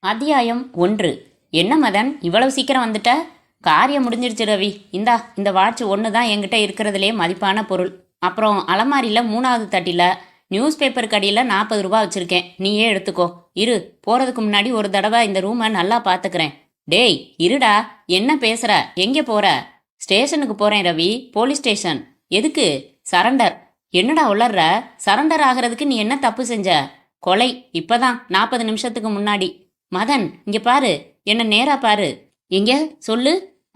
அத்தியாயம் 1. என்ன மதன், இவ்வளவு சீக்கிரம் வந்துட்ட? காரியம் முடிஞ்சிருச்சு ரவி. இந்த வாட்ச் ஒன்று தான் என்கிட்ட இருக்கிறதுலே மதிப்பான பொருள். அப்புறம் அலமாரியில் 3வது தட்டில் நியூஸ் பேப்பர் கடியில் 40 ரூபா வச்சுருக்கேன். நீயே எடுத்துக்கோ. இரு, போகிறதுக்கு முன்னாடி ஒரு தடவை இந்த ரூமை நல்லா பார்த்துக்கிறேன். டேய் இருடா, என்ன பேசுகிற? எங்கே போகிற? ஸ்டேஷனுக்கு போகிறேன் ரவி, போலீஸ் ஸ்டேஷன். எதுக்கு? சரண்டர். என்னடா உளர்ற? சரண்டர் ஆகிறதுக்கு நீ என்ன தப்பு செஞ்ச? கொலை, இப்போதான் 40 நிமிஷத்துக்கு முன்னாடி. மதன், இங்க பாரு, என்ன நேரா பாரு. எங்க சொல்லு.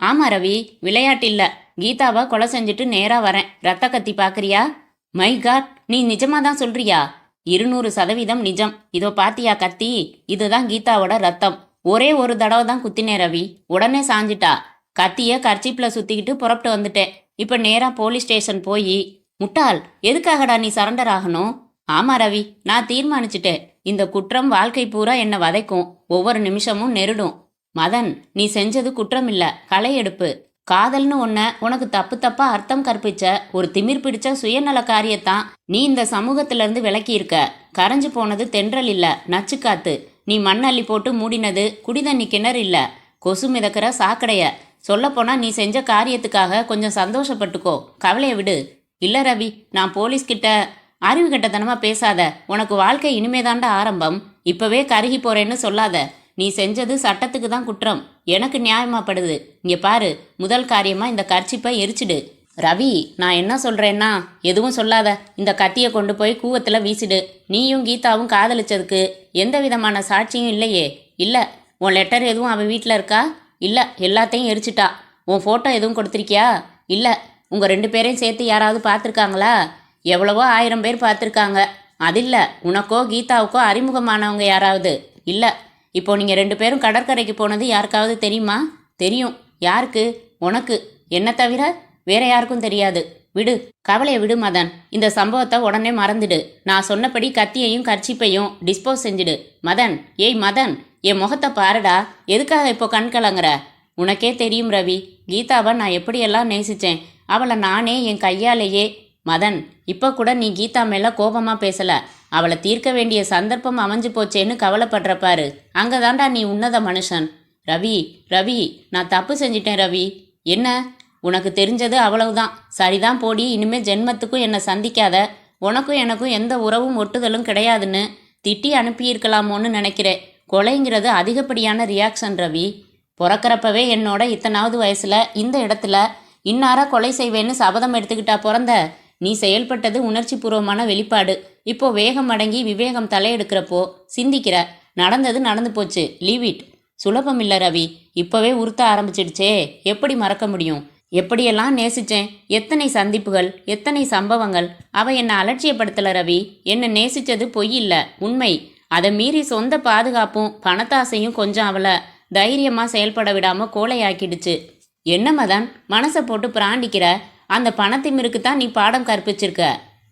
ஆமா ரவி, விளையாட்டு இல்ல. கீதாவை கொலை செஞ்சுட்டு நேரா வரேன். ரத்த கத்தி பாக்குறியா? மை காட், நீ நிஜமா தான் சொல்றியா? 200% நிஜம். இதோ பாத்தியா கத்தி? இதுதான் கீதாவோட ரத்தம். ஒரே ஒரு தடவை தான் குத்தினே ரவி, உடனே சாஞ்சிட்டா. கத்திய கர்ச்சிப்ல சுத்திக்கிட்டு புறப்பட்டு வந்துட்டேன். இப்ப நேரா போலீஸ் ஸ்டேஷன் போய். முட்டாள், எதுக்காகடா நீ சரண்டர் ஆகணும்? ஆமா ரவி, நான் தீர்மானிச்சுட்டேன். இந்த குற்றம் வாழ்க்கை பூரா என்ன வதைக்கும், ஒவ்வொரு நிமிஷமும் நெருடும். மதன், நீ செஞ்சது குற்றம் இல்ல, களையெடுப்பு. காதல்னு உனக்கு தப்பு தப்பா அர்த்தம் கற்பிச்ச ஒரு திமிர் பிடிச்ச சுயநல காரியத்தான் நீ இந்த சமூகத்துல இருந்து விலக்கி இருக்க. கரைஞ்சு போனது தென்றல் இல்ல, நச்சுக்காத்து. நீ மண்ணள்ளி போட்டு மூடினது குடிதண்ணி கிணறு இல்ல, கொசு மிதக்கிற சாக்கடைய. சொல்லப்போனா நீ செஞ்ச காரியத்துக்காக கொஞ்சம் சந்தோஷப்பட்டுக்கோ, கவலைய விடு. இல்ல ரவி, நான் போலீஸ்கிட்ட அறிவு கட்டத்தனமா பேசாத. உனக்கு வாழ்க்கை இனிமேதாண்டா ஆரம்பம். இப்பவே கருகி போறேன்னு சொல்லாத. நீ செஞ்சது சட்டத்துக்கு தான் குற்றம், எனக்கு நியாயமாப்படுது. இங்க பாரு, முதல் காரியமா இந்த கர்ச்சிப்பை எரிச்சிடு. ரவி, நான் என்ன சொல்றேன்னா, எதுவும் சொல்லாத. இந்த கத்தியை கொண்டு போய் கூவத்துல வீசிடு. நீயும் கீதாவும் காதலிச்சதுக்கு எந்த விதமான சாட்சியும் இல்லையே. இல்ல. உன் லெட்டர் எதுவும் அவ வீட்டில் இருக்கா? இல்ல, எல்லாத்தையும் எரிச்சிட்டா. உன் போட்டோ எதுவும் கொடுத்துருக்கியா? இல்ல. உங்க 2 பேரையும் சேர்த்து யாராவது பார்த்துருக்காங்களா? எவ்வளவோ 1000 பேர் பார்த்துருக்காங்க. அதில்ல, உனக்கோ கீதாவுக்கோ அறிமுகமானவங்க யாராவது? இல்லை. இப்போ நீங்கள் 2 பேரும் கடற்கரைக்கு போனது யாருக்காவது தெரியுமா? தெரியும். யாருக்கு? உனக்கு. என்ன தவிர வேற யாருக்கும் தெரியாது. விடு, கவலையை விடு மதன். இந்த சம்பவத்தை உடனே மறந்துடு. நான் சொன்னபடி கத்தியையும் கர்ச்சிப்பையும் டிஸ்போஸ் செஞ்சுடு. மதன், ஏய் மதன், என் முகத்தை பாருடா. எதுக்காக இப்போ கண் கலங்குற? உனக்கே தெரியும் ரவி, கீதாவை நான் எப்படியெல்லாம் நேசித்தேன். அவளை நானே என் கையாலேயே. மதன், இப்போ கூட நீ கீதா மேல கோபமா பேசல. அவளை தீர்க்க வேண்டிய சந்தர்ப்பம் அமைஞ்சு போச்சேன்னு கவலைப்படுறப்பாரு. அங்கதாண்டா நீ உன்னத மனுஷன். ரவி ரவி, நான் தப்பு செஞ்சிட்டேன் ரவி. என்ன? உனக்கு தெரிஞ்சது அவ்வளவுதான். சரிதான் போடி. இனிமே ஜென்மத்துக்கும் என்னை சந்திக்காத. உனக்கும் எனக்கும் எந்த உறவும் ஒட்டுதலும் கிடையாதுன்னு திட்டி அனுப்பியிருக்கலாமோன்னு நினைக்கிறேன். கொலைங்கிறது அதிகப்படியான ரியாக்ஷன் ரவி. பிறக்கிறப்பவே என்னோட இத்தனாவது வயசுல இந்த இடத்துல இன்னாரா கொலை செய்வேன்னு சபதம் எடுத்துக்கிட்டா பிறந்த? நீ செயல்பட்டது உணர்ச்சி பூர்வமான வெளிப்பாடு. இப்போ வேகம் அடங்கி விவேகம் தலையெடுக்கிறப்போ சிந்திக்கிற. நடந்தது நடந்து போச்சு, லீவ் இட். சுலபம் இல்லை ரவி, இப்போவே உறுத்த ஆரம்பிச்சிடுச்சே. எப்படி மறக்க முடியும்? எப்படியெல்லாம் நேசிச்சேன். எத்தனை சந்திப்புகள், எத்தனை சம்பவங்கள். அவ என்னை அலட்சியப்படுத்தல ரவி. என்னை நேசிச்சது பொய் இல்லை, உண்மை. அதை மீறி சொந்த பாதுகாப்பும் பணத்தாசையும் கொஞ்சம் அவளை தைரியமா செயல்பட விடாம கோலையாக்கிடுச்சு. என்ன மதன், மனசை போட்டு பிராண்டிக்கிற? அந்த பணத்திமிருக்கு தான் நீ பாடம் கற்பிச்சிருக்க.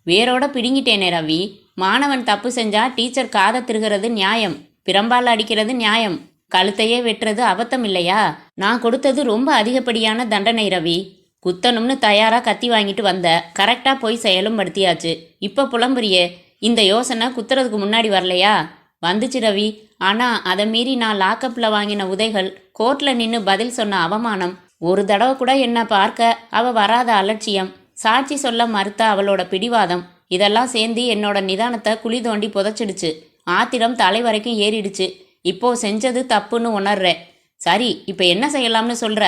வேரோட பிடுங்கிட்டேனே ரவி. மாணவன் தப்பு செஞ்சா டீச்சர் காதை திருகிறது நியாயம், பிரம்பால் அடிக்கிறது நியாயம், கழுத்தையே வெட்டுறது அபத்தம் இல்லையா? நான் கொடுத்தது ரொம்ப அதிகப்படியான தண்டனை ரவி. குத்தணும்னு தயாரா கத்தி வாங்கிட்டு வந்த, கரெக்டா போய் செயலும் படுத்தியாச்சு. இப்ப புலம்புறியே. இந்த யோசனை குத்துறதுக்கு முன்னாடி வரலையா? வந்துச்சு ரவி. ஆனா அதை மீறி நான் லாக்கப்ல வாங்கின உதைகள், கோர்ட்ல நின்று பதில் சொன்ன அவமானம், ஒரு தடவை கூட என்ன பார்க்க அவ வராத அலட்சியம், சாட்சி சொல்ல மறுத்த அவளோட பிடிவாதம், இதெல்லாம் சேர்ந்து என்னோட நிதானத்தை குழி தோண்டி புதைச்சிடுச்சு. ஆத்திரம் தலை வரைக்கும் ஏறிடுச்சு. இப்போ செஞ்சது தப்புன்னு உணர்றேன். சரி, இப்போ என்ன செய்யலாம்னு சொல்ற?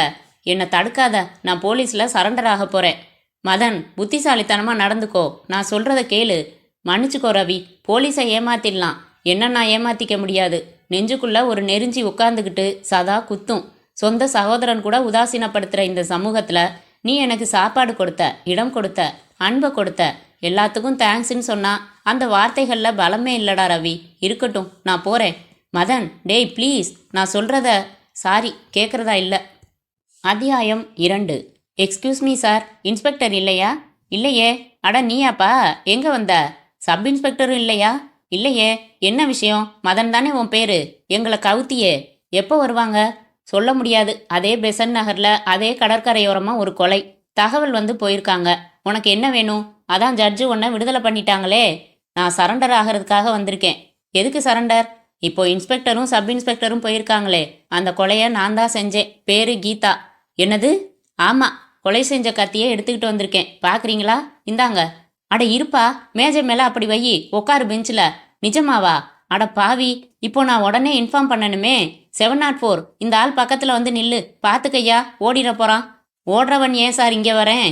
என்னை தடுக்காத. நான் போலீஸ்ல சரண்டர் ஆக போறேன். மதன், புத்திசாலித்தனமா நடந்துக்கோ. நான் சொல்றத கேளு. மன்னிச்சுக்கோ ரவி, போலீஸை ஏமாத்திடலாம், என்ன நான் ஏமாத்திக்க முடியாது. நெஞ்சுக்குள்ள ஒரு நெருஞ்சி உட்கார்ந்துக்கிட்டு சதா குத்தும். சொந்த சகோதரன் கூட உதாசீனப்படுத்துகிற இந்த சமூகத்தில் நீ எனக்கு சாப்பாடு கொடுத்த, இடம் கொடுத்த, அன்பை கொடுத்த, எல்லாத்துக்கும் தேங்க்ஸ்ன்னு சொன்னா அந்த வார்த்தைகளில் பலமே இல்லடா ரவி. இருக்கட்டும், நான் போகிறேன். மதன், டேய் ப்ளீஸ், நான் சொல்கிறத சாரி கேட்குறதா இல்லை. அத்தியாயம் 2. எக்ஸ்கியூஸ் மீ சார், இன்ஸ்பெக்டர் இல்லையா? இல்லையே. அட நீயாப்பா, எங்கே வந்த? சப் இன்ஸ்பெக்டரும் இல்லையா? இல்லையே. என்ன விஷயம்? மதன் தானே உன் பேரு? எங்களை கவுத்தியே. எப்போ வருவாங்க? சொல்ல முடியாது. அதே பெசன் நகர்ல அதே கடற்கரையோரமாக ஒரு கொலை. தகவல் வந்து போயிருக்காங்க. உனக்கு என்ன வேணும்? அதான் ஜட்ஜு உன்னை விடுதலை பண்ணிட்டாங்களே. நான் சரண்டர் ஆகிறதுக்காக வந்திருக்கேன். எதுக்கு சரண்டர்? இப்போ இன்ஸ்பெக்டரும் சப் இன்ஸ்பெக்டரும் போயிருக்காங்களே, அந்த கொலையை நான் தான் செஞ்சேன். பேரு கீதா. என்னது? ஆமாம், கொலை செஞ்ச கத்தியை எடுத்துக்கிட்டு வந்திருக்கேன். பார்க்குறீங்களா? இந்தாங்க. அட இருப்பா, மேஜை மேலே அப்படி வை, உட்காரு பெஞ்சில். நிஜமாவா? அட பாவி, இப்போ நான் உடனே இன்ஃபார்ம் பண்ணணுமே. 704, இந்த ஆள் பக்கத்தில் வந்து நில்லு. பார்த்துக்கையா, ஓடிட போகிறான். ஓடுறவன் ஏன் சார் இங்கே வரேன்?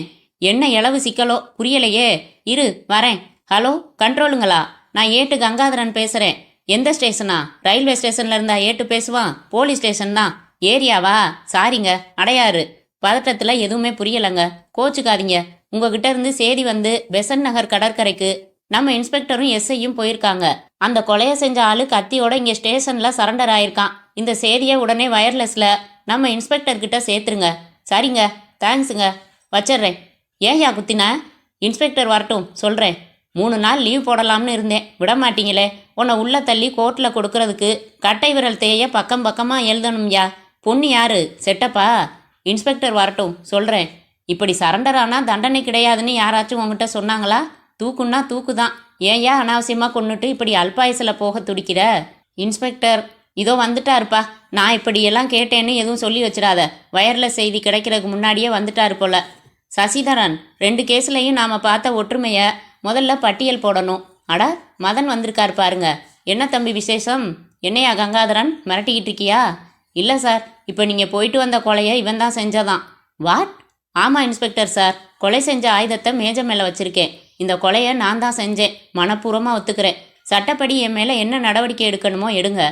என்ன இளவு சிக்கலோ புரியலையே. இரு வரேன். ஹலோ, கண்ட்ரோலுங்களா? நான் ஏட்டு கங்காதரன் பேசுகிறேன். எந்த ஸ்டேஷனா? ரயில்வே ஸ்டேஷன்ல இருந்தா ஏட்டு பேசுவான்? போலீஸ் ஸ்டேஷன் தான். ஏரியாவா? சாரிங்க, அடையாறு. பதட்டத்தில் எதுவுமே புரியலைங்க, கோச்சுக்காதீங்க. உங்ககிட்ட இருந்து செய்தி வந்து பெசன் நகர் கடற்கரைக்கு நம்ம இன்ஸ்பெக்டரும் எஸ்ஐயும் போயிருக்காங்க. அந்த கொலையை செஞ்ச ஆளு கத்தியோட இங்கே ஸ்டேஷன்ல சரண்டர் ஆயிருக்கான். இந்த செய்தியை உடனே வயர்லெஸ்ல நம்ம இன்ஸ்பெக்டர் கிட்ட சேர்த்துருங்க. சரிங்க, தேங்க்ஸுங்க, வச்சிட்றேன். ஏன்யா குத்தின? இன்ஸ்பெக்டர் வரட்டும் சொல்கிறேன். 3 நாள் லீவ் போடலாம்னு இருந்தேன், விட மாட்டீங்களே. உன்னை உள்ள தள்ளி கோர்ட்டில் கொடுக்கறதுக்கு கட்டை விரல் தேய பக்கம் பக்கமாக எழுதணும்யா. பொண்ணு யாரு? செட்டப்பா? இன்ஸ்பெக்டர் வரட்டும் சொல்கிறேன். இப்படி சரண்டர் ஆனால் தண்டனை கிடையாதுன்னு யாராச்சும் உங்ககிட்ட சொன்னாங்களா? தூக்குன்னா தூக்கு தான். ஏன்யா அனாவசியமாக கொண்டுட்டு இப்படி அல்பாயுசில் போக துடிக்கிற? இன்ஸ்பெக்டர் இதோ வந்துட்டாருப்பா. நான் இப்படியெல்லாம் கேட்டேன்னு எதுவும் சொல்லி வச்சிடாத. வயர்லெஸ் செய்தி கிடைக்கிறதுக்கு முன்னாடியே வந்துட்டாரு போல. சசிதரன், 2 கேஸ்லையும் நாம் பார்த்த ஒற்றுமையை முதல்ல பட்டியல் போடணும். அட, மதன் வந்திருக்காரு பாருங்க. என்ன தம்பி விசேஷம்? என்னையா கங்காதரன், மிரட்டிக்கிட்டு இருக்கியா? இல்லை சார், இப்போ நீங்கள் போயிட்டு வந்த கொலையை இவன் தான் செஞ்சதான். வாட்? ஆமாம் இன்ஸ்பெக்டர் சார், கொலை செஞ்ச ஆயுதத்தை மேஜை மேலே வச்சுருக்கேன். இந்த கொலையை நான் தான் செஞ்சேன், மனப்பூர்வமாக ஒத்துக்கிறேன். சட்டப்படி என் மேலே என்ன நடவடிக்கை எடுக்கணுமோ எடுங்க.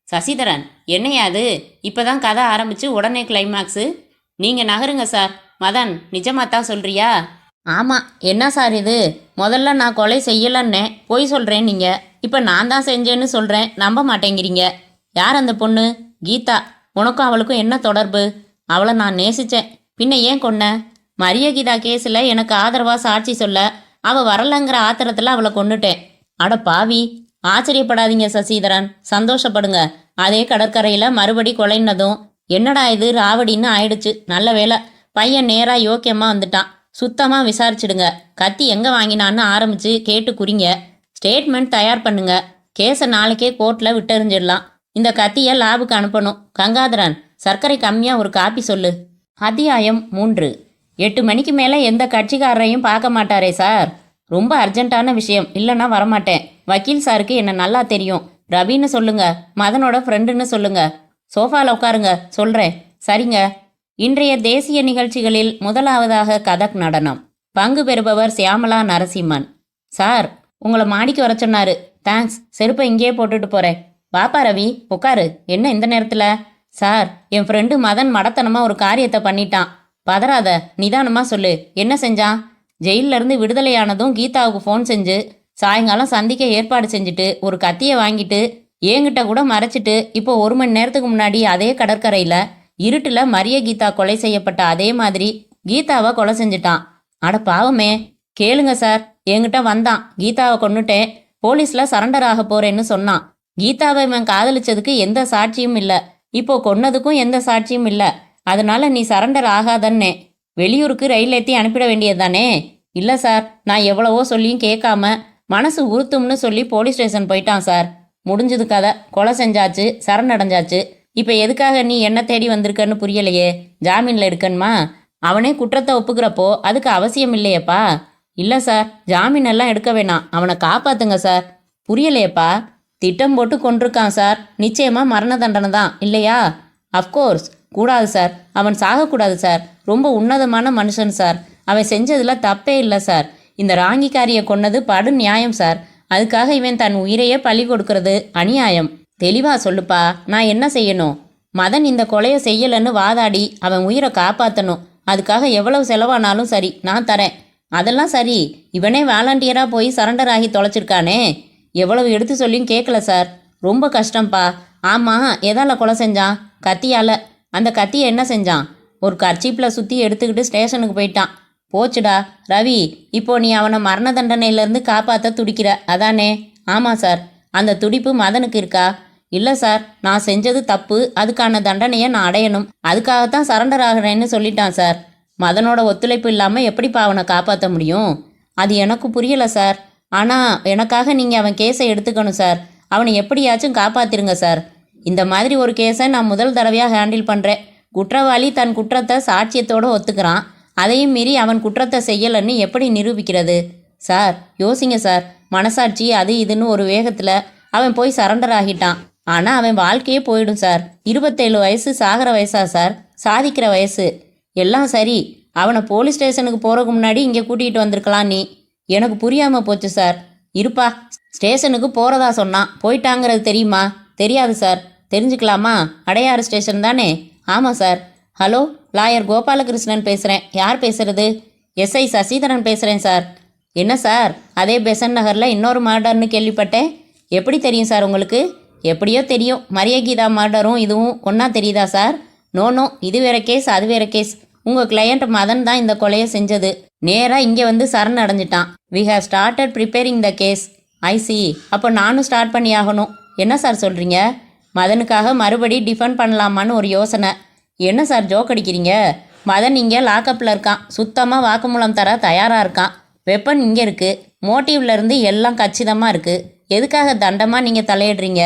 சசிதரன், என்னையா அது? இப்போ தான் கதை ஆரம்பித்து உடனே கிளைமேக்ஸு. நீங்கள் நகருங்க சார். மதன், நிஜமாக தான் சொல்கிறியா? ஆமாம், என்ன சார் இது? முதல்ல நான் கொலை செய்யலன்னே பொய் சொல்கிறேன் நீங்கள். இப்போ நான் தான் செஞ்சேன்னு சொல்கிறேன், நம்ப மாட்டேங்கிறீங்க. யார் அந்த பொண்ணு? கீதா. உனக்கும் அவளுக்கும் என்ன தொடர்பு? அவளை நான் நேசித்தேன், பின்ன ஏன் கொன்ன? மரிய கீதா கேஸில் எனக்கு ஆதரவாக சாட்சி சொல்ல அவள் வரலங்கிற ஆத்திரத்தில் அவளை கொன்னுட்டேன். அட பாவி, ஆச்சரியப்படாதீங்க சசிதரன், சந்தோஷப்படுங்க. அதே கடற்கரையில் மறுபடி கொலைன்னதும் என்னடா இது ராவடின்னு ஆயிடுச்சு. நல்ல வேலை, பையன் நேராக யோக்கியமாக வந்துட்டான். சுத்தமாக விசாரிச்சிடுங்க. கத்தி எங்கே வாங்கினான்னு ஆரம்பித்து கேட்டு குறிங்க. ஸ்டேட்மெண்ட் தயார் பண்ணுங்க. கேஸை நாளைக்கே கோர்ட்டில் விட்டெறிஞ்சிடலாம். இந்த கத்தியை லேபுக்கு அனுப்பணும். கங்காதரன், சர்க்கரை கம்மியாக ஒரு காப்பி சொல்லு. அத்தியாயம் 3. 8 மணிக்கு மேலே எந்த கட்சிக்காரரையும் பார்க்க மாட்டாரே சார்? ரொம்ப அர்ஜென்ட்டான விஷயம், இல்லைன்னா வரமாட்டேன். வக்கீல் சாருக்கு என்ன நல்லா தெரியும். ரவின்னு சொல்லுங்க, மதனோட ஃப்ரெண்டுன்னு சொல்லுங்க. சோஃபாவில் உட்காருங்க, சொல்கிறேன். சரிங்க. இன்றைய தேசிய நிகழ்ச்சிகளில் முதலாவதாக கதக் நடனம். பங்கு பெறுபவர் சியாமலா நரசிம்மன். சார், உங்களை மாடிக்கு வர சொன்னாரு. தேங்க்ஸ், செருப்பை இங்கேயே போட்டுட்டு போகிறேன். வாப்பா ரவி, உட்காரு. என்ன இந்த நேரத்தில்? சார், என் ஃப்ரெண்டு மதன் மடத்தனமாக ஒரு காரியத்தை பண்ணிட்டான். பதறாத, நிதானமாக சொல்லு. என்ன செஞ்சான்? ஜெயிலிருந்து விடுதலையானதும் கீதாவுக்கு ஃபோன் செஞ்சு சாயங்காலம் சந்திக்க ஏற்பாடு செஞ்சுட்டு ஒரு கத்தியை வாங்கிட்டு ஏங்கிட்ட கூட மறைச்சிட்டு இப்போ 1 மணி நேரத்துக்கு முன்னாடி அதே கடற்கரையில் இருட்டில் மரிய கீதா கொலை செய்யப்பட்ட அதே மாதிரி கீதாவை கொலை செஞ்சுட்டான். அட பாவமே. கேளுங்க சார், என்கிட்ட வந்தான். கீதாவை கொன்னுட்டேன், போலீஸில் சரண்டர் ஆக போறேன்னு சொன்னான். கீதாவை இவன் காதலிச்சதுக்கு எந்த சாட்சியும் இல்லை, இப்போ கொன்னதுக்கும் எந்த சாட்சியும் இல்லை. அதனால நீ சரண்டர் ஆகாதன்னே. வெளியூருக்கு ரயில் ஏற்றி அனுப்பிட வேண்டியதுதானே? இல்லை சார், நான் எவ்வளவோ சொல்லியும் கேட்காம மனசு உறுத்தும்னு சொல்லி போலீஸ் ஸ்டேஷன் போயிட்டான் சார். முடிஞ்சது கதை. கொலை செஞ்சாச்சு, சரணடைஞ்சாச்சு. இப்போ எதுக்காக நீ என்ன தேடி வந்திருக்கன்னு புரியலையே. ஜாமீனில் எடுக்கணுமா? அவனே குற்றத்தை ஒப்புக்கிறப்போ அதுக்கு அவசியம் இல்லையேப்பா. இல்லை சார், ஜாமீன் எல்லாம் எடுக்க வேணாம், அவனை காப்பாத்துங்க சார். புரியலையேப்பா. திட்டம் போட்டு கொண்டிருக்கான் சார், நிச்சயமாக மரண தண்டனை தான் இல்லையா? அஃப்கோர்ஸ். கூடாது சார், அவன் சாகக்கூடாது சார். ரொம்ப உன்னதமான மனுஷன் சார். அவன் செஞ்சதில் தப்பே இல்லை சார். இந்த ராங்கிக்காரியை கொன்னது படு நியாயம் சார். அதுக்காக இவன் தன் உயிரையே பழி கொடுக்கறது அநியாயம். தெளிவா சொல்லுப்பா, நான் என்ன செய்யணும்? மதன் இந்த கொலையை செய்யலைன்னு வாதாடி அவன் உயிரை காப்பாற்றணும். அதுக்காக எவ்வளவு செலவானாலும் சரி, நான் தரேன். அதெல்லாம் சரி, இவனே வாலண்டியராக போய் சரண்டர் ஆகி தொலைச்சிருக்கானே. எவ்வளவு எடுத்து சொல்லியும் கேட்கல சார். ரொம்ப கஷ்டம்ப்பா. ஆமாம், எதால் கொலை செஞ்சான்? கத்தியால். அந்த கத்தியை என்ன செஞ்சான்? ஒரு கர்ச்சீப்பில் சுற்றி எடுத்துக்கிட்டு ஸ்டேஷனுக்கு போயிட்டான். போச்சுடா ரவி, இப்போ நீ அவனை மரண தண்டனையிலேருந்து காப்பாற்ற துடிக்கிற அதானே? ஆமாம் சார். அந்த துடிப்பு மதனுக்கு இருக்கா? இல்லை சார், நான் செஞ்சது தப்பு, அதுக்கான தண்டனையை நான் அடையணும், அதுக்காகத்தான் சரண்டர் ஆகிறேன்னு சொல்லிட்டான் சார். மதனோட ஒத்துழைப்பு இல்லாமல் எப்படிப்பா அவனை காப்பாற்ற முடியும்? அது எனக்கு புரியலை சார். ஆனால் எனக்காக நீங்கள் அவன் கேஸை எடுத்துக்கணும் சார். அவனை எப்படியாச்சும் காப்பாத்திருங்க சார். இந்த மாதிரி ஒரு கேஸை நான் முதல் தடவையாக ஹேண்டில் பண்ணுறேன். குற்றவாளி தன் குற்றத்தை சாட்சியத்தோடு ஒத்துக்கிறான். அதையும் மீறி அவன் குற்றத்தை செய்யலைன்னு எப்படி நிரூபிக்கிறது? சார் யோசிங்க சார். மனசாட்சி அது இதுன்னு ஒரு வேகத்தில் அவன் போய் சரண்டர் ஆகிட்டான். ஆனால் அவன் வாழ்க்கையே போயிடும் சார். 27 வயசு சாகிற வயசா சார்? சாதிக்கிற வயசு. எல்லாம் சரி, அவனை போலீஸ் ஸ்டேஷனுக்கு போகிறதுக்கு முன்னாடி இங்கே கூட்டிகிட்டு வந்திருக்கலாம் நீ. எனக்கு புரியாமல் போச்சு சார். இருப்பா, ஸ்டேஷனுக்கு போகிறதா சொன்னான், போயிட்டாங்கிறது தெரியுமா? தெரியாது சார். தெரிஞ்சுக்கலாமா? அடையாறு ஸ்டேஷன் தானே? ஆமாம் சார். ஹலோ, லாயர் கோபாலகிருஷ்ணன் பேசுகிறேன். யார் பேசுகிறது? எஸ்ஐ சசிதரன் பேசுகிறேன் சார். என்ன சார், அதே பெசன் நகரில் இன்னொரு மர்டர்னு கேள்விப்பட்டேன். எப்படி தெரியும் சார் உங்களுக்கு? எப்படியோ தெரியும். மரியகீதா மர்டரும் இதுவும் ஒன்றா தெரியுதா சார்? நோ, இது வேற கேஸ், அது வேற கேஸ். உங்கள் கிளையண்ட் மதன் தான் இந்த கொலையை செஞ்சது. நேராக இங்கே வந்து சரண் அடைஞ்சிட்டான். We have started preparing the case. I see. அப்போ நானும் ஸ்டார்ட் பண்ணி ஆகணும். என்ன சார் சொல்கிறீங்க? மதனுக்காக மறுபடி டிஃபெண்ட் பண்ணலாமான்னு ஒரு யோசனை. என்ன சார் ஜோக் அடிக்கிறீங்க? மதன் இங்கே லாக்கப்பில் இருக்கான். சுத்தமாக வாக்குமூலம் தர தயாராக இருக்கான். வெப்பன் இங்கே இருக்குது. மோட்டிவ்லேருந்து எல்லாம் கச்சிதமாக இருக்குது. எதுக்காக தண்டமாக நீங்கள் தலையிடுறீங்க?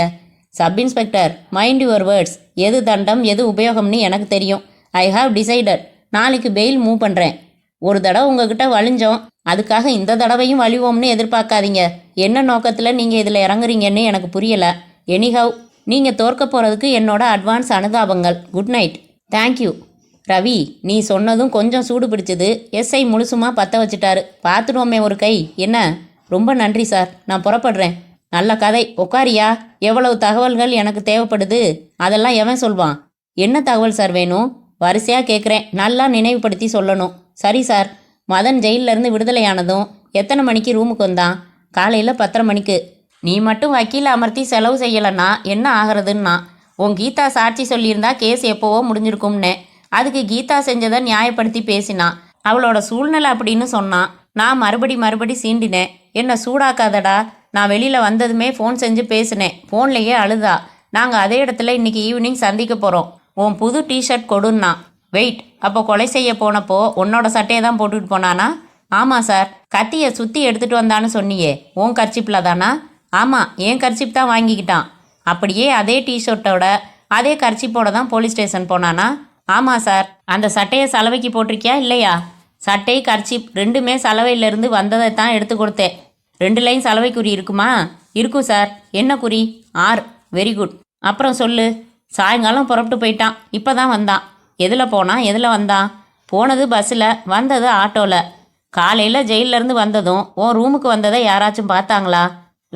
Sub inspector, mind your words. எது தண்டம் எது உபயோகம்னு எனக்கு தெரியும். I have decided. நாளைக்கு பெயில் மூவ் பண்ணுறேன். ஒரு தடவை உங்ககிட்ட வலிஞ்சோம், அதுக்காக இந்த தடவையும் வலிவோம்னு எதிர்பார்க்காதீங்க. என்ன நோக்கத்தில் நீங்கள் இதில் இறங்குறீங்கன்னு எனக்கு புரியலை. எனிஹவ், நீங்கள் தோற்க போகிறதுக்கு என்னோட அட்வான்ஸ் அனுதாபங்கள். Good night. தேங்க்யூ. ரவி, நீ சொன்னதும் கொஞ்சம் சூடு பிடிச்சது. எஸ்ஐ முழுசுமாக பற்ற வச்சுட்டாரு. பார்த்துடுவோமே ஒரு கை. என்ன? ரொம்ப நன்றி சார். நான் புறப்படுறேன். நல்ல கதை. உக்காரியா? எவ்வளவு தகவல்கள் எனக்கு தேவைப்படுது? அதெல்லாம் எவன் சொல்வான்? என்ன தகவல் சார் வேணும்? வரிசையாக கேட்குறேன். நல்லா நினைவுபடுத்தி சொல்லணும். சரி சார். மதன் ஜெயிலிருந்து விடுதலையானதும் எத்தனை மணிக்கு ரூமுக்கு வந்தான்? காலையில் 10:30 மணிக்கு. நீ மட்டும் வக்கீல் அமர்த்தி செலவு செய்யலைன்னா என்ன ஆகிறதுன்னா? உன் கீதா சாட்சி சொல்லியிருந்தா கேஸ் எப்போவோ முடிஞ்சிருக்கும்னே. அதுக்கு கீதா செஞ்சதை நியாயப்படுத்தி பேசினான். அவளோட சூழ்நிலை அப்படின்னு சொன்னான். நான் மறுபடி சீண்டினேன். என்ன சூடாக்காதடா. நான் வெளியில் வந்ததுமே ஃபோன் செஞ்சு பேசினேன். ஃபோன்லேயே அழுதா. நாங்கள் அதே இடத்துல இன்னைக்கு ஈவினிங் சந்திக்க போகிறோம். உன் புது டிஷர்ட் கொடுன்னா. வெயிட், அப்போ கொலை செய்ய போனப்போ உன்னோட சட்டையை தான் போட்டுட்டு போனானா? ஆமாம் சார். கத்தியை சுற்றி எடுத்துகிட்டு வந்தான்னு சொன்னியே, உன் கர்ச்சிப்பில் தானா? ஆமாம், என் கர்ச்சிப் தான் வாங்கிக்கிட்டான். அப்படியே அதே டிஷர்ட்டோட அதே கர்ச்சிப்போட தான் போலீஸ் ஸ்டேஷன் போனானா? ஆமாம் சார். அந்த சட்டையை சலவைக்கு போட்டிருக்கியா இல்லையா? சட்டை கர்ச்சிப் ரெண்டுமே சலவையிலேருந்து வந்ததை தான் எடுத்து கொடுத்தேன். 2 லைன் சலவை குறி இருக்குமா? இருக்கும் சார். என்ன குறி? ஆர். Very good. அப்புறம் சொல்லு. சாயங்காலம் புறப்பட்டு போயிட்டான். இப்போ தான் வந்தான். எதில் போனான், எதில் வந்தான்? போனது பஸ்ஸில், வந்தது ஆட்டோவில். காலையில் ஜெயிலேருந்து வந்ததும் உன் ரூமுக்கு வந்ததை யாராச்சும் பார்த்தாங்களா?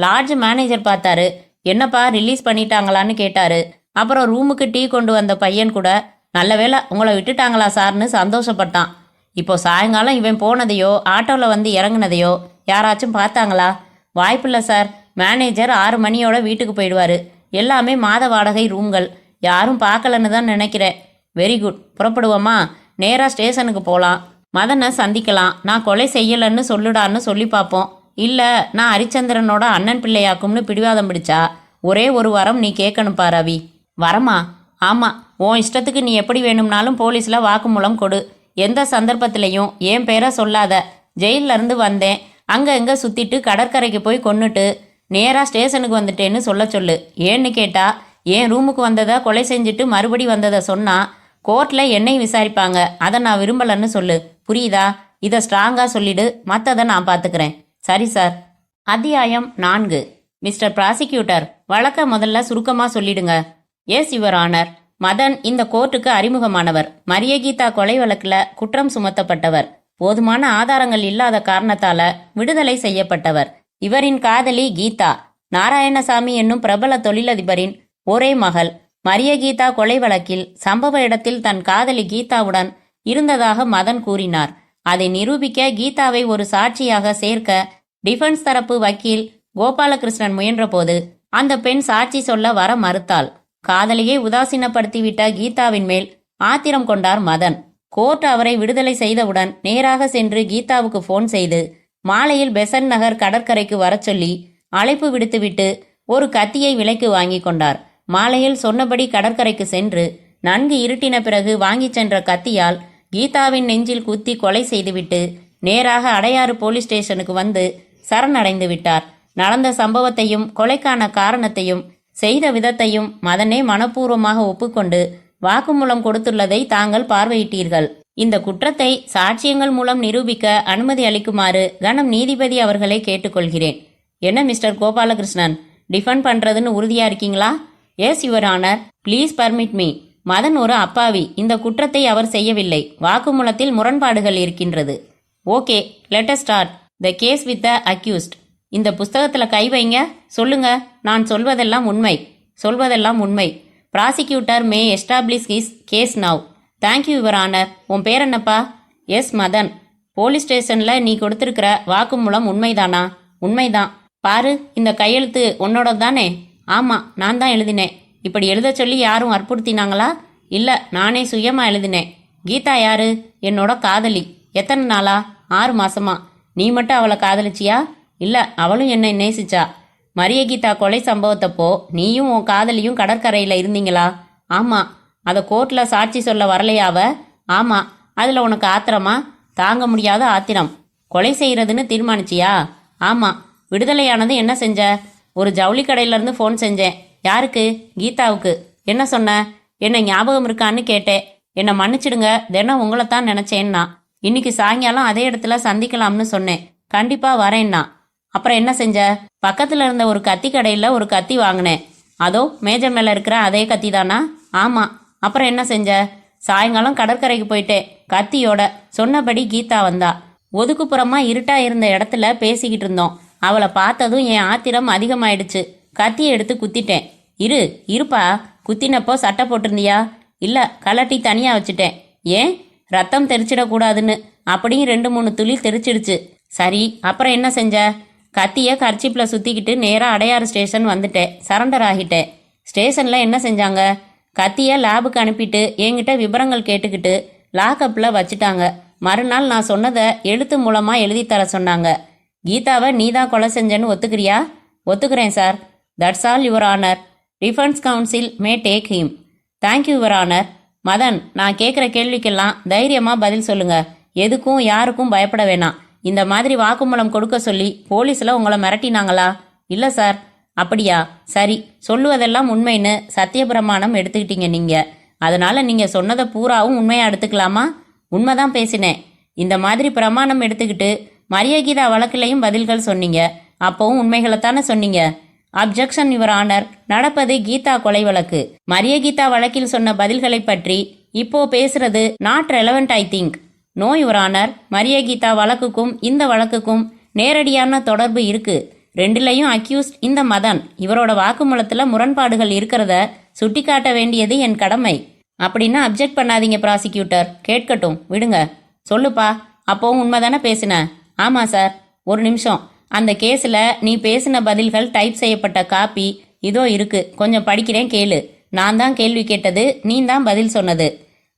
லாட்ஜ் மேனேஜர் பார்த்தாரு. என்னப்பா ரிலீஸ் பண்ணிட்டாங்களான்னு கேட்டார். அப்புறம் ரூமுக்கு டீ கொண்டு வந்த பையன் கூட நல்ல வேளை உங்களை விட்டுட்டாங்களா சார்னு சந்தோஷப்பட்டான். இப்போ சாயங்காலம் இவன் போனதையோ ஆட்டோவில் வந்து இறங்குனதையோ யாராச்சும் பார்த்தாங்களா? வாய்ப்பில்லை சார். மேனேஜர் 6 மணியோட வீட்டுக்கு போயிடுவார். எல்லாமே மாத வாடகை ரூம்கள். யாரும் பார்க்கலன்னு தான் நினைக்கிறேன். Very good. புறப்படுவோமா? நேராக ஸ்டேஷனுக்கு போகலாம். மதனை சந்திக்கலாம். நான் கொலை செய்யலைன்னு சொல்லுடான்னு சொல்லி பார்ப்போம். இல்லை, நான் ஹரிச்சந்திரனோட அண்ணன் பிள்ளையாக்கும்னு பிடிவாதம் பிடிச்சா ஒரே ஒரு வரம் நீ கேட்கணும்ப்பா ரவி. வரமா? ஆமாம். உன் இஷ்டத்துக்கு நீ எப்படி வேணும்னாலும் போலீஸில் வாக்குமூலம் கொடு. எந்த சந்தர்ப்பத்திலையும் என் பேரை சொல்லாத. ஜெயிலிருந்து வந்தேன், அங்கே எங்கே சுற்றிட்டு கடற்கரைக்கு போய் கொன்னுட்டு நேராக ஸ்டேஷனுக்கு வந்துட்டேன்னு சொல்ல சொல்லு. ஏன்னு கேட்டால் என் ரூமுக்கு வந்ததை கொலை செஞ்சுட்டு மறுபடி வந்ததை சொன்னால் கோர்ட்டில் என்னை விசாரிப்பாங்க. அதை நான் விரும்பலன்னு சொல்லு. புரியுதா? இதை ஸ்ட்ராங்காக சொல்லிடு. மற்றதை நான் பார்த்துக்கிறேன். சரி சார். அத்தியாயம் 4. மிஸ்டர் ப்ராசிக்யூட்டர், வழக்க முதல்ல சுருக்கமாக சொல்லிடுங்க. S your honour. மதன் இந்த கோர்ட்டுக்கு அறிமுகமானவர். மரியகீதா கொலை வழக்கில் குற்றம் சுமத்தப்பட்டவர். போதுமான ஆதாரங்கள் இல்லாத காரணத்தால விடுதலை செய்யப்பட்டவர். இவரின் காதலி கீதா நாராயணசாமி என்னும் பிரபல தொழிலதிபரின் ஒரே மகள். மரியகீதா கொலை வழக்கில் சம்பவ இடத்தில் தன் காதலி கீதாவுடன் இருந்ததாக மதன் கூறினார். அதை நிரூபிக்க கீதாவை ஒரு சாட்சியாக சேர்க்க டிஃபென்ஸ் தரப்பு வக்கீல் கோபாலகிருஷ்ணன் முயன்றபோது அந்த பெண் சாட்சி சொல்ல வர மறுத்தாள். காதலியை உதாசீனப்படுத்திவிட்ட கீதாவின் மேல் ஆத்திரம் கொண்டார் மதன். கோர்ட் அவரை விடுதலை செய்தவுடன் நேராக சென்று கீதாவுக்கு போன் செய்து மாலையில் பெசன் நகர் கடற்கரைக்கு வரச் சொல்லி அழைப்பு விடுத்துவிட்டு ஒரு கத்தியை விலைக்கு வாங்கி கொண்டார். மாலையில் சொன்னபடி கடற்கரைக்கு சென்று நன்கு இருட்டின பிறகு வாங்கி சென்ற கத்தியால் கீதாவின் நெஞ்சில் குத்தி கொலை செய்துவிட்டு நேராக அடையாறு போலீஸ் ஸ்டேஷனுக்கு வந்து சரணடைந்து விட்டார். நடந்த சம்பவத்தையும் கொலைக்கான காரணத்தையும் செய்த விதத்தையும் மதனே மனப்பூர்வமாக ஒப்புக்கொண்டு வாக்குமூலம் கொடுத்துள்ளதை தாங்கள் பார்வையிட்டீர்கள். இந்த குற்றத்தை சாட்சியங்கள் மூலம் நிரூபிக்க அனுமதி அளிக்குமாறு கனம் நீதிபதி அவர்களை கேட்டுக்கொள்கிறேன். என்ன மிஸ்டர் கோபாலகிருஷ்ணன், டிஃபெண்ட் பண்றதுன்னு உறுதியா இருக்கீங்களா? Yes your honour, please permit me. Madan ஒரு அப்பாவி. இந்த குற்றத்தை அவர் செய்யவில்லை. வாக்குமூலத்தில் முரண்பாடுகள் இருக்கின்றது. Okay, let us start the case with the accused. இந்த புஸ்தகத்துல கை வைங்க. சொல்லுங்க. நான் சொல்வதெல்லாம் உண்மை. சொல்வதெல்லாம் உண்மை. Prosecutor may establish his case now. Thank you your honour. உன் பேர் என்னப்பா? எஸ் மதன். போலீஸ் ஸ்டேஷன்ல நீ கொடுத்திருக்கிற வாக்குமூலம் உண்மைதானா? உண்மைதான். பாரு, இந்த கையெழுத்து உன்னோட தானே? ஆமா, நான் தான் எழுதினேன். இப்படி எழுத சொல்லி யாரும் வற்புறுத்தினாங்களா? இல்ல, நானே சுயமா எழுதினேன். கீதா யாரு? என்னோட காதலி. எத்தனை நாளா? 6 மாசமா. நீ மட்டும் அவளை காதலிச்சியா? இல்ல, அவளும் என்னை நேசிச்சா. மரிய கீதா கொலை சம்பவத்தப்போ நீயும் உன் காதலியும் கடற்கரையில இருந்தீங்களா? ஆமா. அதை கோர்ட்ல சாட்சி சொல்ல வரலையாவ? ஆமா. அதுல உனக்கு ஆத்திரமா? தாங்க முடியாத ஆத்திரம். கொலை செய்யறதுன்னு தீர்மானிச்சியா? ஆமா. விடுதலையானது என்ன செஞ்ச? ஒரு ஜவுளி கடையில இருந்து ஃபோன் செஞ்சேன். யாருக்கு? கீதாவுக்கு. என்ன சொன்ன? என்ன ஞாபகம் இருக்கான்னு கேட்டேன். என்னை மன்னிச்சிடுங்க, தினம் உங்களைத்தான் நினைச்சேன்னா. இன்னைக்கு சாயங்காலம் அதே இடத்துல சந்திக்கலாம்னு சொன்னேன். கண்டிப்பா வரேன்னா. அப்புறம் என்ன செஞ்ச? பக்கத்துல இருந்த ஒரு கத்தி கடையில ஒரு கத்தி வாங்கினேன். அதோ மேஜை மேல இருக்கிற அதே கத்தி தானா? ஆமா. அப்புறம் என்ன செஞ்ச? சாயங்காலம் கடற்கரைக்கு போயிட்டேன் கத்தியோட. சொன்னபடி கீதா வந்தா. ஒதுக்குப்புறமா இருட்டா இருந்த இடத்துல பேசிக்கிட்டு இருந்தோம். அவளை பார்த்ததும் என் ஆத்திரம் அதிகமாயிடுச்சு. கத்தியை எடுத்து குத்திட்டேன். இருப்பா. குத்தினப்போ சட்டை போட்டிருந்தியா? இல்ல, கலட்டி தனியா வச்சுட்டேன். ஏன்? ரத்தம் தெரிச்சிடக்கூடாதுன்னு. அப்படியும் 2-3 துளி தெரிச்சிடுச்சு. சரி, அப்புறம் என்ன செஞ்ச? கத்திய கர்ச்சிப்ல சுத்திக்கிட்டு நேரா அடையாறு ஸ்டேஷன் வந்துட்டேன். சரண்டர் ஆகிட்டேன். ஸ்டேஷன்ல என்ன செஞ்சாங்க? கத்திய லேபுக்கு அனுப்பிட்டு என்கிட்ட விவரங்கள் கேட்டுக்கிட்டு லாக்அப்ல வச்சுட்டாங்க. மறுநாள் நான் சொன்னதை எழுத்து மூலமா எழுதி தர சொன்னாங்க. கீதாவை நீதான் கொலை செஞ்சேன்னு ஒத்துக்கிறியா? ஒத்துக்கிறேன் sir. That's all your honour. Defence counsel may take him. Thank you your honour. Madan, நான் கேட்குற கேள்விக்கெல்லாம் தைரியமா பதில் சொல்லுங்க. எதுக்கும் யாருக்கும் பயப்பட வேணாம். இந்த மாதிரி வாக்குமூலம் கொடுக்க சொல்லி போலீஸ்ல உங்களை மிரட்டினாங்களா? இல்ல சார். அப்படியா? சரி, சொல்லுவதெல்லாம் உண்மைன்னு சத்தியப்பிரமாணம் எடுத்துக்கிட்டீங்க நீங்க. அதனால நீங்க சொன்னதை பூராவும் உண்மையா எடுத்துக்கலாமா? உண்மைதான் பேசினேன். இந்த மாதிரி பிரமாணம் எடுத்துக்கிட்டு மரிய கீதா வழக்கிலையும் பதில்கள் சொன்னீங்க. அப்பவும் உண்மைகளைத்தானே சொன்னீங்க. Objection your honour. நடப்பது கீதா கொலை வழக்கு. மரிய கீதா வழக்கில் சொன்ன பதில்களை பற்றி இப்போ பேசுறது not relevant I think. No your honour. Maria Geetha வழக்குக்கும் இந்த வழக்குக்கும் நேரடியான தொடர்பு இருக்கு. ரெண்டுலையும் அக்யூஸ்ட் இந்த மதன். இவரோட வாக்குமூலத்துல முரண்பாடுகள் இருக்கிறத சுட்டிக்காட்ட வேண்டியது என் கடமை. அப்படின்னா அப்ஜெக்ட் பண்ணாதீங்க ப்ராசிக்யூட்டர். கேட்கட்டும், விடுங்க. சொல்லுப்பா. அப்போவும் உண்மைதானே பேசின? ஆமா சார். ஒரு நிமிஷம். அந்த கேஸில் நீ பேசின பதில்கள் டைப் செய்யப்பட்ட காப்பி இதோ இருக்கு. கொஞ்சம் படிக்கிறேன், கேளு. நான் தான் கேள்வி கேட்டது, நீ தான் பதில் சொன்னது.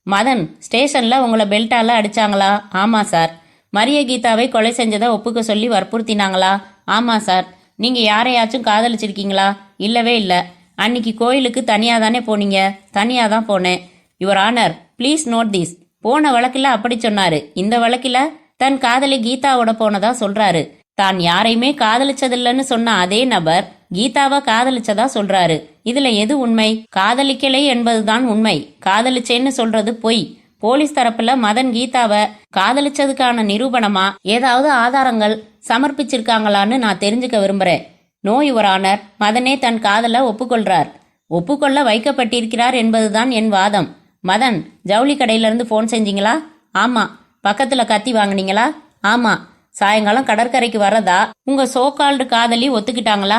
மதன், ஸ்டேஷன்ல உங்களை பெல்ட்டால அடிச்சாங்களா? ஆமா சார். மரிய கீதாவை கொலை செஞ்சதை ஒப்புக்க சொல்லி வற்புறுத்தினாங்களா? ஆமா சார். நீங்க யாரையாச்சும் காதலிச்சிருக்கீங்களா? இல்லவே இல்லை. அன்னைக்கு கோயிலுக்கு தனியா தானே போனீங்க? தனியா தான் போனேன். Your honour, please note this. போன வழக்கில் அப்படி சொன்னாரு. இந்த வழக்கில் தன் காதலி கீதாவோட போனதா சொல்றாரு. தான் யாரையுமே காதலிச்சதில்லைன்னு சொன்ன அதே நபர் கீதாவை காதலிச்சதா சொல்றாரு. இதுல எது உண்மை? காதலிக்கலை என்பதுதான் உண்மை. காதலிச்சேன்னு சொல்றது பொய். போலீஸ் தரப்புல மதன் கீதாவை காதலிச்சதுக்கான நிரூபணமா ஏதாவது ஆதாரங்கள் சமர்ப்பிச்சிருக்காங்களான்னு நான் தெரிஞ்சுக்க விரும்புறேன். No your honour. மதனே தன் காதலை ஒப்புக்கொள்றார். ஒப்புக்கொள்ள வைக்கப்பட்டிருக்கிறார் என்பதுதான் என் வாதம். மதன், ஜவுளி கடையில இருந்து போன் செஞ்சீங்களா? ஆமா. பக்கத்துல கத்தி வாங்குனீங்களா? ஆமா. சாயங்காலம் கடற்கரைக்கு வரதா உங்க சோகால்டு காதலி ஒத்துக்கிட்டாங்களா?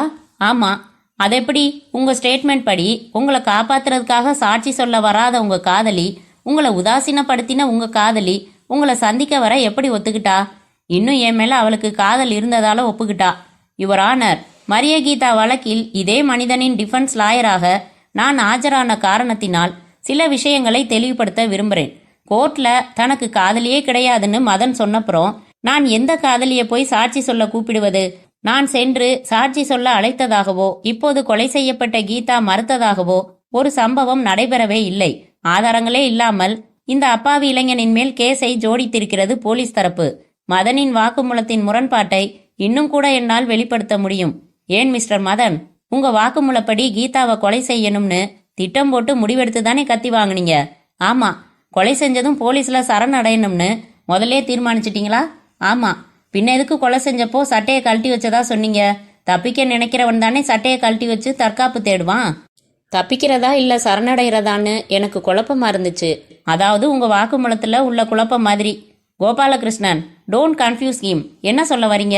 ஆமா. அதெப்படி? உங்க ஸ்டேட்மெண்ட் படி உங்களை காப்பாத்துறதுக்காக சாட்சி சொல்ல வராத உங்க காதலி, உங்களை உதாசீனப்படுத்தின உங்க காதலி உங்களை சந்திக்க வர எப்படி ஒத்துக்கிட்டா? இன்னும் என் மேல அவளுக்கு காதல் இருந்ததால ஒப்புக்கிட்டா. யுவர் ஆனர், மரிய கீதா வழக்கில் இதே மனிதனின் டிஃபென்ஸ் லாயராக நான் ஆஜரான காரணத்தினால் சில விஷயங்களை தெளிவுபடுத்த விரும்புகிறேன். கோர்ட்ல தனக்கு காதலியே கிடையாதுன்னு மதன் சொன்னப்புறம் நான் எந்த காதலியை போய் சாட்சி சொல்ல கூப்பிடுவது? நான் சென்று சாட்சி சொல்ல அழைத்ததாகவோ இப்போது கொலை செய்யப்பட்ட கீதா மறுத்ததாகவோ ஒரு சம்பவம் நடைபெறவே இல்லை. ஆதாரங்களே இல்லாமல் இந்த அப்பாவி இளைஞனின் மேல் கேஸை ஜோடித்திருக்கிறது போலீஸ் தரப்பு. மதனின் வாக்குமூலத்தின் முரண்பாட்டை இன்னும் கூட என்னால் வெளிப்படுத்த முடியும். ஏன் மிஸ்டர் மதன், உங்க வாக்குமூலப்படி கீதாவை கொலை செய்யணும்னு திட்டம் போட்டு முடிவெடுத்து தானே கத்தி வாங்குனீங்க? ஆமா. கொலை செஞ்சதும் போலீஸ்ல சரணடையணும்னு முதல்ல தீர்மானிச்சிட்டீங்களா? ஆமா. பின்ன எதுக்கு கொலை செஞ்சப்போ சட்டையை கழட்டி வச்சதா சொன்னீங்க? தப்பிக்க நினைக்கிறவன் தானே சட்டையை கழட்டி வச்சு தற்காப்பு தேடுவான். தப்பிக்கிறதா இல்ல சரணடைகிறதான்னு எனக்கு குழப்பமா இருந்துச்சு. அதாவது உங்க வாக்குமூலத்துல உள்ள குழப்பம் மாதிரி. Gopalakrishnan, don't confuse him. என்ன சொல்ல வரீங்க?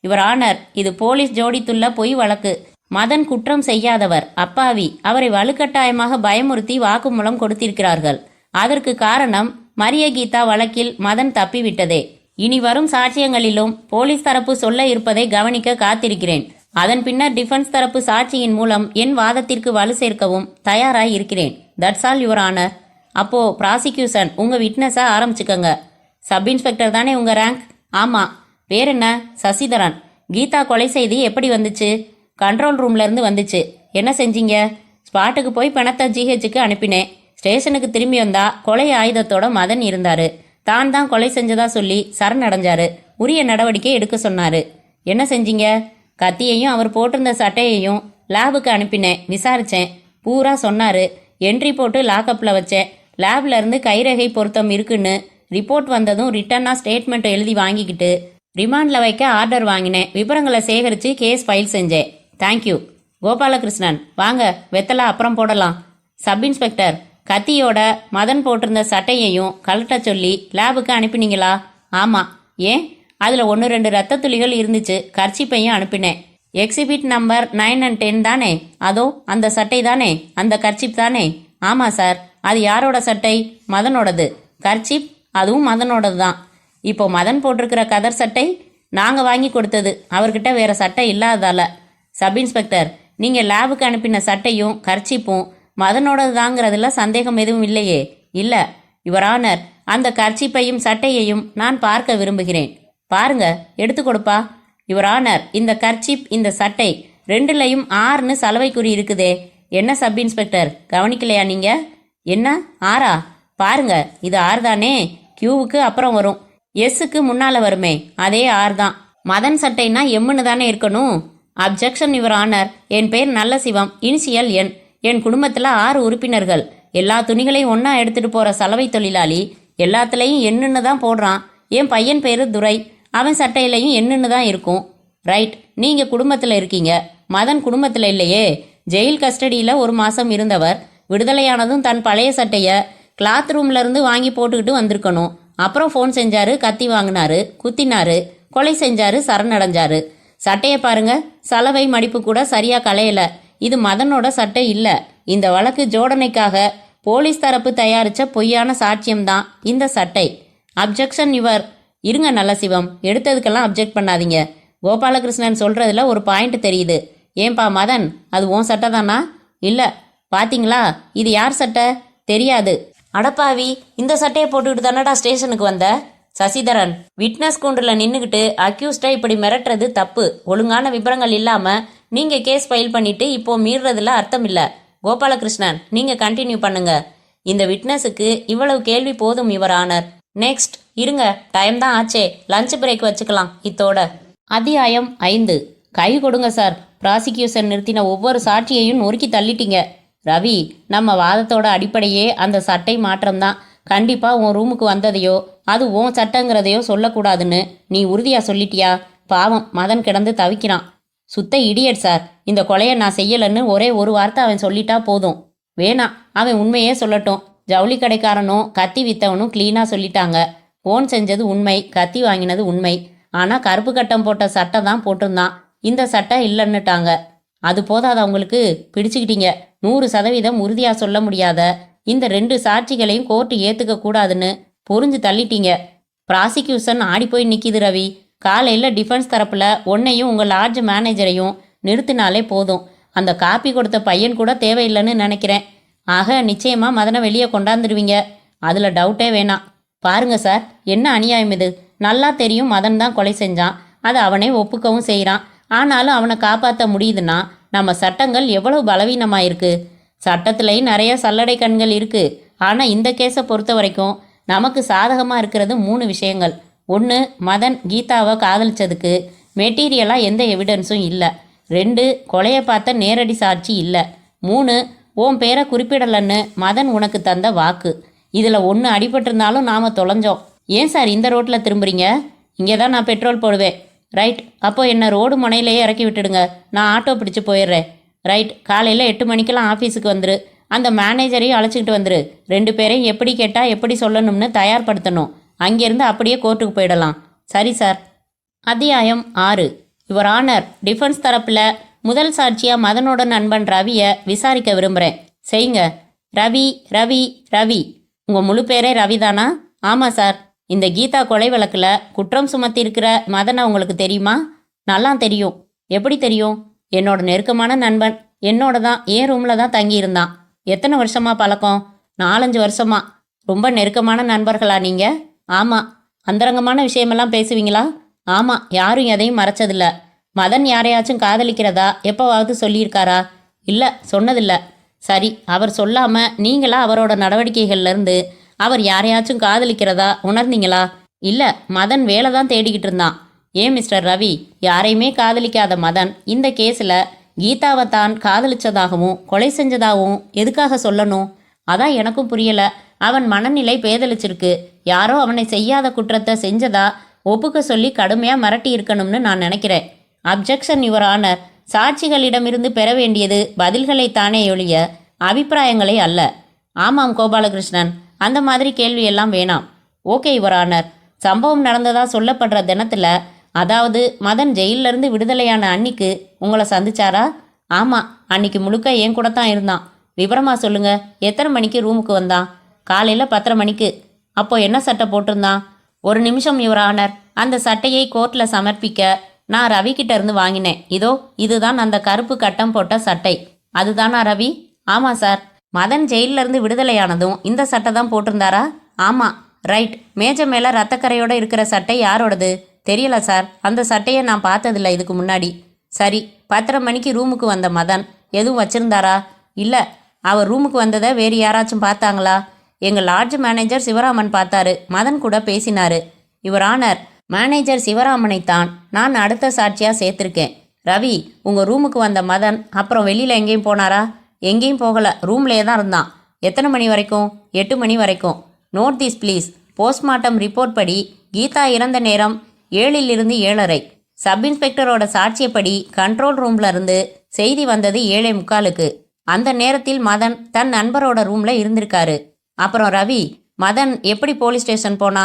யுவர் ஆனர், இது போலீஸ் ஜோடித்துள்ள பொய் வழக்கு. மதன் குற்றம் செய்யாதவர், அப்பாவி. அவரை வலுக்கட்டாயமாக பயமுறுத்தி வாக்குமூலம் கொடுத்திருக்கிறார்கள். அதற்கு காரணம் மரிய கீதா வழக்கில் மதன் தப்பிவிட்டதே. இனி வரும் சாட்சியங்களிலும் போலீஸ் தரப்பு சொல்ல இருப்பதை கவனிக்க காத்திருக்கிறேன். அதன் பின்னர் டிஃபென்ஸ் தரப்பு சாட்சியின் மூலம் என் வாதத்திற்கு வலு சேர்க்கவும் தயாராய் இருக்கிறேன். That's all your honour. அப்போ ப்ராசிக்யூஷன், உங்க விட்னஸை ஆரம்பிச்சுக்கங்க. சப் இன்ஸ்பெக்டர் தானே உங்க ரேங்க்? ஆமா. பேர் என்ன? சசிதரன். கீதா கொலை செய்தி எப்படி வந்துச்சு? கண்ட்ரோல் ரூம்ல இருந்து வந்துச்சு. என்ன செஞ்சீங்க? ஸ்பாட்டுக்கு போய் பணத்தை ஜிஹெச்சுக்கு அனுப்பினேன். ஸ்டேஷனுக்கு திரும்பி வந்தா கொலை ஆயுதத்தோட மதன் இருந்தாரு. தான் கொலை செஞ்சதா சொல்லி சரணடைஞ்சாரு. உரிய நடவடிக்கை எடுக்க சொன்னாரு. என்ன செஞ்சீங்க? கத்தியையும் அவர் போட்டிருந்த சட்டையையும் லேபுக்கு அனுப்பினேன். விசாரிச்சேன். பூரா சொன்னாரு. என்ட்ரி போட்டு லாக்அப்ல வச்சேன். லேப்ல இருந்து கைரேகை பொருத்தம் இருக்குன்னு ரிப்போர்ட் வந்ததும் ரிட்டனா ஸ்டேட்மெண்ட் எழுதி வாங்கிக்கிட்டு ரிமாண்ட்ல வைக்க ஆர்டர் வாங்கினேன். விவரங்களை சேகரித்து கேஸ் ஃபைல் செஞ்சேன். தேங்க்யூ. கோபாலகிருஷ்ணன், வாங்க, வெத்தலை அப்புறம் போடலாம். சப் இன்ஸ்பெக்டர், கத்தியோட மதன் போட்டிருந்த சட்டையையும் கலட்ட சொல்லி லேபுக்கு அனுப்பினீங்களா? ஆமாம். ஏன்? அதில் 1-2 ரத்த துளிகள் இருந்துச்சு. கர்ச்சிப்பையும் அனுப்பினேன். எக்ஸிபிட் நம்பர் 9 and 10 தானே? அதோ அந்த சட்டை தானே? அந்த கர்ச்சிப் தானே? ஆமாம் சார். அது யாரோட சட்டை? மதனோடது. கர்ச்சிப் அதுவும் மதனோடது தான். இப்போ மதன் போட்டிருக்கிற கதர் சட்டை நாங்கள் வாங்கி கொடுத்தது. அவர்கிட்ட வேற சட்டை இல்லாததால. சப் இன்ஸ்பெக்டர், நீங்கள் லேபுக்கு அனுப்பின சட்டையும் கர்ச்சிப்பும் மதனோடது தாங்கிறதுல சந்தேகம் எதுவும் இல்லையே? இல்லை யுவர் ஆனர். அந்த கர்ச்சிப்பையும் சட்டையையும் நான் பார்க்க விரும்புகிறேன். பாருங்க, எடுத்து கொடுப்பா. யுவர் ஆனர், இந்த கர்ச்சிப் இந்த சட்டை ரெண்டுலையும் 6ன்னு சலவை குறி இருக்குதே. என்ன சப் இன்ஸ்பெக்டர், கவனிக்கலையா நீங்க? என்ன 6ஆ? பாருங்க, இது 6 தானே? கியூவுக்கு அப்புறம் வரும். எஸ்ஸுக்கு முன்னால வருமே, அதே 6 தான். மதன் சட்டைனா எம்முன்னு தானே இருக்கணும். Objection your honour. என் பேர் நல்ல சிவம், இனிஷியல் என். என் குடும்பத்தில் 6 உறுப்பினர்கள். எல்லா துணிகளையும் ஒன்றா எடுத்துட்டு போகிற சலவை தொழிலாளி. எல்லாத்துலேயும் என்னன்னு தான் போடுறான். என் பையன் பேர் துரை. அவன் சட்டையிலையும் என்னன்னு தான் இருக்கும். ரைட். நீங்கள் குடும்பத்தில் இருக்கீங்க. மதன் குடும்பத்தில் இல்லையே. ஜெயில் கஸ்டடியில் 1 மாதம் இருந்தவர். விடுதலையானதும் தன் பழைய சட்டையை கிளாத் ரூம்ல இருந்து வாங்கி போட்டுக்கிட்டு வந்திருக்கணும். அப்புறம் ஃபோன் செஞ்சாரு, கத்தி வாங்கினாரு, குத்தினாரு, கொலை செஞ்சாரு, சரணடைஞ்சாரு. சட்டையை பாருங்க, சலவை மடிப்பு கூட சரியா களையல. இது மதனோட சட்டை இல்ல. இந்த வழக்கு ஜோடனைக்காக போலீஸ் தரப்பு தயாரிச்ச பொய்யான சாட்சியம்தான் இந்த சட்டை. Objection your. இருங்க நல்ல சிவம், எடுத்ததுக்கெல்லாம் அப்ஜெக்ட் பண்ணாதீங்க. கோபாலகிருஷ்ணன் சொல்றதுல ஒரு பாயிண்ட் தெரியுது. ஏன்பா மதன், அது உன் சட்டை தானா? இல்ல. பாத்தீங்களா, இது யார் சட்டை? தெரியாது. அடப்பாவி, இந்த சட்டையை போட்டுக்கிட்டு தானடா ஸ்டேஷனுக்கு வந்த? சசிதரன், விட்னஸ் கூண்டில் நின்றுக்கிட்டு அக்யூஸ்டை இப்படி மிரட்டுறது தப்பு. ஒழுங்கான விவரங்கள் இல்லாம நீங்க கேஸ் ஃபைல் பண்ணிட்டு இப்போ மீறுறதுல அர்த்தம் இல்ல. கோபாலகிருஷ்ணன், நீங்க கண்டினியூ பண்ணுங்க. இந்த விட்னஸுக்கு இவ்வளவு கேள்வி போதும் யுவர் ஆனர். நெக்ஸ்ட். இருங்க, டைம் தான் ஆச்சே, லஞ்ச் பிரேக் வச்சுக்கலாம் இத்தோட. அத்தியாயம் 5. கை கொடுங்க சார். ப்ராசிக்யூஷன் நிறுத்தின ஒவ்வொரு சாட்சியையும் நொறுக்கி தள்ளிட்டீங்க. ரவி, நம்ம வாதத்தோட அடிப்படையே அந்த சட்டை மாற்றம்தான். கண்டிப்பா உன் ரூமுக்கு வந்ததையோ அது உன் சட்டைங்கிறதையோ சொல்லக்கூடாதுன்னு நீ உறுதியா சொல்லிட்டியா? பாவம், மதன் கிடந்து தவிக்கிறான். சுத்த இடியட் சார். இந்த கொலையை நான் செய்யலன்னு ஒரே ஒரு வார்த்தை அவன் சொல்லிட்டா போதும். வேணாம், அவன் உண்மையே சொல்லட்டும். ஜவுளி கடைக்காரனும் கத்தி வித்தவனும் கிளீனாக சொல்லிட்டாங்க. ஃபோன் செஞ்சது உண்மை, கத்தி வாங்கினது உண்மை. ஆனால் கருப்பு கட்டம் போட்ட சட்டை தான் போட்டிருந்தான். இந்த சட்டை இல்லைன்னுட்டாங்க. அது போதாது, அவங்களுக்கு பிடிச்சுக்கிட்டீங்க. 100% உறுதியாக சொல்ல முடியாத இந்த 2 சாட்சிகளையும் கோர்ட்டு ஏற்றுக்க கூடாதுன்னு புரிஞ்சு தள்ளிட்டீங்க. ப்ராசிக்யூஷன் ஆடி போய் நிற்கிது ரவி. காலையில் டிஃபென்ஸ் தரப்பில் உன்னையும் உங்கள் லாட்ஜ் மேனேஜரையும் நிறுத்தினாலே போதும். அந்த காப்பி கொடுத்த பையன் கூட தேவையில்லைன்னு நினைக்கிறேன். ஆக நிச்சயமாக மதனை வெளியே கொண்டாந்துடுவீங்க. அதில் டவுட்டே வேணாம். பாருங்க சார், என்ன அநியாயம் இது. நல்லா தெரியும் மதன் தான் கொலை செஞ்சான். அதை அவனே ஒப்புக்கவும் செய்கிறான். ஆனாலும் அவனை காப்பாற்ற முடியுதுன்னா நம்ம சட்டங்கள் எவ்வளவு பலவீனமாயிருக்கு. சட்டத்துலேயும் நிறைய சல்லடை கண்கள் இருக்குது. ஆனால் இந்த கேஸை பொறுத்த வரைக்கும் நமக்கு சாதகமாக இருக்கிறது 3 விஷயங்கள். 1, மதன் கீதாவை காதலிச்சதுக்கு மெட்டீரியலாக எந்த எவிடன்ஸும் இல்லை. 2 கொலையை பார்த்த நேரடி சாட்சி இல்லை. 3 உன் பேரை குறிப்பிடலன்னு மதன் உனக்கு தந்த வாக்கு. இதில் 1 அடிபட்டிருந்தாலும் நாம் தொலைஞ்சோம். ஏன் சார் இந்த ரோட்டில் திரும்புறீங்க? இங்கே தான் நான் பெட்ரோல் போடுவேன். ரைட், அப்போ என்ன ரோடு முனையிலேயே இறக்கி விட்டுடுங்க, நான் ஆட்டோ பிடிச்சி போயிடுறேன். ரைட், காலையில் 8 மணிக்கெல்லாம் ஆஃபீஸுக்கு வந்துரு. அந்த மேனேஜரையும் அழைச்சிக்கிட்டு வந்துரு. 2 பேரையும் எப்படி கேட்டால் எப்படி சொல்லணும்னு தயார்படுத்தணும். அங்கேருந்து அப்படியே கோர்ட்டுக்கு போயிடலாம். சரி சார். அத்தியாயம் 6. யுவர் ஆனர், டிஃபென்ஸ் தரப்பில் முதல் சாட்சியாக மதனோட நண்பன் ரவியை விசாரிக்க விரும்புகிறேன். செய்யுங்க. ரவி ரவி ரவி, உங்கள் முழு பேரே ரவி தானா? ஆமாம் சார். இந்த கீதா கொலை வழக்கில் குற்றம் சுமத்தி இருக்கிற மதனை உங்களுக்கு தெரியுமா? நல்லா தெரியும். எப்படி தெரியும்? என்னோட நெருக்கமான நண்பன். என்னோட தான் என் ரூமில் தான் தங்கியிருந்தான். எத்தனை வருஷமா பழக்கம்? 4-5 வருஷமா. ரொம்ப நெருக்கமான நண்பர்களா நீங்கள்? ஆமாம். அந்தரங்கமான விஷயமெல்லாம் பேசுவீங்களா? ஆமாம், யாரும் எதையும் மறைச்சதில்ல. மதன் யாரையாச்சும் காதலிக்கிறதா எப்போவாவது சொல்லியிருக்காரா? இல்லை, சொன்னதில்லை. சரி, அவர் சொல்லாமல் நீங்களா அவரோட நடவடிக்கைகள்லேருந்து அவர் யாரையாச்சும் காதலிக்கிறதா உணர்ந்தீங்களா? இல்லை, மதன் வேலை தான் தேடிக்கிட்டு இருந்தான். ஏன் மிஸ்டர் ரவி, யாரையுமே காதலிக்காத மதன் இந்த கேஸில் கீதாவை தான் காதலிச்சதாகவும் கொலை செஞ்சதாகவும் எதுக்காக சொல்லணும்? அதான் எனக்கும் புரியலை. அவன் மனநிலை பேதலிச்சிருக்கு. யாரோ அவனை செய்யாத குற்றத்தை செஞ்சதா ஒப்புக்க சொல்லி கடுமையாக மிரட்டி இருக்கணும்னு நான் நினைக்கிறேன். Objection your honour. சாட்சிகளிடமிருந்து பெற வேண்டியது பதில்களைத்தானே ஒழிய அபிப்பிராயங்களை அல்ல. ஆமாம் கோபாலகிருஷ்ணன், அந்த மாதிரி கேள்வியெல்லாம் வேணாம். Okay your honour. சம்பவம் நடந்ததா சொல்லப்படுற தினத்தில், அதாவது மதன் ஜெயிலிருந்து விடுதலையான அன்னிக்கு உங்களை சந்திச்சாரா? ஆமாம், அன்னைக்கு முழுக்க என் கூட தான் இருந்தான். விவரமாக சொல்லுங்க. எத்தனை மணிக்கு ரூமுக்கு வந்தான்? காலையில் 10:30 மணிக்கு. அப்போ என்ன சட்டை போட்டிருந்தான்? ஒரு நிமிஷம் யுவர் ஆனர். அந்த சட்டையை கோர்ட்டில் சமர்ப்பிக்க நான் ரவி கிட்ட இருந்து வாங்கினேன். இதோ இதுதான் அந்த கருப்பு கட்டம் போட்ட சட்டை. அதுதானா ரவி? ஆமாம் சார். மதன் ஜெயிலிருந்து விடுதலையானதும் இந்த சட்டை தான் போட்டிருந்தாரா? ஆமாம். ரைட். மேஜை மேலே ரத்தக்கரையோடு இருக்கிற சட்டை யாரோடது? தெரியல சார். அந்த சட்டையை நான் பார்த்ததில்ல இதுக்கு முன்னாடி. சரி, 10:30 மணிக்கு ரூமுக்கு வந்த மதன் எதுவும் வச்சிருந்தாரா? இல்லை. அவர் ரூமுக்கு வந்ததை வேறு யாராச்சும் பார்த்தாங்களா? எங்கள் லாட்ஜ் மேனேஜர் சிவராமன் பார்த்தாரு. மதன் கூட பேசினாரு. யுவர் ஆனர், மேனேஜர் சிவராமனைத்தான் நான் அடுத்த சாட்சியாக சேர்த்துருக்கேன். ரவி, உங்கள் ரூமுக்கு வந்த மதன் அப்புறம் வெளியில் எங்கேயும் போனாரா? எங்கேயும் போகலை, ரூம்லேயே தான் இருந்தான். எத்தனை மணி வரைக்கும்? 8 மணி வரைக்கும். Note this please. Postmortem report படி கீதா இறந்த நேரம் 7லிருந்து 7:30. சப் இன்ஸ்பெக்டரோட சாட்சியப்படி கண்ட்ரோல் ரூம்ல இருந்து செய்தி வந்தது 7:45. அந்த நேரத்தில் மதன் தன் நண்பரோட ரூம்ல இருந்திருக்காரு. அப்புறம் ரவி, மதன் எப்படி போலீஸ் ஸ்டேஷன் போனா?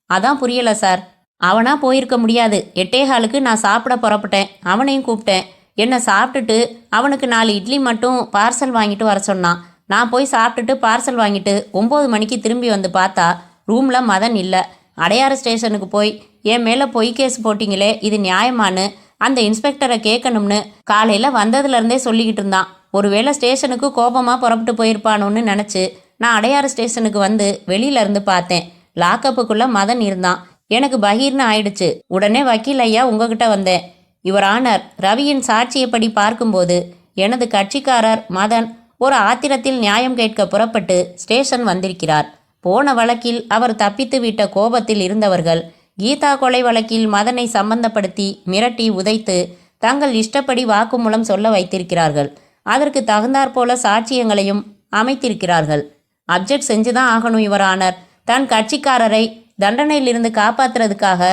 அதான் புரியல சார். அவனா போயிருக்க முடியாது. 8:15 நான் சாப்பிட புறப்பட்டேன். அவனையும் கூப்பிட்டேன். என்னை சாப்பிட்டுட்டு அவனுக்கு 4 இட்லி மட்டும் பார்சல் வாங்கிட்டு வர சொன்னான். நான் போய் சாப்பிட்டுட்டு பார்சல் வாங்கிட்டு 9 மணிக்கு திரும்பி வந்து பார்த்தா ரூமில் மதன் இல்லை. அடையாறு ஸ்டேஷனுக்கு போய் என் மேலே பொய் கேஸ் போட்டிங்களே, இது நியாயமானு அந்த இன்ஸ்பெக்டரை கேட்கணும்னு காலையில் வந்ததுலேருந்தே சொல்லிக்கிட்டு இருந்தான். ஒருவேளை ஸ்டேஷனுக்கு கோபமாக புறப்பட்டு போயிருப்பானோன்னு நினச்சி நான் அடையாறு ஸ்டேஷனுக்கு வந்து வெளியில இருந்து பார்த்தேன். லாக்கப்புக்குள்ளே மதன் இருந்தான். எனக்கு பகீர்னு ஆயிடுச்சு. உடனே வக்கீல் ஐயா உங்ககிட்ட வந்தேன். யுவர் ஆனர், ரவியின் சாட்சியப்படி பார்க்கும்போது எனது கட்சிக்காரர் மதன் ஒரு ஆத்திரத்தில் நியாயம் கேட்க புறப்பட்டு ஸ்டேஷன் வந்திருக்கிறார். போன வழக்கில் அவர் தப்பித்து விட்ட கோபத்தில் இருந்தவர்கள் கீதா கொலை வழக்கில் மதனை சம்பந்தப்படுத்தி மிரட்டி உதைத்து தங்கள் இஷ்டப்படி வாக்குமூலம் சொல்ல வைத்திருக்கிறார்கள். அதற்கு தகுந்தாற்போல சாட்சியங்களையும் அமைத்திருக்கிறார்கள். அப்ஜெக்ட் செஞ்சுதான் ஆகணும் யுவர் ஆனர். தன் கட்சிக்காரரை தண்டனையிலிருந்து காப்பாற்றுறதுக்காக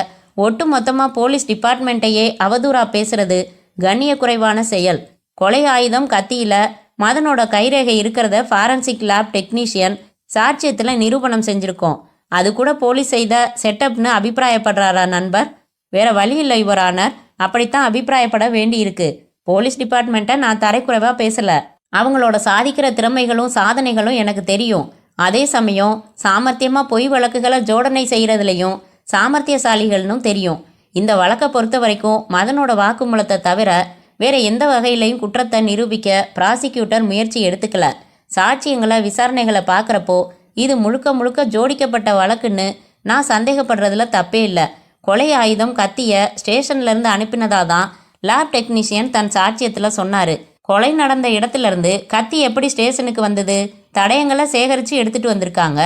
ஒட்டு மொத்தமாக போலீஸ் டிபார்ட்மெண்ட்டையே அவதூறா பேசுறது கண்ணிய குறைவான செயல். கொலை ஆயுதம் கத்தியில் மதனோட கைரேகை இருக்கிறத ஃபாரன்சிக் லேப் டெக்னீஷியன் சாட்சியத்தில் நிரூபணம் செஞ்சுருக்கோம். அது கூட போலீஸ் செய்த செட்டப்னு அபிப்பிராயப்படுறாரா நண்பர்? வேற வழி இல்லை யுவர் ஆனர். அப்படித்தான் அபிப்பிராயப்பட வேண்டி இருக்கு. போலீஸ் டிபார்ட்மெண்ட்டை நான் தரைக்குறைவாக பேசலை. அவங்களோட சாதிக்கிற திறமைகளும் சாதனைகளும் எனக்கு தெரியும். அதே சமயம் சாமர்த்தியமாக பொய் வழக்குகளை ஜோடனை செய்கிறதுலையும் சாமர்த்தியசாலிகள்னும் தெரியும். இந்த வழக்கை பொறுத்த வரைக்கும் மதனோட வாக்குமூலத்தை தவிர வேற எந்த வகையிலையும் குற்றத்தை நிரூபிக்க ப்ராசிக்யூட்டர் முயற்சி எடுத்துக்கல. சாட்சியங்களை விசாரணைகளை பார்க்குறப்போ இது முழுக்க முழுக்க ஜோடிக்கப்பட்ட வழக்குன்னு நான் சந்தேகப்படுறதுல தப்பே இல்லை. கொலை ஆயுதம் கத்தியை ஸ்டேஷன்லேருந்து அனுப்பினதாக தான் லேப் டெக்னீஷியன் தன் சாட்சியத்தில் சொன்னார். கொலை நடந்த இடத்துலேருந்து கத்தி எப்படி ஸ்டேஷனுக்கு வந்தது? தடயங்களை சேகரித்து எடுத்துகிட்டு வந்திருக்காங்க.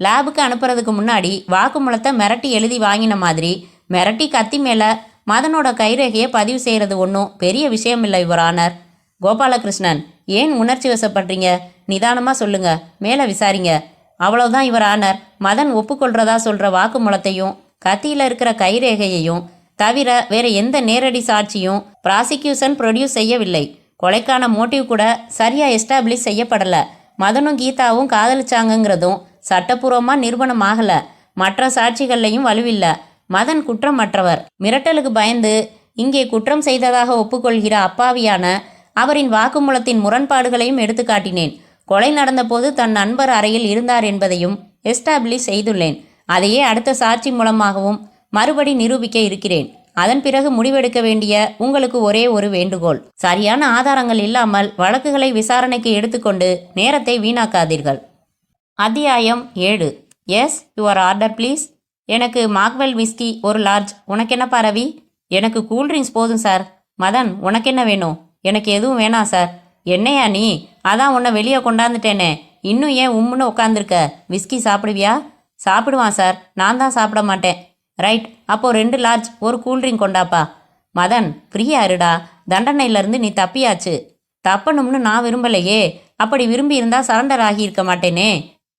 லேபுக்கு அனுப்புறதுக்கு முன்னாடி வாக்குமூலத்தை மிரட்டி எழுதி வாங்கின மாதிரி மிரட்டி கத்தி மேலே மதனோட கைரேகையை பதிவு செய்கிறது ஒன்றும் பெரிய விஷயம் இல்லை யுவர் ஆனர். கோபாலகிருஷ்ணன், ஏன் உணர்ச்சி வசப்படுறீங்க? நிதானமாக சொல்லுங்க, மேலே விசாரிங்க. அவ்வளவுதான் யுவர் ஆனர். மதன் ஒப்புக்கொள்றதா சொல்கிற வாக்குமூலத்தையும் கத்தியில் இருக்கிற கைரேகையையும் தவிர வேற எந்த நேரடி சாட்சியும் ப்ராசிக்யூஷன் ப்ரொடியூஸ் செய்யவில்லை. கொலைக்கான மோட்டிவ் கூட சரியாக எஸ்டாப்ளிஷ் செய்யப்படலை. மதனும் கீதாவும் காதலிச்சாங்கங்கிறதும் சட்டப்பூர்வமாக நிரூபணம் ஆகலை. மற்ற சாட்சிகள்லையும் வலுவில்லை. மதன் குற்றமற்றவர். மிரட்டலுக்கு பயந்து இங்கே குற்றம் செய்ததாக ஒப்புக்கொள்கிற அப்பாவியான அவரின் வாக்குமூலத்தின் முரண்பாடுகளையும் எடுத்து காட்டினேன். கொலை நடந்தபோது தன் நண்பர் அறையில் இருந்தார் என்பதையும் எஸ்டாப்ளிஷ் செய்துள்ளேன். அதையே அடுத்த சாட்சி மூலமாகவும் மறுபடி நிரூபிக்க இருக்கிறேன். அதன் பிறகு முடிவெடுக்க வேண்டிய உங்களுக்கு ஒரே ஒரு வேண்டுகோள், சரியான ஆதாரங்கள் இல்லாமல் வழக்குகளை விசாரணைக்கு எடுத்துக்கொண்டு நேரத்தை வீணாக்காதீர்கள். அத்தியாயம் 7. Yes, your order please. எனக்கு மாக்வெல் விஸ்கி ஒரு லார்ஜ். உனக்கு என்ன ரவி? எனக்கு கூல்ட்ரிங்க்ஸ் போதும் சார். மதன், உனக்கு என்ன வேணும்? எனக்கு எதுவும் வேணாம் சார். என்னையா நீ? அதான் உன்னை வெளியே கொண்டாந்துட்டேனே, இன்னும் ஏன் உம்முன்னு உட்காந்துருக்க? விஸ்கி சாப்பிடுவியா? சாப்பிடுவான் சார், நான் தான் சாப்பிட மாட்டேன். ரைட், அப்போது 2 லார்ஜ் ஒரு கூல்ட்ரிங்க் கொண்டாப்பா. மதன், ஃப்ரீயா இருடா. தண்டனையிலேருந்து நீ தப்பியாச்சு. தப்பணும்னு நான் விரும்பலையே. அப்படி விரும்பி இருந்தால் சரண்டர் ஆகியிருக்க மாட்டேனே.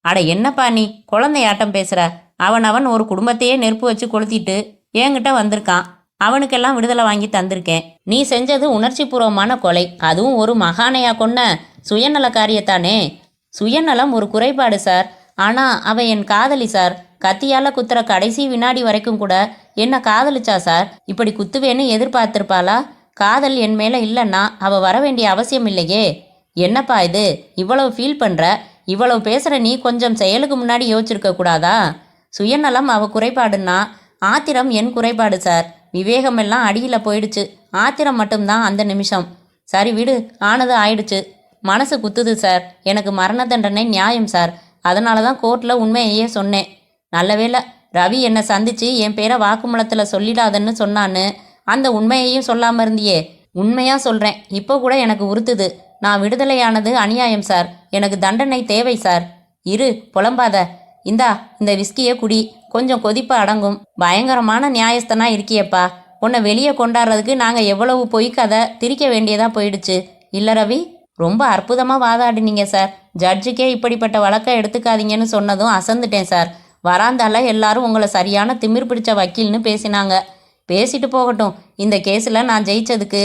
அட என்னப்பா நீ குழந்தையாட்டம் பேசுகிற? அவன் ஒரு குடும்பத்தையே நெருப்பு வச்சு கொளுத்திட்டு என்கிட்ட வந்திருக்கான். அவனுக்கெல்லாம் விடுதலை வாங்கி தந்திருக்கேன். நீ செஞ்சது உணர்ச்சி பூர்வமான கொலை, அதுவும் ஒரு மகானையா கொன்ன சுயநல காரியத்தானே. சுயநலம் ஒரு குறைபாடு சார். ஆனால் அவ என் காதலி சார். கத்தியால் குத்துற கடைசி வினாடி வரைக்கும் கூட என்ன காதலிச்சா சார். இப்படி குத்துவேன்னு எதிர்பார்த்திருப்பாளா? காதல் என் மேலே இல்லைன்னா அவள் வர வேண்டிய அவசியம் இல்லையே. என்னப்பா இது, இவ்வளவு ஃபீல் பண்ணுற? இவ்வளவு பேசுகிற நீ கொஞ்சம் செயலுக்கு முன்னாடி யோசிச்சிருக்க கூடாதா? சுயநலம் அவள் குறைபாடுன்னா ஆத்திரம் என் குறைபாடு சார். விவேகமெல்லாம் அடியில் போயிடுச்சு. ஆத்திரம் மட்டும்தான் அந்த நிமிஷம். சரி விடு, ஆனது ஆயிடுச்சு. மனசு குத்துது சார். எனக்கு மரண தண்டனை நியாயம் சார். அதனால தான் கோர்ட்டில் உண்மையையே சொன்னேன். நல்ல வேளை ரவி என்னை சந்தித்து என் பேரை வாக்குமூலத்தில் சொல்லிடாதன்னு சொன்னான்னு அந்த உண்மையையும் சொல்லாமல் இருந்தியே. உண்மையாக சொல்கிறேன், இப்போ கூட எனக்கு உறுத்துது. நான் விடுதலையானது அநியாயம் சார். எனக்கு தண்டனை தேவை சார். இரு, புலம்பாத. இந்த விஸ்கியை குடி, கொஞ்சம் கொதிப்பு அடங்கும். பயங்கரமான நியாயஸ்தனா இருக்கியப்பா. உன்னை வெளியே கொண்டாடுறதுக்கு நாங்கள் எவ்வளவு பொய் கதை திரிக்க வேண்டியதாக போயிடுச்சு இல்லை ரவி? ரொம்ப அற்புதமாக வாதாடினீங்க சார். ஜட்ஜுக்கே இப்படிப்பட்ட வழக்கை எடுத்துக்காதீங்கன்னு சொன்னதும் அசந்துட்டேன் சார். வராந்தால எல்லாரும் உங்களை சரியான திமிர் பிடிச்ச வக்கீல்னு பேசினாங்க. பேசிட்டு போகட்டும். இந்த கேஸில் நான் ஜெயிச்சதுக்கு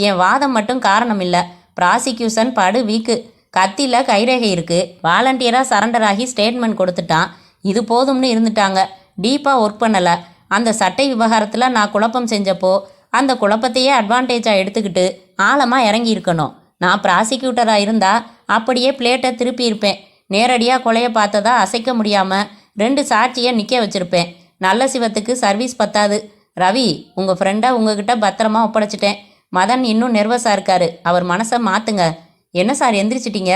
என் வாதம் மட்டும் காரணம் இல்லை. ப்ராசிக்யூஷன் படு வீக்கு. கத்தியில் கைரேகை இருக்குது. வாலண்டியராக சரண்டர் ஆகி ஸ்டேட்மெண்ட் கொடுத்துட்டான். இது போதும்னு இருந்துட்டாங்க. டீப்பாக ஒர்க் பண்ணலை. அந்த சட்டை விவகாரத்தில் நான் குழப்பம் செஞ்சப்போ அந்த குழப்பத்தையே அட்வான்டேஜாக எடுத்துக்கிட்டு ஆழமாக இறங்கி இருக்கணும். நான் ப்ராசிக்யூட்டராக இருந்தால் அப்படியே பிளேட்டை திருப்பி இருப்பேன். நேரடியாக கொலையை பார்த்ததா அசைக்க முடியாமல் 2 சாட்சியை நிற்க வச்சுருப்பேன். நல்ல சிவத்துக்கு சர்வீஸ் பத்தாது. ரவி, உங்கள் ஃப்ரெண்டை உங்ககிட்ட பத்திரமா ஒப்படைச்சிட்டேன். மதன் இன்னும் நெர்வஸாக இருக்காரு. அவர் மனசை மாற்றுங்க. என்ன சார் எந்திரிச்சிட்டிங்க?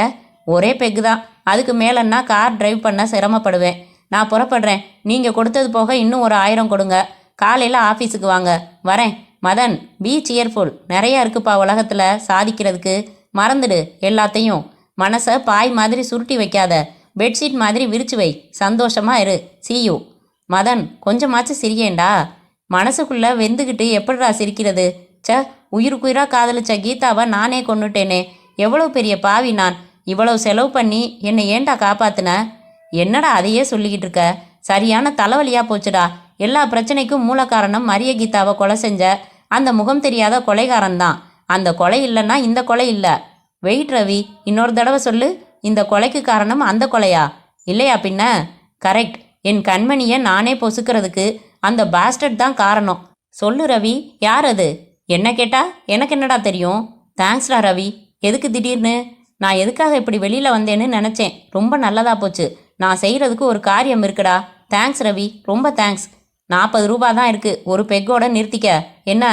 ஒரே பெக்கு தான். அதுக்கு மேலன்னா கார் டிரைவ் பண்ண சிரமப்படுவேன். நான் புறப்படுறேன். நீங்கள் கொடுத்தது போக இன்னும் ஒரு 1000 கொடுங்க. காலையில் ஆஃபீஸுக்கு வாங்க. வரேன். Madan, be cheerful. நிறையா இருக்குப்பா உலகத்தில் சாதிக்கிறதுக்கு. மறந்துடு எல்லாத்தையும். மனசை பாய் மாதிரி சுருட்டி வைக்காத. பெட்ஷீட் மாதிரி விரிச்சு வை. சந்தோஷமா இரு. சீயூ. மதன், கொஞ்சமாச்சு சிரியேண்டா. மனசுக்குள்ளே வெந்துக்கிட்டு எப்படிடா சிரிக்கிறது? உயிருக்குயிராக காதலிச்ச கீதாவை நானே கொன்னுட்டேனே. எவ்வளோ பெரிய பாவி நான். இவ்வளவு செலவு பண்ணி என்னை ஏண்டா காப்பாத்துன? என்னடா அதையே சொல்லிக்கிட்டு இருக்க? சரியான தலைவலியாக போச்சுடா. எல்லா பிரச்சனைக்கும் மூல காரணம் மரிய கீதாவை கொலை செஞ்ச அந்த முகம் தெரியாத கொலைகாரன்தான். அந்த கொலை இல்லைன்னா இந்த கொலை இல்லை. வெயிட் ரவி, இன்னொரு தடவை சொல்லு. இந்த கொலைக்கு காரணம் அந்த கொலையா? இல்லையா பின்ன? கரெக்ட். என் கண்மணியை நானே பொசுக்கிறதுக்கு அந்த பாஸ்டர்ட் தான் காரணம். சொல்லு ரவி, யார் அது? என்ன கேட்டா எனக்கு என்னடா தெரியும்? தேங்க்ஸ்டா ரவி. எதுக்கு திடீர்னு? நான் எதுக்காக இப்படி வெளியில் வந்தேன்னு நினச்சேன். ரொம்ப நல்லதா போச்சு. நான் செய்கிறதுக்கு ஒரு காரியம் இருக்குடா. தேங்க்ஸ் ரவி, ரொம்ப தேங்க்ஸ். 40 ரூபா தான் இருக்குது. ஒரு பெக்கோட நிறுத்திக்க. என்ன?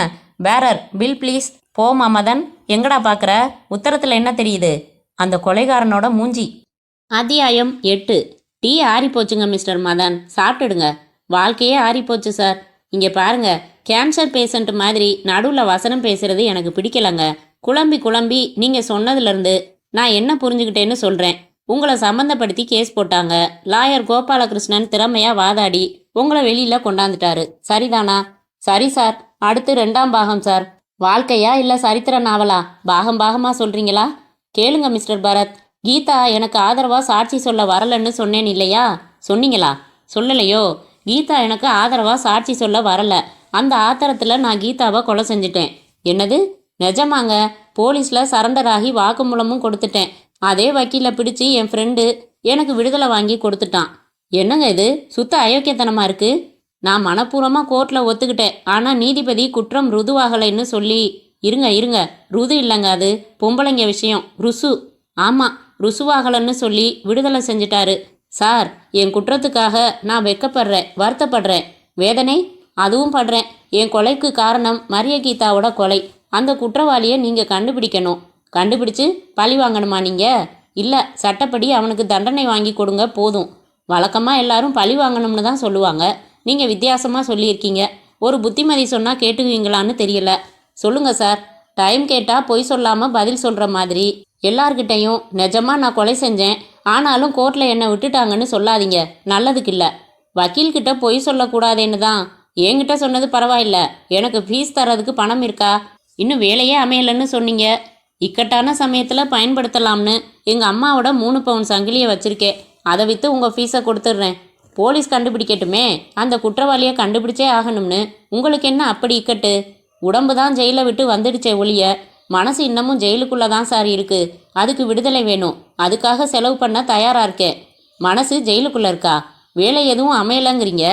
பேரர், பில் ப்ளீஸ். போமா மதன். எங்கடா பார்க்குற? உத்தரத்தில் என்ன தெரியுது? அந்த கொலைகாரனோட மூஞ்சி. அத்தியாயம் 8. டீ ஆறிப்போச்சுங்க மிஸ்டர் மதன், சாப்பிட்டுடுங்க. வாழ்க்கையே ஆறிப்போச்சு சார். இங்கே பாருங்க, கேன்சர் பேஷண்ட் மாதிரி நடுவில் வசனம் பேசுறது எனக்கு பிடிக்கலங்க. குழம்பி நீங்கள் சொன்னதுலேருந்து நான் என்ன புரிஞ்சுக்கிட்டேன்னு சொல்கிறேன். உங்களை சம்மந்தப்படுத்தி கேஸ் போட்டாங்க. லாயர் கோபாலகிருஷ்ணன் திறமையாக வாதாடி உங்களை வெளியில் கொண்டாந்துட்டாரு. சரிதானா? சரி சார், அடுத்து 2ஆம் பாகம் சார். வாழ்க்கையா இல்லை சரித்திர நாவலா? பாகம் பாகமாக சொல்கிறீங்களா? கேளுங்க மிஸ்டர் பரத். கீதா எனக்கு ஆதரவாக சாட்சி சொல்ல வரலன்னு சொன்னேன் இல்லையா? சொன்னீங்களா? சொல்லலையோ? கீதா எனக்கு ஆதரவாக சாட்சி சொல்ல வரல. அந்த ஆத்திரத்தில் நான் கீதாவை கொலை செஞ்சிட்டேன். என்னது? நிஜமாங்க. போலீஸில் சரண்டர் ஆகி வாக்குமூலமும் கொடுத்துட்டேன். அதே வக்கீலை பிடிச்சி என் ஃப்ரெண்டு எனக்கு விடுதலை வாங்கி கொடுத்துட்டான். என்னங்க இது சுத்த அயோக்கியத்தனமாக இருக்குது. நான் மனப்பூர்வமாக கோர்ட்டில் ஒத்துக்கிட்டேன். ஆனால் நீதிபதி குற்றம் ருதுவாகலைன்னு சொல்லி. இருங்க ருது இல்லைங்க, அது பொம்பளைங்க விஷயம். ருசு. ஆமாம், ருசுவாகலைன்னு சொல்லி விடுதலை செஞ்சிட்டாரு. சார், என் குற்றத்துக்காக நான் வெட்கப்படுறேன், வருத்தப்படுறேன். வேதனை அதுவும் படுறேன். என் கொலைக்கு காரணம் மரிய கீதாவோட கொலை. அந்த குற்றவாளியை நீங்கள் கண்டுபிடிக்கணும். கண்டுபிடிச்சு பழி வாங்கணுமா நீங்கள்? இல்லை, சட்டப்படி அவனுக்கு தண்டனை வாங்கி கொடுங்க போதும். வழக்கமாக எல்லாரும் பழி வாங்கணும்னு தான் சொல்லுவாங்க. நீங்கள் வித்தியாசமாக சொல்லியிருக்கீங்க. ஒரு புத்திமதி சொன்னால் கேட்டுக்குவீங்களான்னு தெரியல. சொல்லுங்கள் சார். டைம் கேட்டால் பொய் சொல்லாமல் பதில் சொல்கிற மாதிரி. எல்லார்கிட்டையும் நிஜமாக நான் கொலை செஞ்சேன், ஆனாலும் கோர்ட்டில் என்னை விட்டுட்டாங்கன்னு சொல்லாதீங்க. நல்லதுக்கு இல்லை. வக்கீல்கிட்ட பொய் சொல்லக்கூடாதேன்னு தான். என்கிட்ட சொன்னது பரவாயில்ல. எனக்கு ஃபீஸ் தரதுக்கு பணம் இருக்கா? இன்னும் வேலையே அமையலைன்னு சொன்னீங்க. இக்கட்டான சமயத்தில் பயன்படுத்தலாம்னு எங்கள் அம்மாவோட 3 பவுன் சங்கிலியை வச்சுருக்கேன். அதை விற்று உங்கள் ஃபீஸை கொடுத்துட்றேன். போலீஸ் கண்டுபிடிக்கட்டுமே, அந்த குற்றவாளியை கண்டுபிடிச்சே ஆகணும்னு உங்களுக்கு என்ன அப்படி இக்கட்டு? உடம்பு தான் ஜெயிலை விட்டு வந்துடுச்சே ஒழிய மனசு இன்னமும் ஜெயிலுக்குள்ளே தான் சார் இருக்குது. அதுக்கு விடுதலை வேணும். அதுக்காக செலவு பண்ண தயாராக இருக்கேன். மனசு ஜெயிலுக்குள்ளே இருக்கா? வேலை எதுவும் அமையலைங்கிறீங்க.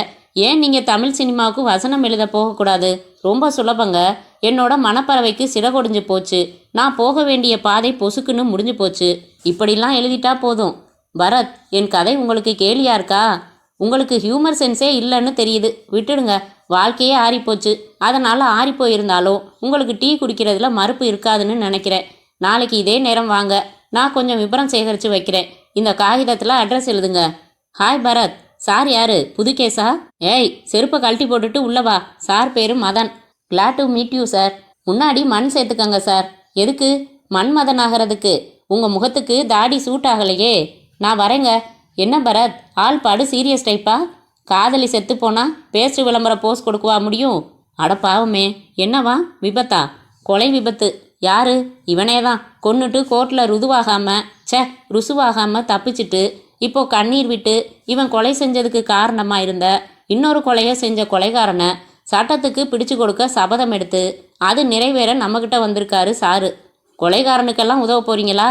ஏன் நீங்கள் தமிழ் சினிமாவுக்கு வசனம் எழுத போகக்கூடாது? ரொம்ப சுலபங்க. என்னோட மனப்பறவைக்கு சிறகொடிஞ்சு போச்சு. நான் போக வேண்டிய பாதை பொசுக்குன்னு முடிஞ்சு போச்சு. இப்படிலாம் எழுதிட்டா போதும். பரத், என் கதை உங்களுக்கு கேலியா இருக்கா? உங்களுக்கு ஹியூமர் சென்ஸே இல்லைன்னு தெரியுது. விட்டுடுங்க. வாழ்க்கையே ஆறிப்போச்சு. அதனால் ஆறிப்போயிருந்தாலும் உங்களுக்கு டீ குடிக்கிறதுல மறுப்பு இருக்காதுன்னு நினைக்கிறேன். நாளைக்கு இதே நேரம் வாங்க. நான் கொஞ்சம் விபரம் சேகரித்து வைக்கிறேன். இந்த காகிதத்தில் அட்ரஸ் எழுதுங்க. ஹாய் பரத். சார் யாரு? புது கேஸா? ஏய், செருப்பை கழட்டி போட்டுட்டு உள்ளவா. சார் பேரு Madan. Glad to meet you sir. முன்னாடி மண் சேர்த்துக்கங்க சார். எதுக்கு? மன்மதன் ஆகிறதுக்கு. உங்கள் முகத்துக்கு தாடி சூட் ஆகலையே. நான் வரேங்க. என்ன பரத், ஆள் பாடு சீரியஸ் டைப்பா? காதலி செத்து போனா பேஸ்ட் விளம்பர போஸ் கொடுக்குவா முடியும்? அட பாவமே. என்னவா விபத்தா? கொலை விபத்து. யாரு? இவனே தான். கொன்னுட்டு கோர்ட்டில் ருசுவாகாமல் தப்பிச்சிட்டு இப்போ கண்ணீர் விட்டு இவன் கொலை செஞ்சதுக்கு காரணமாக இருந்த இன்னொரு கொலையை செஞ்ச கொலைகாரனை சட்டத்துக்கு பிடிச்சு கொடுக்க சபதம் எடுத்து அது நிறைவேற நம்மக்கிட்ட வந்திருக்காரு சாரு. கொலைகாரனுக்கெல்லாம் உதவ போறீங்களா?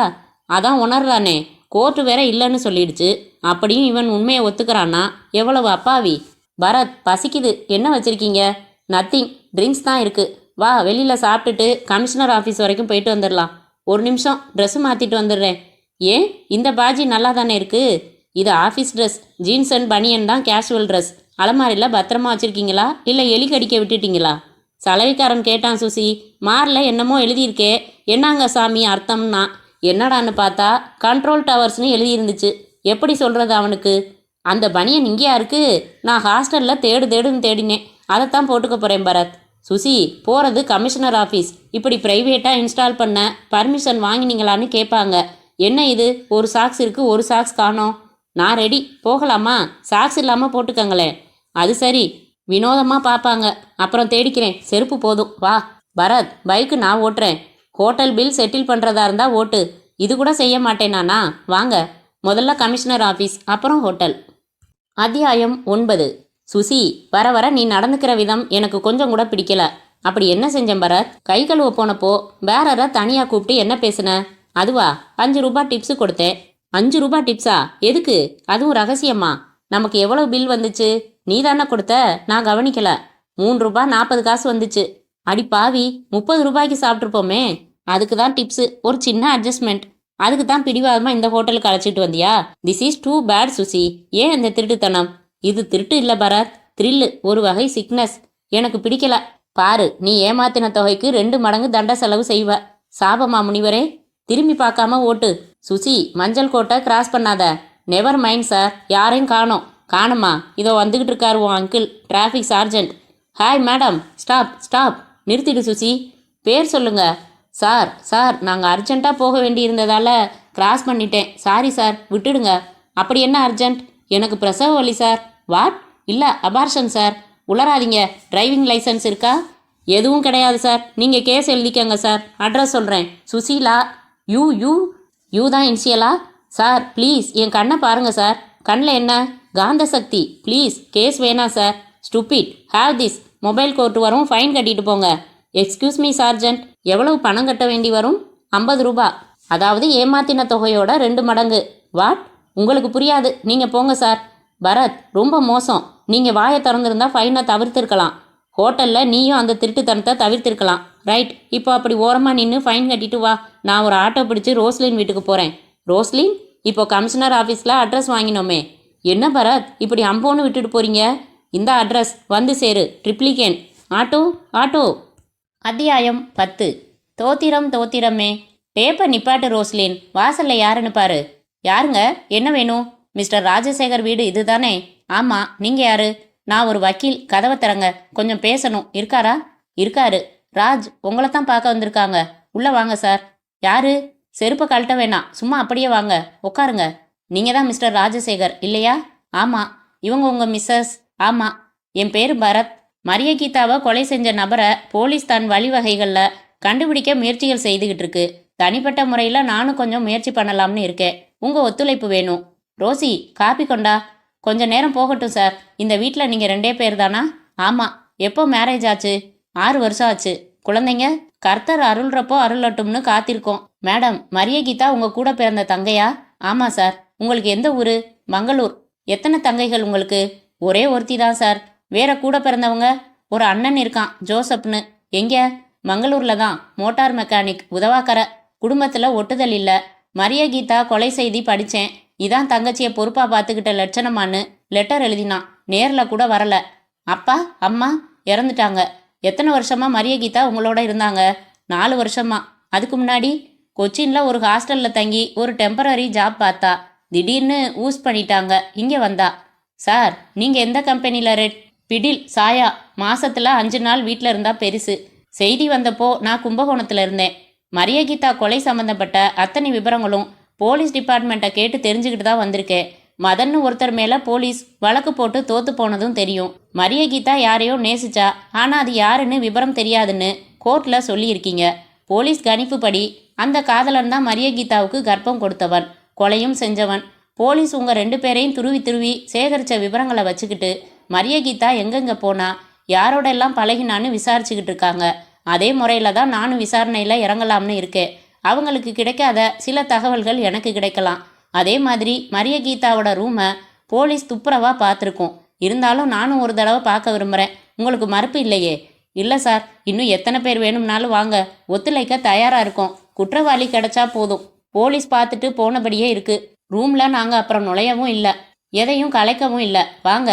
அதான் உணர்றானே. கோர்ட்டு வேற இல்லைன்னு சொல்லிடுச்சு. அப்படியும் இவன் உண்மையை ஒத்துக்கிறான்னா எவ்வளவு அப்பாவி. பரத், பசிக்குது. என்ன வச்சிருக்கீங்க? நத்திங், ட்ரிங்க்ஸ் தான் இருக்குது. வா, வெளியில் சாப்பிட்டுட்டு கமிஷனர் ஆஃபீஸ் வரைக்கும் போயிட்டு வந்துடலாம். ஒரு நிமிஷம், ட்ரெஸ்ஸு மாற்றிட்டு வந்துடுறேன். ஏன், இந்த பாஜி நல்லா தானே இருக்குது. இது ஆஃபீஸ் ட்ரெஸ். ஜீன்ஸ் அண்ட் பனியன் தான் கேஷுவல் ட்ரெஸ். அலமாரியில் பத்திரமா வச்சுருக்கீங்களா இல்லை எலி கடிக்க விட்டுட்டீங்களா? சலவைக்காரன் கேட்டான் சுசி. மாரில் என்னமோ எழுதியிருக்கே. என்னங்க சாமி அர்த்தம்னா? என்னடான்னு பார்த்தா கண்ட்ரோல் டவர்ஸ்னு எழுதியிருந்துச்சு. எப்படி சொல்கிறது அவனுக்கு? அந்த பனியன் இங்கேயா இருக்குது? நான் ஹாஸ்டலில் தேடுன்னு தேடினேன். அதைத்தான் போட்டுக்க போகிறேன் பரத். சுசி, போகிறது கமிஷனர் ஆஃபீஸ். இப்படி ப்ரைவேட்டாக இன்ஸ்டால் பண்ண பர்மிஷன் வாங்கினீங்களான்னு கேட்பாங்க. என்ன இது, ஒரு சாக்ஸ் இருக்குது, ஒரு சாக்ஸ் காணோம். நான் ரெடி. போகலாமா? சாக்ஸ் இல்லாமல் போட்டுக்கங்களேன். அது சரி, வினோதமாக பார்ப்பாங்க. அப்புறம் தேடிக்கிறேன். செருப்பு போதும். வா பரத், பைக்கு நான் ஓட்டுறேன். ஹோட்டல் பில் செட்டில் பண்ணுறதா இருந்தால் ஓட்டு. இது கூட செய்ய மாட்டேனானா? வாங்க. முதல்ல கமிஷனர் ஆஃபீஸ், அப்புறம் ஹோட்டல். அத்தியாயம் 9. சுசி, வர வர நீ நடந்துக்கிற விதம் எனக்கு கொஞ்சம் கூட பிடிக்கல. அப்படி என்ன செஞ்சேன் பரத்? கை கழுவ போனப்போ பேரரை தனியாக கூப்பிட்டு என்ன பேசுன? அதுவா? 5 ரூபாய் டிப்ஸு கொடுத்தேன். 5 ரூபாய் டிப்ஸா? எதுக்கு? அதுவும் ரகசியமா? நமக்கு எவ்வளோ பில் வந்துச்சு? நீ தானே கொடுத்த, நான் கவனிக்கல. 3 ரூபாய் 40 காசு வந்துச்சு. அடி பாவி, 30 ரூபாய்க்கு சாப்பிட்ருப்போமே. அதுக்கு தான் டிப்ஸு, ஒரு சின்ன அட்ஜஸ்ட்மெண்ட். அதுக்கு தான் பிடிவாதமாக இந்த ஹோட்டலுக்கு அழைச்சிட்டு வந்தியா? This is too bad Susi. ஏன் இந்த திருட்டுத்தனம்? இது திருட்டு இல்லை பரத், த்ரில்லு, ஒரு வகை சிக்னஸ். எனக்கு பிடிக்கல. பாரு, நீ ஏமாத்தின தொகைக்கு 2 மடங்கு தண்ட செலவு செய்வ. சாபமா முனிவரே? திரும்பி பார்க்காம ஓட்டு. சுசி, மஞ்சள் கோட்டை கிராஸ் பண்ணாத. Never mind sir. யாரையும் காணோம். காணுமா? இதோ வந்துக்கிட்டு இருக்காரு உன் uncle, traffic sergeant. Hi madam. Stop. நிறுத்திடு சுசி. பேர் சொல்லுங்க. சார் நாங்கள் அர்ஜென்ட்டாக போக வேண்டியிருந்ததால் கிராஸ் பண்ணிட்டேன். சாரி சார், விட்டுடுங்க. அப்படி என்ன அர்ஜென்ட்? எனக்கு பிரசவ வலி சார். வாட்? இல்லை, அபார்ஷன் சார். உளராதீங்க. டிரைவிங் லைசன்ஸ் இருக்கா? எதுவும் கிடையாது சார். நீங்கள் கேஸ் எழுதிக்கங்க சார். அட்ரஸ் சொல்கிறேன். சுசீலா. யூ யூ யூ தான் இன்சியலா? சார் ப்ளீஸ் என் கண்ணை பாருங்க சார். கண்ணில் என்ன காந்த சக்தி? ப்ளீஸ் கேஸ் வேணாம் sir. Stupid. Have this. Mobile court வரும், ஃபைன் கட்டிட்டு போங்க. Excuse me sergeant. எவ்வளவு பணம் கட்ட வேண்டி வரும்? 50 ரூபா. அதாவது ஏமாத்தின தொகையோட 2 மடங்கு. வாட்? உங்களுக்கு புரியாது. நீங்கள் போங்க சார். பரத் ரொம்ப மோசம். நீங்கள் வாயை திறந்துருந்தா ஃபைனை தவிர்த்திருக்கலாம். ஹோட்டலில் நீயும் அந்த திருட்டுத்தனத்தை தவிர்த்திருக்கலாம். ரைட், இப்போ அப்படி ஓரமாக நின்று ஃபைன் கட்டிட்டு வா. நான் ஒரு ஆட்டோ பிடிச்சி ரோஸ்லின் வீட்டுக்கு போகிறேன். ரோஸ்லின்? இப்போ கமிஷனர் ஆஃபீஸில் அட்ரஸ் வாங்கினோமே. என்ன பரத் இப்படி அம்போன்னு விட்டுட்டு போகிறீங்க? இந்த அட்ரஸ் வந்து சேரு. ட்ரிப்ளிகேன். Auto auto. அத்தியாயம் 10. தோத்திரம் தோத்திரமே. பேப்பர் நிப்பாட்டு ரோஸ்லின். வாசல்ல யாருன்னு பாரு. யாருங்க? என்ன வேணும்? மிஸ்டர் ராஜசேகர் வீடு இது தானே? ஆமாம். நீங்கள் யாரு? நான் ஒரு வக்கீல். கதவை திறங்க, கொஞ்சம் பேசணும். இருக்காரா? இருக்காரு. ராஜ் உங்களை தான் பார்க்க வந்திருக்காங்க. உள்ளே வாங்க சார். யாரு? செருப்பை கழட்ட வேணாம், சும்மா அப்படியே வாங்க, உட்காருங்க. நீங்கள் தான் மிஸ்டர் ராஜசேகர் இல்லையா? ஆமாம். இவங்க உங்கள் மிஸ்ஸஸ்? ஆமாம். என் பேர் பரத். மரிய கீதாவை கொலை செஞ்ச நபரை போலீஸ் தன் வழிவகைகளில் கண்டுபிடிக்க முயற்சிகள் செய்துகிட்டு இருக்கு. தனிப்பட்ட முறையில் நானும் கொஞ்சம் முயற்சி பண்ணலாம்னு இருக்கேன். உங்கள் ஒத்துழைப்பு வேணும். ரோசி காப்பி கொண்டா. கொஞ்ச நேரம் போகட்டும் சார். இந்த வீட்டில் நீங்கள் 2 பேர் தானா? ஆமாம். எப்போ மேரேஜ் ஆச்சு? 6 வருஷம் ஆச்சு. குழந்தைங்க? கர்த்தர் அருள்றப்போ அருளட்டும்னு காத்திருக்கோம். மேடம், மரிய கீதா உங்கள் கூட பிறந்த தங்கையா? ஆமாம் சார். உங்களுக்கு எந்த ஊர்? மங்களூர். எத்தனை தங்கைகள் உங்களுக்கு? ஒரே ஒருத்தி தான் சார். வேற கூட பிறந்தவங்க? ஒரு அண்ணன் இருக்கான், ஜோசப்னு. எங்க? மங்களூரில் தான். மோட்டார் மெக்கானிக், உதவாக்கரை. குடும்பத்தில் ஒட்டுதல் இல்லை. மரிய கீதா கொலை செய்தி படித்தேன். இதான் தங்கச்சியை பொறுப்பாக பார்த்துக்கிட்ட லட்சணமான்னு லெட்டர் எழுதினான். நேரில் கூட வரல. அப்பா அம்மா இறந்துட்டாங்க. எத்தனை வருஷமா மரிய கீதா உங்களோட இருந்தாங்க? 4 வருஷமா. அதுக்கு முன்னாடி கொச்சினில் ஒரு ஹாஸ்டலில் தங்கி ஒரு டெம்பரரி ஜாப் பார்த்தா. திடீர்னு ஊஸ் பண்ணிட்டாங்க, இங்கே வந்தா. சார் நீங்கள் எந்த கம்பெனியில்? ரெட் பிடில் சாயா. மாசத்துல 5 நாள் வீட்டில் இருந்தால் பெருசு. செய்தி வந்தப்போ நான் கும்பகோணத்தில் இருந்தேன். மரிய கீதா கொலை சம்மந்தப்பட்ட அத்தனை விவரங்களும் போலீஸ் டிபார்ட்மெண்ட்டை கேட்டு தெரிஞ்சுக்கிட்டு தான் வந்திருக்கேன். மதன்னு ஒருத்தர் மேலே போலீஸ் வழக்கு போட்டு தோத்து போனதும் தெரியும். மரிய கீதா யாரையோ நேசிச்சா, ஆனால் அது யாருன்னு விவரம் தெரியாதுன்னு கோர்ட்டில் சொல்லியிருக்கீங்க. போலீஸ் கணிப்புப்படி அந்த காதலன் தான் மரிய கீதாவுக்கு கர்ப்பம் கொடுத்தவன், கொலையும் செஞ்சவன். போலீஸ் உங்கள் 2 பேரையும் துருவி துருவி சேகரித்த விவரங்களை வச்சுக்கிட்டு மரிய கீதா எங்கெங்கே போனா, யாரோடெல்லாம் பழகினான்னு விசாரிச்சுக்கிட்டு இருக்காங்க. அதே முறையில் தான் நானும் விசாரணையில் இறங்கலாம்னு இருக்கேன். அவங்களுக்கு கிடைக்காத சில தகவல்கள் எனக்கு கிடைக்கலாம். அதே மாதிரி மரிய கீதாவோட ரூமை போலீஸ் துப்புரவாக பார்த்துருக்கோம். இருந்தாலும் நானும் ஒரு தடவை பார்க்க விரும்புகிறேன். உங்களுக்கு மறுப்பு இல்லையே? இல்லை சார். இன்னும் எத்தனை பேர் வேணும்னாலும் வாங்க, ஒத்துழைக்க தயாராக இருக்கோம். குற்றவாளி கிடைச்சா போதும். போலீஸ் பார்த்துட்டு போனபடியே இருக்கு. ரூமில் நாங்கள் அப்புறம் நுழையவும் இல்லை, எதையும் கலைக்கவும் இல்லை. வாங்க.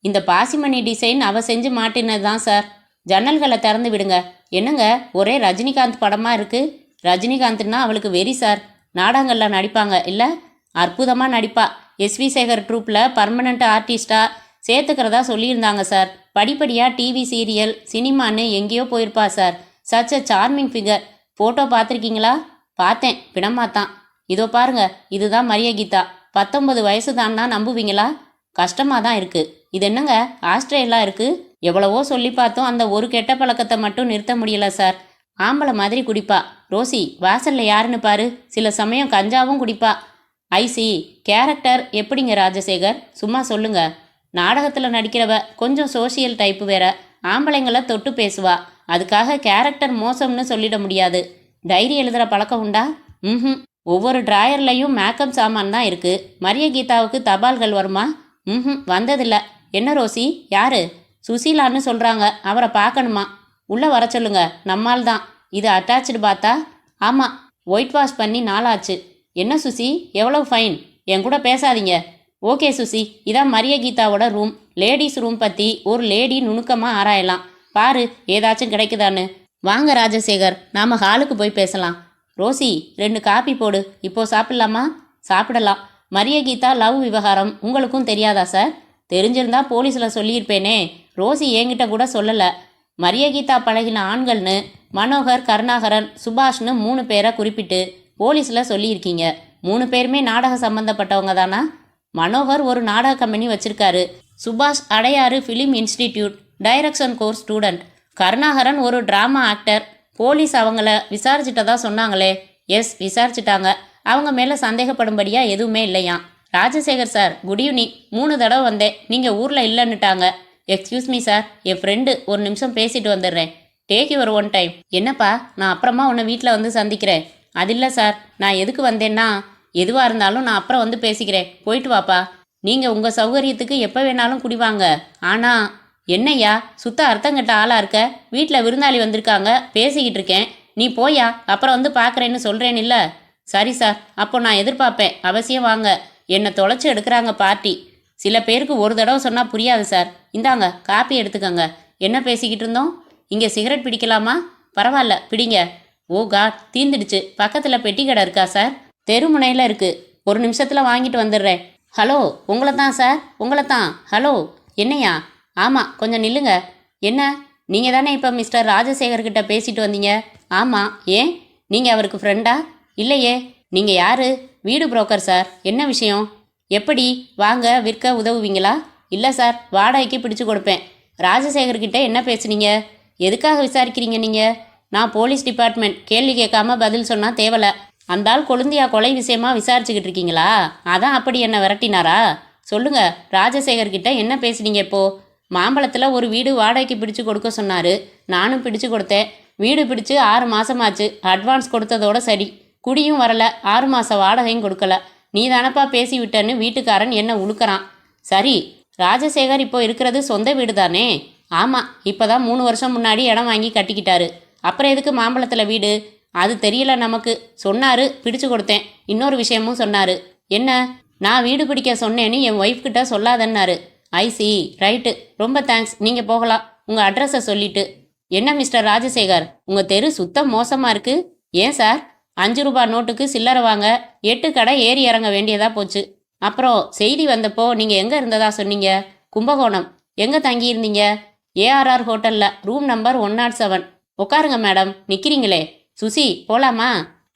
இந்த பாசிமணி டிசைன் அவ செஞ்சு மாட்டினது தான் சார். ஜன்னல்களை திறந்து விடுங்க. என்னங்க ஒரே ரஜினிகாந்த் படமாக இருக்குது? ரஜினிகாந்த்னா அவளுக்கு வெறி சார். நாடகங்களில் நடிப்பாங்க இல்லை? அற்புதமாக நடிப்பா. எஸ்வி சேகர் ட்ரூப்பில் பர்மனண்ட் ஆர்டிஸ்டாக சேர்த்துக்கிறதா சொல்லியிருந்தாங்க சார். படிப்படியாக டிவி சீரியல் சினிமான்னு எங்கேயோ போயிருப்பா sir. Such a charming figure. Photo பார்த்துருக்கீங்களா? பார்த்தேன், பிணமாத்தான். இதோ பாருங்க, இதுதான் மரிய கீதா. 19 வயசு தான்னா நம்புவீங்களா? கஷ்டமாக தான் இருக்குது. இது என்னங்க ஆஸ்திரேலியா இருக்குது? எவ்வளவோ சொல்லி பார்த்தோம், அந்த ஒரு கெட்ட பழக்கத்தை மட்டும் நிறுத்த முடியல சார். ஆம்பளை மாதிரி குடிப்பா. ரோசி வாசலில் யாருன்னு பாரு. சில சமயம் கஞ்சாவும் குடிப்பா. ஐசி கேரக்டர் எப்படிங்க ராஜசேகர்? சும்மா சொல்லுங்க. நாடகத்தில் நடிக்கிறவ கொஞ்சம் சோசியல் டைப்பு வேற. ஆம்பளைங்களை தொட்டு பேசுவா. அதுக்காக கேரக்டர் மோசம்னு சொல்லிட முடியாது. டைரி எழுதுகிற பழக்கம் உண்டா? ம். ஒவ்வொரு டிராயர்லையும் மேக்கப் சாமான் தான் இருக்குது. மரிய கீதாவுக்கு தபால்கள் வருமா? ம், வந்ததில்லை. என்ன ரோசி? யாரு? சுசீலான்னு சொல்கிறாங்க. அவரை பார்க்கணுமா? உள்ளே வர சொல்லுங்க. நம்மால் தான். இது அட்டாச்சு பாத்தா? ஆமாம். ஒயிட் வாஷ் பண்ணி நாளாச்சு. என்ன சுசி, எவ்வளவு ஃபைன்? என் கூட பேசாதீங்க. ஓகே சுசி, இதான் மரிய கீதாவோட ரூம். லேடிஸ் ரூம் பற்றி ஒரு லேடி நுணுக்கமாக ஆராயலாம். பாரு ஏதாச்சும் கிடைக்குதான்னு. வாங்க ராஜசேகர், நாம் ஹாலுக்கு போய் பேசலாம். ரோசி 2 காப்பி போடு. இப்போ சாப்பிட்லாமா? சாப்பிடலாம். மரிய கீதா லவ் விவகாரம் உங்களுக்கும் தெரியாதா சார்? தெரிஞ்சிருந்தா போலீஸில் சொல்லியிருப்பேனே. ரோசி என்கிட்ட கூட சொல்லலை. மரிய கீதா பழகின ஆண்கள்னு மனோகர், கருணாகரன், சுபாஷ்னு 3 பேரை குறிப்பிட்டு போலீஸில் சொல்லியிருக்கீங்க. 3 பேருமே நாடக சம்மந்தப்பட்டவங்க தானா? மனோகர் ஒரு நாடக கம்பெனி வச்சிருக்காரு. சுபாஷ் Adyar film institute direction course student. Karunakaran ஒரு டிராமா ஆக்டர். போலீஸ் அவங்கள விசாரிச்சுட்டதா சொன்னாங்களே. எஸ், விசாரிச்சுட்டாங்க. அவங்க மேலே சந்தேகப்படும்படியா எதுவுமே இல்லையாம். Rajasekar sir, good evening. 3 தடவை வந்தேன், நீங்கள் ஊரில் இல்லைன்னுட்டாங்க. எக்ஸ்கியூஸ் மீ சார், என் ஃப்ரெண்டு, ஒரு நிமிஷம் பேசிட்டு வந்துடுறேன். Take your one time. என்னப்பா, நான் அப்புறமா உன்னை வீட்டில் வந்து சந்திக்கிறேன். அது இல்லை சார், நான் எதுக்கு வந்தேன்னா, எதுவாக இருந்தாலும் நான் அப்புறம் வந்து பேசிக்கிறேன். போயிட்டு வாப்பா. நீங்கள் உங்கள் சௌகரியத்துக்கு எப்போ வேணாலும் குடிவாங்க. ஆனால் என்னய்யா, சுத்த அர்த்தங்கட்ட ஆளாக இருக்க. வீட்டில் விருந்தாளி வந்திருக்காங்க, பேசிக்கிட்டு இருக்கேன். நீ போயா, அப்புறம் வந்து பார்க்குறேன்னு சொல்கிறேன்னு இல்லை. சரி சார், அப்போ நான் எதிர்பார்ப்பேன். அவசியம் வாங்க. என்னை தொலைச்சி எடுக்கிறாங்க பார்ட்டி. சில பேருக்கு ஒரு தடவை சொன்னால் புரியாது சார். இந்தாங்க, காப்பி எடுத்துக்கங்க. என்ன பேசிக்கிட்டு இருந்தோம்? இங்கே சிகரெட் பிடிக்கலாமா? பரவாயில்ல, பிடிங்க. ஓ காட், தீந்துடுச்சு. பக்கத்தில் பெட்டி கடை இருக்கா சார்? தெருமுனையில் இருக்குது. ஒரு நிமிஷத்தில் வாங்கிட்டு வந்துடுறேன். ஹலோ, உங்களை தான் சார், உங்களை தான். ஹலோ, என்னையா? ஆமாம், கொஞ்சம் நில்லுங்க. என்ன, நீங்கள் தானே இப்போ மிஸ்டர் ராஜசேகர்கிட்ட பேசிட்டு வந்தீங்க? ஆமாம். ஏன், நீங்கள் அவருக்கு ஃப்ரெண்டா? இல்லையே. நீங்கள் யார்? வீடு புரோக்கர் சார். என்ன விஷயம்? எப்படி, வாங்க, விற்க உதவுவீங்களா? இல்லை சார், வாடகைக்கு பிடிச்சு கொடுப்பேன். ராஜசேகர்கிட்ட என்ன பேசுனீங்க? எதுக்காக விசாரிக்கிறீங்க நீங்கள்? நான் போலீஸ் டிபார்ட்மெண்ட். கேள்வி கேட்காம பதில் சொன்னால் தேவலை. அந்த ஆள் கொழுந்தியா கொலை விஷயமா விசாரிச்சுக்கிட்டு இருக்கீங்களா? அதான் அப்படி என்ன விரட்டினாரா? சொல்லுங்க, ராஜசேகர்கிட்ட என்ன பேசுனீங்க? இப்போ மாம்பழத்தில் ஒரு வீடு வாடகைக்கு பிடிச்சு கொடுக்க சொன்னார். நானும் பிடிச்சு கொடுத்தேன். வீடு பிடிச்சு 6 மாதமாச்சு. அட்வான்ஸ் கொடுத்ததோட சரி, குடியும் வரல, 6 மாத வாடகையும் கொடுக்கல. நீ தானப்பா பேசி விட்டேன்னு வீட்டுக்காரன் என்ன உழுக்கிறான். சரி, ராஜசேகர் இப்போ இருக்கிறது சொந்த வீடு தானே? ஆமாம், இப்போ தான் 3 வருஷம் முன்னாடி இடம் வாங்கி கட்டிக்கிட்டாரு. அப்புறம் எதுக்கு மாம்பழத்தில் வீடு? அது தெரியல நமக்கு. சொன்னார், பிடிச்சு கொடுத்தேன். இன்னொரு விஷயமும் சொன்னார். என்ன? நான் வீடு பிடிக்க சொன்னேன்னு என் ஒய்ஃப் கிட்ட சொல்லாதன்னாரு. ஐசி, ரைட்டு, ரொம்ப தேங்க்ஸ். நீங்கள் போகலாம், உங்கள் அட்ரஸை சொல்லிட்டு. என்ன மிஸ்டர் ராஜசேகர், உங்கள் தெரு சுத்தம் மோசமாக இருக்குது. ஏன் சார்? 5 ரூபாய் நோட்டுக்கு சில்லறை வாங்க 8 கடை ஏறி இறங்க வேண்டியதாக போச்சு. அப்புறம் செய்தி வந்தப்போ நீங்கள் எங்கே இருந்ததா சொன்னீங்க? கும்பகோணம். எங்கே தங்கியிருந்தீங்க? ஏஆர்ஆர் ஹோட்டலில், ரூம் நம்பர் 107. உட்காருங்க மேடம், நிற்கிறீங்களே. சுசி, போகலாமா?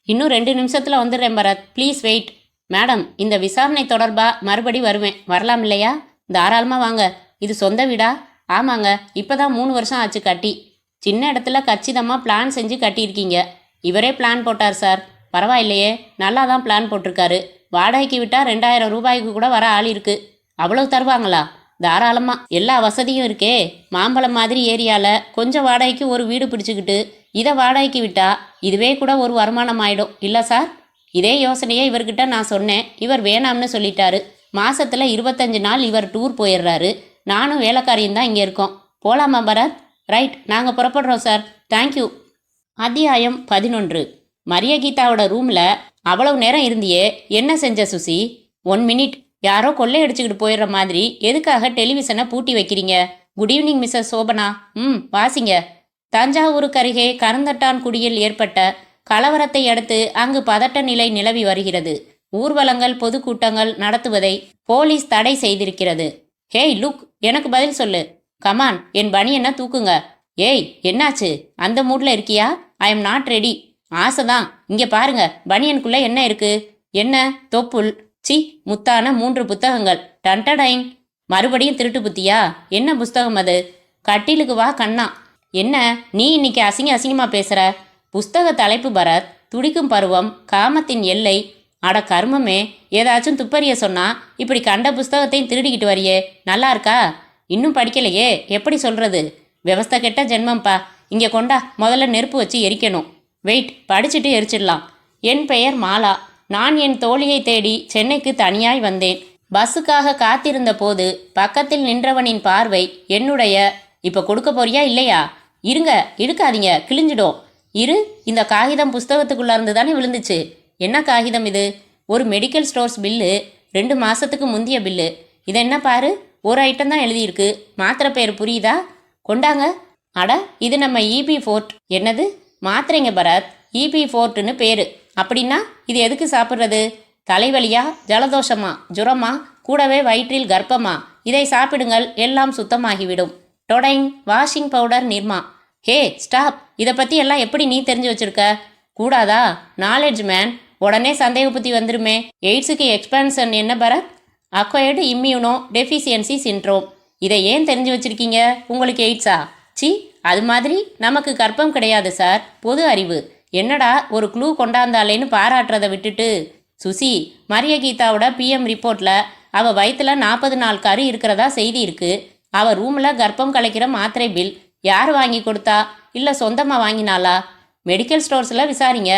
இன்னும் 2 நிமிஷத்தில் வந்துடுறேன் பரத், ப்ளீஸ் வெயிட். மேடம், இந்த விசாரணை தொடர்பாக மறுபடி வருவேன். வரலாம் இல்லையா? தாராளமாக வாங்க. இது சொந்த வீடா? ஆமாங்க, இப்போ தான் 3 வருஷம் ஆச்சு கட்டி. சின்ன இடத்துல கச்சிதமாக பிளான் செஞ்சு கட்டியிருக்கீங்க. இவரே பிளான் போட்டார் சார். பரவாயில்லையே, நல்லா தான் பிளான் போட்டிருக்காரு. வாடகைக்கு விட்டால் 2000 ரூபாய்க்கு கூட வர ஆள் இருக்குது. அவ்வளவு தருவாங்களா? தாராளமாக, எல்லா வசதியும் இருக்கே. மாம்பழம் மாதிரி ஏரியாவில் கொஞ்சம் வாடகைக்கு ஒரு வீடு பிடிச்சிக்கிட்டு இதை வாடகைக்கு விட்டா இதுவே கூட ஒரு வருமானம் ஆயிடும் இல்லை சார்? இதே யோசனையே இவர்கிட்ட நான் சொன்னேன். இவர் வேணாம்னு சொல்லிட்டாரு. மாசத்துல 25 நாள் இவர் டூர் போயிடுறாரு. நானும் வேலைக்காரியும் தான் இங்கே இருக்கோம். போலாமா பரத்? ரைட், நாங்கள் புறப்படுறோம் சார். தேங்க்யூ. அத்தியாயம் 11. மரியகீதாவோட ரூமில் அவ்வளவு நேரம் இருந்தியே, என்ன செஞ்ச சுசி? 1 மினிட். யாரோ கொள்ளையடிச்சுக்கிட்டு போயிடுற மாதிரி எதுக்காக டெலிவிஷனை பூட்டி வைக்கிறீங்க? Good evening Mrs Sobhana. வாசிங்க. தஞ்சாவூருக்கு அருகே கருந்தட்டான்குடியில் ஏற்பட்ட கலவரத்தை அடுத்து அங்கு பதட்ட நிலை நிலவி வருகிறது. ஊர்வலங்கள், பொதுக்கூட்டங்கள் நடத்துவதை போலீஸ் தடை செய்திருக்கிறது. ஹேய் லுக், எனக்கு பதில் சொல்லு. கமான், என் பனியனை தூக்குங்க. ஏய், என்னாச்சு? அந்த மூட்ல இருக்கியா? I am not ready. ஆசைதான். இங்கே பாருங்க, பனியனுக்குள்ள என்ன இருக்கு? என்ன? தொப்புள். சி, முத்தான 3 புத்தகங்கள். டன்டடைங். மறுபடியும் திருட்டு புத்தியா? என்ன புஸ்தகம் அது? கட்டிலுக்கு வா கண்ணா. என்ன நீ இன்னைக்கு அசிங்கமாக பேசுகிற? புஸ்தக தலைப்பு பரத், துடிக்கும் பருவம், காமத்தின் எல்லை. அட கர்மமே, ஏதாச்சும் துப்பறிய சொன்னா இப்படி கண்ட புஸ்தகத்தையும் திருடிக்கிட்டு வரியே, நல்லா இருக்கா? இன்னும் படிக்கலையே, எப்படி சொல்கிறது? விவஸ்தை கெட்ட ஜென்மம்பா. இங்கே கொண்டா, முதல்ல நெருப்பு வச்சு எரிக்கணும். வெயிட், படிச்சுட்டு எரிச்சிடலாம். என் பெயர் மாலா. நான் என் தோழியை தேடி சென்னைக்கு தனியாய் வந்தேன். பஸ்ஸுக்காக காத்திருந்த போது பக்கத்தில் நின்றவனின் பார்வை என்னுடைய. இப்போ கொடுக்க போறியா இல்லையா? இருங்க, இழுக்காதீங்க, கிழிஞ்சிடும். இரு, இந்த காகிதம் புஸ்தகத்துக்குள்ளே இருந்து தானே விழுந்துச்சு. என்ன காகிதம் இது? ஒரு மெடிக்கல் ஸ்டோர்ஸ் பில்லு, 2 மாதத்துக்கு முந்தைய பில்லு. இது என்ன பாரு, ஒரு ஐட்டம் தான் எழுதியிருக்கு. மாத்திரை பேர் புரியுதா? கொண்டாங்க. அட, இது நம்ம இபி ஃபோர்ட். என்னது? மாத்திரைங்க பரத், இபி ஃபோர்ட்டுன்னு பேர். அப்படின்னா இது எதுக்கு சாப்பிட்றது? தலைவலியா, ஜலதோஷமா, ஜுரமா, கூடவே வயிற்றில் கர்ப்பமா? இதை சாப்பிடுங்கள், எல்லாம் சுத்தமாகிவிடும். டொடைங், washing powder, Nirma. Hey stop, இதை பற்றி எல்லாம் எப்படி நீ தெரிஞ்சு வச்சிருக்க? கூடாதா? Knowledge man. உடனே சந்தேக புத்தி வந்துருமே. எய்ட்ஸுக்கு எக்ஸ்பான்ஷன் என்ன Bharath? Acquired immunodeficiency syndrome. இதை ஏன் தெரிஞ்சு வச்சிருக்கீங்க? உங்களுக்கு எய்ட்ஸா? சி, அது மாதிரி நமக்கு கர்ப்பம் கிடையாது சார், பொது அறிவு. என்னடா ஒரு க்ளூ கொண்டாந்தாலேன்னு பாராட்டுறதை விட்டுட்டு. சுசி, மரிய கீதாவோட பிஎம் ரிப்போர்ட்ல அவ வயிற்றுல 40 நாள் கரு இருக்கிறதா செய்தி இருக்கு. அவ ரூம்ல கர்ப்பம் கலைக்கிற மாத்திரை பில் யார் வாங்கி கொடுத்தா, இல்லை சொந்தமாக வாங்கினாளா? மெடிக்கல் ஸ்டோர்ஸில் விசாரிங்க.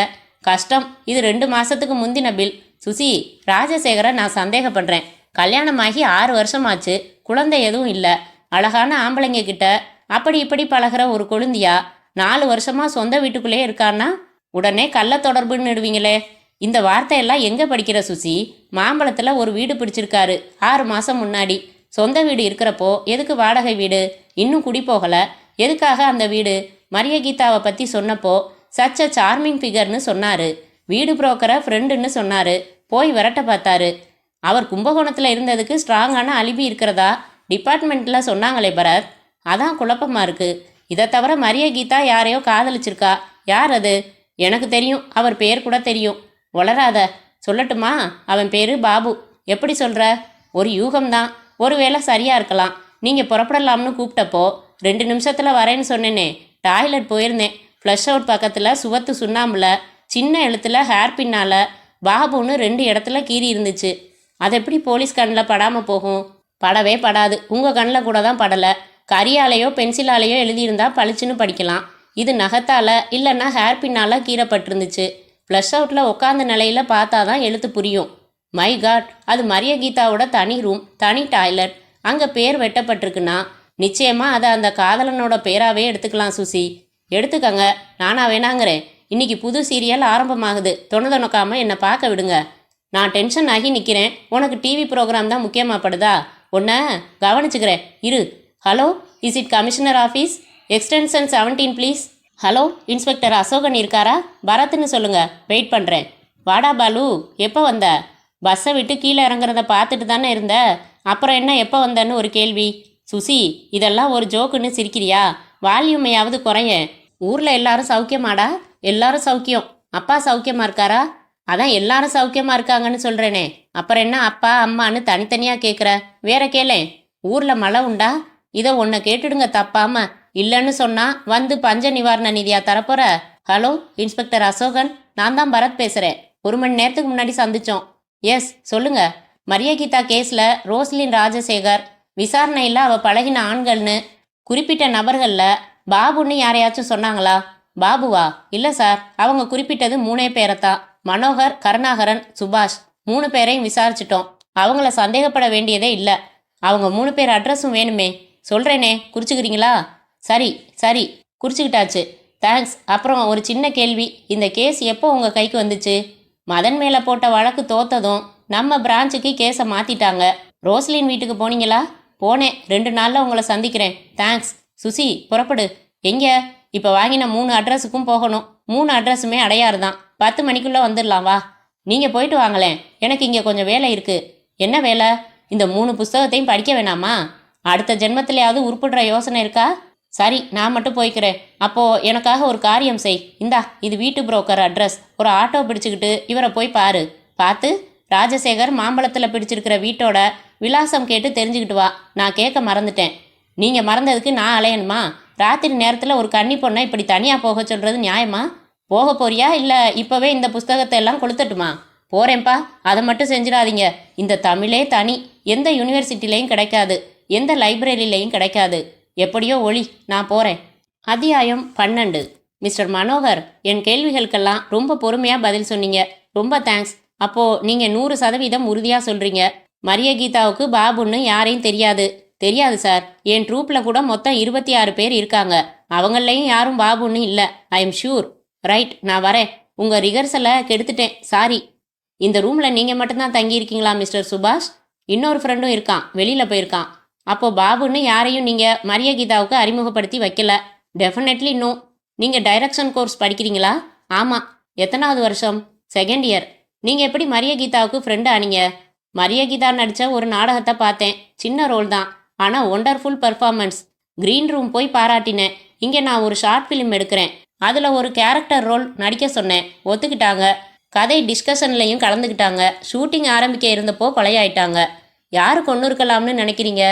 கஷ்டம், இது 2 மாசத்துக்கு முந்தின பில். சுசி, ராஜசேகரை நான் சந்தேகப்படுறேன். கல்யாணமாகி 6 வருஷமாச்சு, குழந்தை எதுவும் இல்லை. அழகான ஆம்பளைங்க கிட்ட அப்படி இப்படி பழகிற ஒரு கொழுந்தியா 4 வருஷமா சொந்த வீட்டுக்குள்ளே இருக்கான்னா உடனே கள்ள தொடர்புன்னு இடுவீங்களே. இந்த வார்த்தையெல்லாம் எங்கே படிக்கிற சுசி? மாம்பழத்தில் ஒரு வீடு பிடிச்சிருக்காரு 6 மாதம் முன்னாடி. சொந்த வீடு இருக்கிறப்போ எதுக்கு வாடகை வீடு? இன்னும் குடி போகலை. எதுக்காக அந்த வீடு? மரிய கீதாவை பற்றி சொன்னப்போ சச்ச சார்மிங் ஃபிகர்னு சொன்னார். வீடு புரோக்கரை ஃப்ரெண்டுன்னு சொன்னார். போய் விரட்ட பார்த்தாரு. அவர் கும்பகோணத்தில் இருந்ததுக்கு ஸ்ட்ராங்கான அலிபி இருக்கிறதா டிபார்ட்மெண்ட்டில் சொன்னாங்களே பரத். அதான் குழப்பமாக இருக்குது. இதை தவிர மரிய கீதா யாரையோ காதலிச்சிருக்கா. யார் அது? எனக்கு தெரியும், அவர் பேர் கூட தெரியும். வளராத. சொல்லட்டுமா? அவன் பேர் பாபு. எப்படி சொல்கிற? ஒரு யூகம்தான். ஒருவேளை சரியாக இருக்கலாம். நீங்கள் புறப்படலாம்னு கூப்பிட்டப்போ 2 நிமிஷத்தில் வரேன்னு சொன்னேனே. டாய்லெட் போயிருந்தேன். ஃப்ளஷ் அவுட் பக்கத்தில் சுவத்து சுண்ணாம்புல சின்ன எழுத்தில் ஹேர் பின்னால் பாபுன்னு 2 இடத்துல கீறி இருந்துச்சு. அது எப்படி போலீஸ் கண்ணில் படாமல் போகும்? படவே படாது. உங்கள் கண்ணில் கூட தான் படலை. கரியாலேயோ பென்சிலாலேயோ எழுதியிருந்தா பளிச்சுன்னு படிக்கலாம். இது நகத்தால் இல்லைன்னா ஹேர் பின்னால் கீறப்பட்டிருந்துச்சு. ஃப்ளஷ் அவுட்டில் உட்காந்த நிலையில் பார்த்தா தான் எழுத்து புரியும். மை காட், அது மரிய கீதாவோட தனி ரூம், தனி டாய்லெட். அங்கே பேர் வெட்டப்பட்டிருக்குன்னா நிச்சயமாக அதை அந்த காதலனோட பேராகவே எடுத்துக்கலாம். சுசி, எடுத்துக்கங்க. நானா வேணாங்கிறேன். இன்னைக்கு புது சீரியல் ஆரம்பமாகுது. தொணக்காமல் என்னை பார்க்க விடுங்க. நான் டென்ஷன் ஆகி நிற்கிறேன். உனக்கு டிவி ப்ரோக்ராம் தான் முக்கியமாகப்படுதா? உன்னை கவனிச்சுக்கிறேன் இரு. Hello, is it commissioner office? Extension 17 please. Hello, inspector Asokan இருக்காரா? பரத்னு சொல்லுங்க, வெயிட் பண்ணுறேன். வாடா பாலு, எப்போ வந்த? பஸ்ஸை விட்டு கீழே இறங்குறத பார்த்துட்டு தானே இருந்த. அப்புறம் என்ன எப்போ வந்தன்னு ஒரு கேள்வி? சுசி, இதெல்லாம் ஒரு ஜோக்குன்னு சிரிக்கிறியா? வால்யூமையாவது குறையேன். ஊரில் எல்லாரும் சௌக்கியமாடா? எல்லாரும் சௌக்கியம். அப்பா சௌக்கியமாக இருக்காரா? அதான் எல்லாரும் சௌக்கியமாக இருக்காங்கன்னு சொல்கிறேனே. அப்புறம் என்ன அப்பா அம்மான்னு தனித்தனியாக கேட்குற? வேற கேளேன். ஊரில் மழை உண்டா? இதை ஒன்றை கேட்டுடுங்க தப்பாம. இல்லைன்னு சொன்னால் வந்து பஞ்ச நிவாரண நிதியா தரப்போற? ஹலோ, இன்ஸ்பெக்டர் அசோகன், நான் தான் பரத் பேசுகிறேன். 1 மணி நேரத்துக்கு முன்னாடி சந்தித்தோம். எஸ், சொல்லுங்க. மரிய கீதா கேஸில் ரோஸ்லின் ராஜசேகர் விசாரணையில் அவள் பழகின ஆண்கள்னு குறிப்பிட்ட நபர்களில் பாபுன்னு யாரையாச்சும் சொன்னாங்களா? பாபுவா? இல்லை சார், அவங்க குறிப்பிட்டது 3 பேரைத்தான். மனோகர், கருணாகரன், சுபாஷ். 3 பேரையும் விசாரிச்சிட்டோம். அவங்கள சந்தேகப்பட வேண்டியதே இல்லை. அவங்க 3 பேர் அட்ரஸும் வேணுமே. சொல்கிறேனே, குறிச்சிக்கிறீங்களா? சரி சரி, குறிச்சிக்கிட்டாச்சு. தேங்க்ஸ். அப்புறம் ஒரு சின்ன கேள்வி. இந்த கேஸ் எப்போ உங்கள் கைக்கு வந்துச்சு? மதன் மேலே போட்ட வழக்கு தோத்ததும் நம்ம பிரான்ச்சுக்கு கேஸை மாற்றிட்டாங்க. ரோஸ்லின் வீட்டுக்கு போனீங்களா? போனேன். 2 நாளில் உங்களை சந்திக்கிறேன். தேங்க்ஸ். சுசி, புறப்படு. எங்கே? இப்போ வாங்கின 3 அட்ரஸுக்கும் போகணும். 3 அட்ரஸுமே அடையாறு தான். 10 மணிக்குள்ளே வந்துடலாம். வா. நீங்கள் போயிட்டு வாங்களேன். எனக்கு இங்கே கொஞ்சம் வேலை இருக்குது. என்ன வேலை? இந்த 3 புஸ்தகத்தையும் படிக்க வேணாமா? அடுத்த ஜென்மத்திலேயாவது உருப்பிடுற யோசனை இருக்கா? சரி, நான் மட்டும் போய்க்கிறேன். அப்போது எனக்காக ஒரு காரியம் செய். இந்தா, இது வீட்டு புரோக்கர் அட்ரஸ். ஒரு ஆட்டோ பிடிச்சிக்கிட்டு இவரை போய் பாரு. பார்த்து ராஜசேகர் மாம்பழத்தில் பிடிச்சிருக்கிற வீட்டோட விலாசம் கேட்டு தெரிஞ்சுக்கிட்டு வா. நான் கேட்க மறந்துட்டேன். நீங்கள் மறந்ததுக்கு நான் அலையணுமா? ராத்திரி நேரத்தில் ஒரு கன்னி பொண்ணை இப்படி தனியாக போக சொல்கிறது நியாயமா? போக போறியா, இல்லை இப்போவே இந்த புஸ்தகத்தை எல்லாம் கொளுத்தட்டுமா? போகிறேன்ப்பா. அதை மட்டும் செஞ்சிடாதீங்க. இந்த தமிழே தனி. எந்த யூனிவர்சிட்டிலையும் கிடைக்காது, எந்த லைப்ரரியிலையும் கிடைக்காது. எப்படியோ ஒளி. நான் போகிறேன். அத்தியாயம் 12. மிஸ்டர் மனோகர், என் கேள்விகளுக்கெல்லாம் ரொம்ப பொறுமையாக பதில் சொன்னீங்க. ரொம்ப தேங்க்ஸ். அப்போது நீங்கள் 100% உறுதியாக சொல்கிறீங்க மரிய கீதாவுக்கு பாபுன்னு யாரையும் தெரியாது? தெரியாது சார். என் ட்ரூப்பில் கூட மொத்தம் 26 பேர் இருக்காங்க. அவங்களையும் யாரும் பாபுன்னு இல்லை. I am sure. ரைட், நான் வரேன். உங்கள் ரிகர்சலை கெடுத்துட்டேன். சாரி. இந்த ரூமில் நீங்கள் மட்டும்தான் தங்கியிருக்கீங்களா மிஸ்டர் சுபாஷ்? இன்னொரு ஃப்ரெண்டும் இருக்கான், வெளியில் போயிருக்கான். அப்போது பாபுன்னு யாரையும் நீங்கள் மரிய கீதாவுக்கு அறிமுகப்படுத்தி வைக்கல? Definitely no. நீங்கள் டைரக்ஷன் கோர்ஸ் படிக்கிறீங்களா? ஆமாம். எத்தனாவது வருஷம்? 2nd year. நீங்கள் எப்படி மரிய கீதாவுக்கு ஃப்ரெண்டு ஆனீங்க? மரிய கீதா நடித்த ஒரு நாடகத்தை பார்த்தேன். சின்ன ரோல் தான், ஆனால் ஒண்டர்ஃபுல் பெர்ஃபார்மன்ஸ். க்ரீன் ரூம் போய் பாராட்டினேன். இங்கே நான் ஒரு ஷார்ட் ஃபிலிம் எடுக்கிறேன். அதில் ஒரு கேரக்டர் ரோல் நடிக்க சொன்னேன். ஒத்துக்கிட்டாங்க. கதை டிஸ்கஷன்லையும் கலந்துக்கிட்டாங்க. ஷூட்டிங் ஆரம்பிக்க இருந்தப்போ கொலையாயிட்டாங்க. யாரு கொண்டு இருக்கலாம்னு நினைக்கிறீங்க?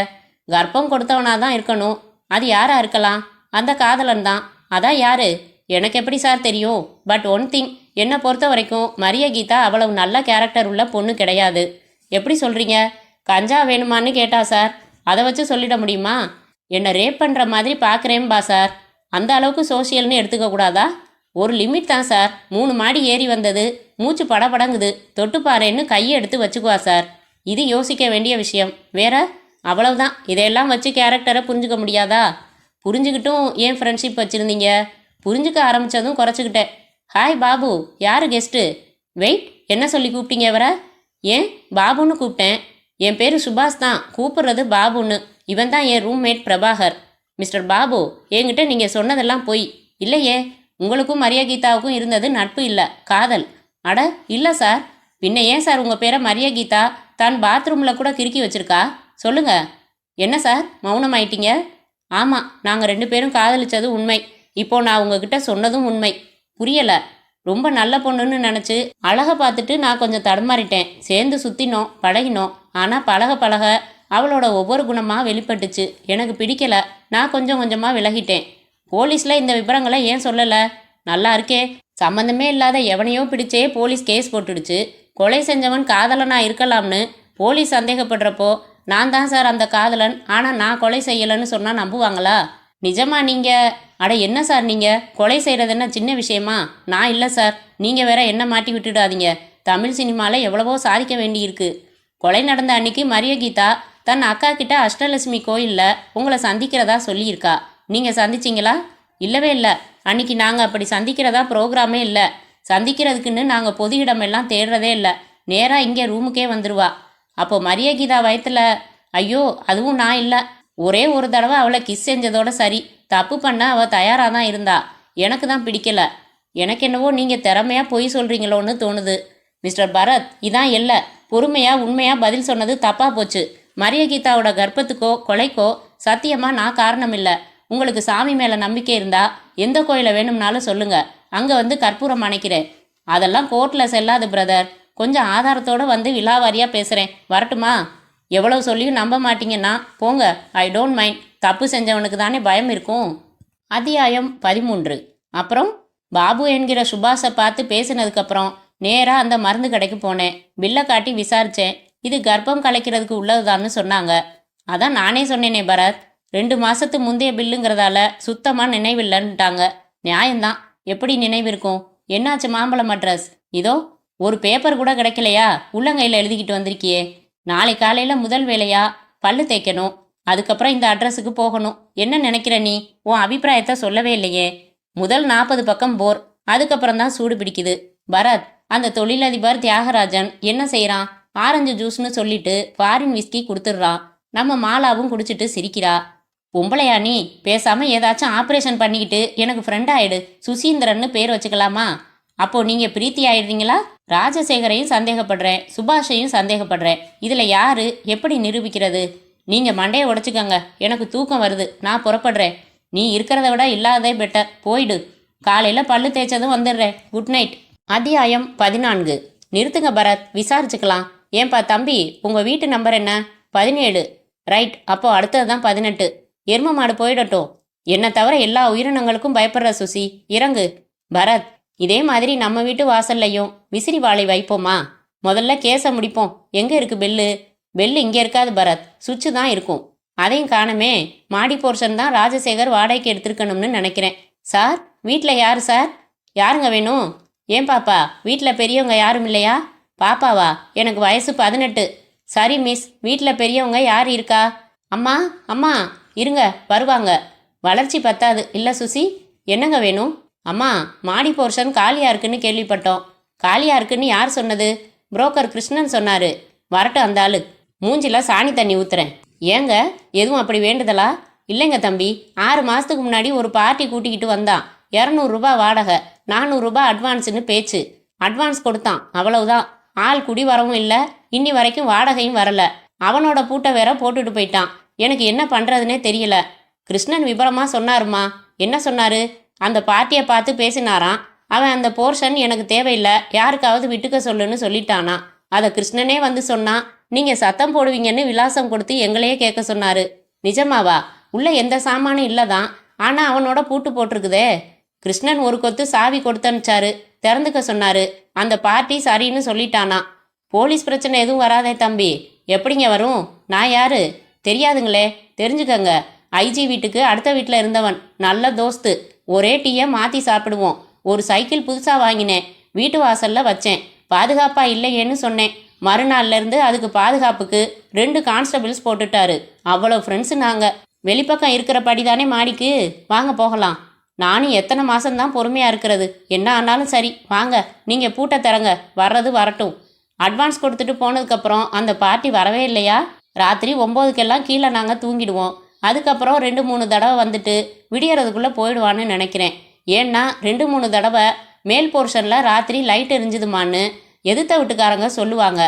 கர்ப்பம் கொடுத்தவனாக தான் இருக்கணும். அது யாராக இருக்கலாம்? அந்த காதலன் தான். அதான் யாரு எனக்கு எப்படி சார் தெரியும்? பட் ஒன் திங், என்னை பொறுத்த வரைக்கும் மரிய கீதா அவ்வளவு நல்ல கேரக்டர் உள்ள பொண்ணு கிடையாது. எப்படி சொல்கிறீங்க? கஞ்சா வேணுமான்னு கேட்டா சார். அதை வச்சு சொல்லிட முடியுமா? என்னை ரேப் பண்ணுற மாதிரி பார்க்குறேன்பா சார். அந்த அளவுக்கு சோஷியல்னு எடுத்துக்க கூடாதா? ஒரு லிமிட் தான் சார். 3 மாடி ஏறி வந்தது, மூச்சு படபடங்குது, தொட்டுப்பாருன்னு கையை எடுத்து வச்சுக்குவா சார். இது யோசிக்க வேண்டிய விஷயம். வேற அவ்வளவுதான். இதையெல்லாம் வச்சு கேரக்டரை புரிஞ்சுக்க முடியாதா? புரிஞ்சுக்கிட்டும் ஏன் ஃப்ரெண்ட்ஷிப் வச்சுருந்தீங்க? புரிஞ்சுக்க ஆரம்பித்ததும் குறைச்சிக்கிட்டேன். ஹாய் பாபு, யார் கெஸ்ட்டு? வெயிட், என்ன சொல்லி கூப்பிட்டீங்க இவரை? ஏன் பாபுன்னு கூப்பிட்டேன். என் பேர் சுபாஷ் தான், கூப்பிட்றது பாபுன்னு. இவன் தான் என் ரூம்மேட் பிரபாகர். மிஸ்டர் பாபு, என்கிட்ட நீங்கள் சொன்னதெல்லாம் பொய். இல்லையே, உங்களுக்கும் மரிய கீதாவுக்கும் இருந்தது நட்பு இல்லை, காதல். அட இல்லை சார். பின்ன ஏன் சார் உங்கள் பேரை மரிய கீதா தான் பாத்ரூமில் கூட கிறுக்கி வச்சிருக்கா? சொல்லுங்க. என்ன சார் மௌனம் ஆயிட்டீங்க? ஆமாம், நாங்கள் 2 பேரும் காதலிச்சது உண்மை. இப்போ நான் உங்ககிட்ட சொன்னதும் உண்மை. புரியலை? ரொம்ப நல்ல பொண்ணுன்னு நினச்சி அழகை பார்த்துட்டு நான் கொஞ்சம் தடுமாறிட்டேன். சேர்ந்து சுற்றினோம், பழகினோம். ஆனால் பழக பழக அவளோட ஒவ்வொரு குணமாக வெளிப்பட்டுச்சு. எனக்கு பிடிக்கலை. நான் கொஞ்சம் கொஞ்சமாக விலகிட்டேன். போலீஸில் இந்த விவரங்களை ஏன் சொல்லலை? நல்லா இருக்கே. சம்மந்தமே இல்லாத எவனையோ பிடிச்சே போலீஸ் கேஸ் போட்டுடுச்சு. கொலை செஞ்சவன் காதலனா இருக்கலாம்னு போலீஸ் சந்தேகப்படுறப்போ நான் தான் சார் அந்த காதலன், ஆனால் நான் கொலை செய்யலைன்னு சொன்னால் நம்புவாங்களா? நிஜமா நீங்கள்? அட என்ன சார் நீங்கள் கொலை செய்கிறது என்ன சின்ன விஷயமா? நான் இல்லை சார். நீங்கள் வேற என்ன மாட்டி விட்டுடாதீங்க. தமிழ் சினிமாவில் எவ்வளவோ சாதிக்க வேண்டியிருக்கு. கொலை நடந்த அன்னைக்கு மரிய கீதா தன் அக்கா கிட்ட அஷ்டலட்சுமி கோயிலில் உங்களை சந்திக்கிறதா சொல்லியிருக்கா. நீங்கள் சந்திச்சிங்களா? இல்லவே இல்லை. அன்னைக்கு நாங்கள் அப்படி சந்திக்கிறதா ப்ரோக்ராமே இல்லை. சந்திக்கிறதுக்குன்னு நாங்கள் பொது இடமெல்லாம் தேடுறதே இல்லை. நேராக இங்கே ரூமுக்கே வந்துடுவா. அப்போ மரிய கீதா வயத்தில்? ஐயோ, அதுவும் நான் இல்லை. ஒரே ஒரு தடவை அவளை கிஸ் செஞ்சதோட சரி. தப்பு பண்ண அவள் தயாராக தான் இருந்தா. எனக்கு தான் பிடிக்கல. எனக்கு என்னவோ நீங்கள் திறமையாக பொய் சொல்கிறீங்களோன்னு தோணுது. மிஸ்டர் பரத், இதான் இல்லை. பொறுமையாக உண்மையாக பதில் சொன்னது தப்பாக போச்சு. மரிய கீதாவோட கர்ப்பத்துக்கோ கொலைக்கோ சத்தியமாக நான் காரணம் இல்லை. உங்களுக்கு சாமி மேலே நம்பிக்கை இருந்தா எந்த கோயிலை வேணும்னாலும் சொல்லுங்க, அங்கே வந்து கற்பூரம் அணைக்கிறேன். அதெல்லாம் கோர்ட்டில் செல்லாது பிரதர். கொஞ்சம் ஆதாரத்தோடு வந்து விலாவாரியாக பேசுகிறேன். வரட்டுமா? எவ்வளவு சொல்லியும் நம்ப மாட்டீங்கன்னா போங்க. I don't mind. தப்பு செஞ்சவனுக்கு தானே பயம் இருக்கும். அத்தியாயம் 13. அப்புறம் பாபு என்கிற சுபாஷை பார்த்து பேசினதுக்கப்புறம் நேராக அந்த மருந்து கடைக்கு போனேன். பில்லை காட்டி விசாரித்தேன். இது கர்ப்பம் கலைக்கிறதுக்கு உள்ளதுதான்னு சொன்னாங்க. அதான் நானே சொன்னேனே பரத், 2 மாதத்து முந்தைய பில்லுங்கிறதால சுத்தமாக நினைவில்லைன்ட்டாங்க. நியாயம்தான். எப்படி நினைவு இருக்கும்? என்னாச்சு மாம்பழம் அட்ரஸ்? இதோ ஒரு பேப்பர் கூட கிடைக்கலையா? உள்ளங்கையில் எழுதிக்கிட்டு வந்திருக்கியே. நாளை காலையில் முதல் வேலையா பல்லு தேய்க்கணும். அதுக்கப்புறம் இந்த அட்ரஸுக்கு போகணும். என்ன நினைக்கிற நீ? உன் அபிப்பிராயத்தை சொல்லவே இல்லையே. முதல் 40 பக்கம் போர். அதுக்கப்புறம் தான் சூடு பிடிக்குது. பரத், அந்த தொழிலதிபர் தியாகராஜன் என்ன செய்கிறான்? ஆரஞ்சு ஜூஸ்னு சொல்லிட்டு ஃபாரின் விஸ்கி கொடுத்துட்றான். நம்ம மாலாவும் குடிச்சிட்டு சிரிக்கிறா. பொம்பளையா நீ? பேசாமல் ஏதாச்சும் ஆப்ரேஷன் பண்ணிக்கிட்டு எனக்கு ஃப்ரெண்ட் ஆயிடு. சுசீந்திரன்னு பேர் வச்சுக்கலாமா? அப்போ நீங்கள் பிரீத்தி ஆயிடுறீங்களா? ராஜசேகரையும் சந்தேகப்படுறேன், சுபாஷையும் சந்தேகப்படுறேன். இதில் யாரு எப்படி நிரூபிக்கிறது? நீங்கள் மண்டையை உடைச்சிக்கங்க. எனக்கு தூக்கம் வருது. நான் புறப்படுறேன். நீ இருக்கிறத விட இல்லாததே பெட்டர். போயிடு. காலையில் பல்லு தேய்ச்சதும் வந்துடுறேன். Good night. அத்தியாயம் 14. நிறுத்துங்க பரத், விசாரிச்சுக்கலாம். ஏன்பா தம்பி, உங்கள் வீட்டு நம்பர் என்ன? 17. ரைட். அப்போ அடுத்தது தான் 18. எரும மாடு போயிடட்டும். என்னை தவிர எல்லா உயிரினங்களுக்கும் பயப்படுற சுசி, இறங்கு. பரத், இதே மாதிரி நம்ம வீட்டு வாசல்லையும் விசிறி வாளை வைப்போமா? முதல்ல கேஸை முடிப்போம். எங்கே இருக்கு பெல்லு? பெல்லு இங்கே இருக்காது பரத், சுவிட்சு தான் இருக்கும். அதையும் காணமே. மாடி போர்ஷன் தான் ராஜசேகர் வாடகைக்கு எடுத்துருக்கணும்னு நினைக்கிறேன். சார், வீட்டில் யார் சார்? யாருங்க வேணும்? ஏன் பாப்பா, வீட்டில் பெரியவங்க யாரும் இல்லையா? பாப்பாவா? எனக்கு வயசு 18. சரி மிஸ், வீட்டில் பெரியவங்க யார் இருக்கா? அம்மா அம்மா இருங்க, வருவாங்க. வளர்ச்சி பத்தாது இல்லை சுசி? என்னங்க வேணும்? அம்மா, மாடி போர்ஷன் காலியாக இருக்குன்னு கேள்விப்பட்டோம். காலியாக இருக்குன்னு யார் சொன்னது? புரோக்கர் கிருஷ்ணன் சொன்னார். வரட்டும் அந்த ஆளு. மூஞ்சில சாணி தண்ணி ஊத்துறேன். ஏங்க, எதுவும் அப்படி வேண்டுதலா? இல்லைங்க தம்பி, 6 மாதத்துக்கு முன்னாடி ஒரு பார்ட்டி கூட்டிக்கிட்டு வந்தான். 200 ரூபா வாடகை, 400 ரூபா அட்வான்ஸுன்னு பேச்சு. அட்வான்ஸ் கொடுத்தான், அவ்வளவுதான். ஆள் குடி வரவும் இல்லை, இன்னி வரைக்கும் வாடகையும் வரல. அவனோட பூட்டை வேற போட்டுட்டு போயிட்டான். எனக்கு என்ன பண்ணுறதுனே தெரியல. கிருஷ்ணன் விபரமாக சொன்னாருமா. என்ன சொன்னாரு? அந்த பார்ட்டியை பார்த்து பேசினாராம். அவன் அந்த போர்ஷன் எனக்கு தேவையில்லை, யாருக்காவது விட்டுக்க சொல்லுன்னு சொல்லிட்டானா. அதை கிருஷ்ணனே வந்து சொன்னான். நீங்கள் சத்தம் போடுவீங்கன்னு விலாசம் கொடுத்து எங்களையே கேட்க சொன்னாரு. நிஜமாவா? உள்ள எந்த சாமானும் இல்லைதான். ஆனால் அவனோட பூட்டு போட்டிருக்குதே. கிருஷ்ணன் ஒரு கொத்து சாவி கொடுத்து அனுப்பிச்சாரு, திறந்துக்க சொன்னாரு. அந்த பார்ட்டி சரின்னு சொல்லிட்டானா. போலீஸ் பிரச்சனை எதுவும் வராதே தம்பி. எப்படிங்க வரும்? நான் யாரு தெரியாதுங்களே. தெரிஞ்சுக்கங்க. ஐஜி வீட்டுக்கு அடுத்த வீட்டில் இருந்தவன், நல்ல தோஸ்து. ஒரே டீயை மாற்றி சாப்பிடுவோம். ஒரு சைக்கிள் புதுசாக வாங்கினேன், வீட்டு வாசலில் வச்சேன். பாதுகாப்பாக இல்லையேன்னு சொன்னேன். மறுநாள்ல இருந்து அதுக்கு பாதுகாப்புக்கு 2 கான்ஸ்டபிள்ஸ் போட்டுட்டாரு. அவ்வளோ ஃப்ரெண்ட்ஸு நாங்கள். வெளிப்பக்கம் இருக்கிறபடி தானே மாடிக்கு. வாங்க போகலாம். நானும் எத்தனை மாதம்தான் பொறுமையாக இருக்கிறது? என்ன ஆனாலும் சரி வாங்க, நீங்கள் பூட்டை திறங்க, வர்றது வரட்டும். அட்வான்ஸ் கொடுத்துட்டு போனதுக்கப்புறம் அந்த பார்ட்டி வரவே இல்லையா? ராத்திரி 9க்கெல்லாம் கீழே நாங்கள் தூங்கிடுவோம். அதுக்கப்புறம் 2-3 தடவை வந்துட்டு விடியறதுக்குள்ளே போயிடுவான்னு நினைக்கிறேன். ஏன்னா 2-3 தடவை மேல் போர்ஷனில் ராத்திரி லைட் எரிஞ்சுதுமான்னு எதிர்த்த வீட்டுக்காரங்க சொல்லுவாங்க.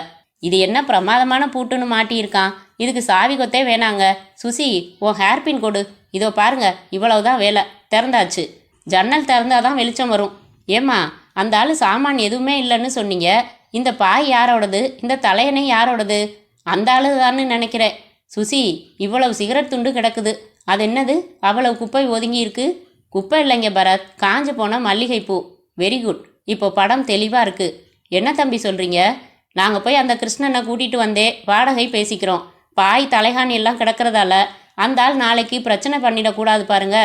இது என்ன பிரமாதமான பூட்டுன்னு மாட்டியிருக்கான், இதுக்கு சாவி கொத்தே வேணாங்க. சுசி, உன் ஹேர்பின் கொடு. இதோ பாருங்க, இவ்வளவுதான் வேலை. திறந்தாச்சு. ஜன்னல் திறந்தாதான் வெளிச்சம் வரும். ஏம்மா, அந்த ஆள் சாமான் எதுவுமே இல்லைன்னு சொன்னீங்க. இந்த பாய் யாரோடது? இந்த தலையணை யாரோடது? அந்த ஆளு தான்னு நினைக்கிறேன். சுசி, இவ்வளவு சிகரெட் துண்டு கிடக்குது. அது என்னது? அவ்வளவு குப்பை ஒதுங்கி இருக்கு. குப்பை இல்லைங்க பரத், காஞ்சு போன மல்லிகைப்பூ. Very good. இப்போ படம் தெளிவாக இருக்கு. என்ன தம்பி சொல்கிறீங்க? நாங்கள் போய் அந்த கிருஷ்ணனை கூட்டிகிட்டு வந்தே வாடகை பேசிக்கிறோம். பாய் தலைகாணி எல்லாம் கிடக்கிறதால அந்த ஆள் நாளைக்கு பிரச்சனை பண்ணிடக்கூடாது பாருங்க.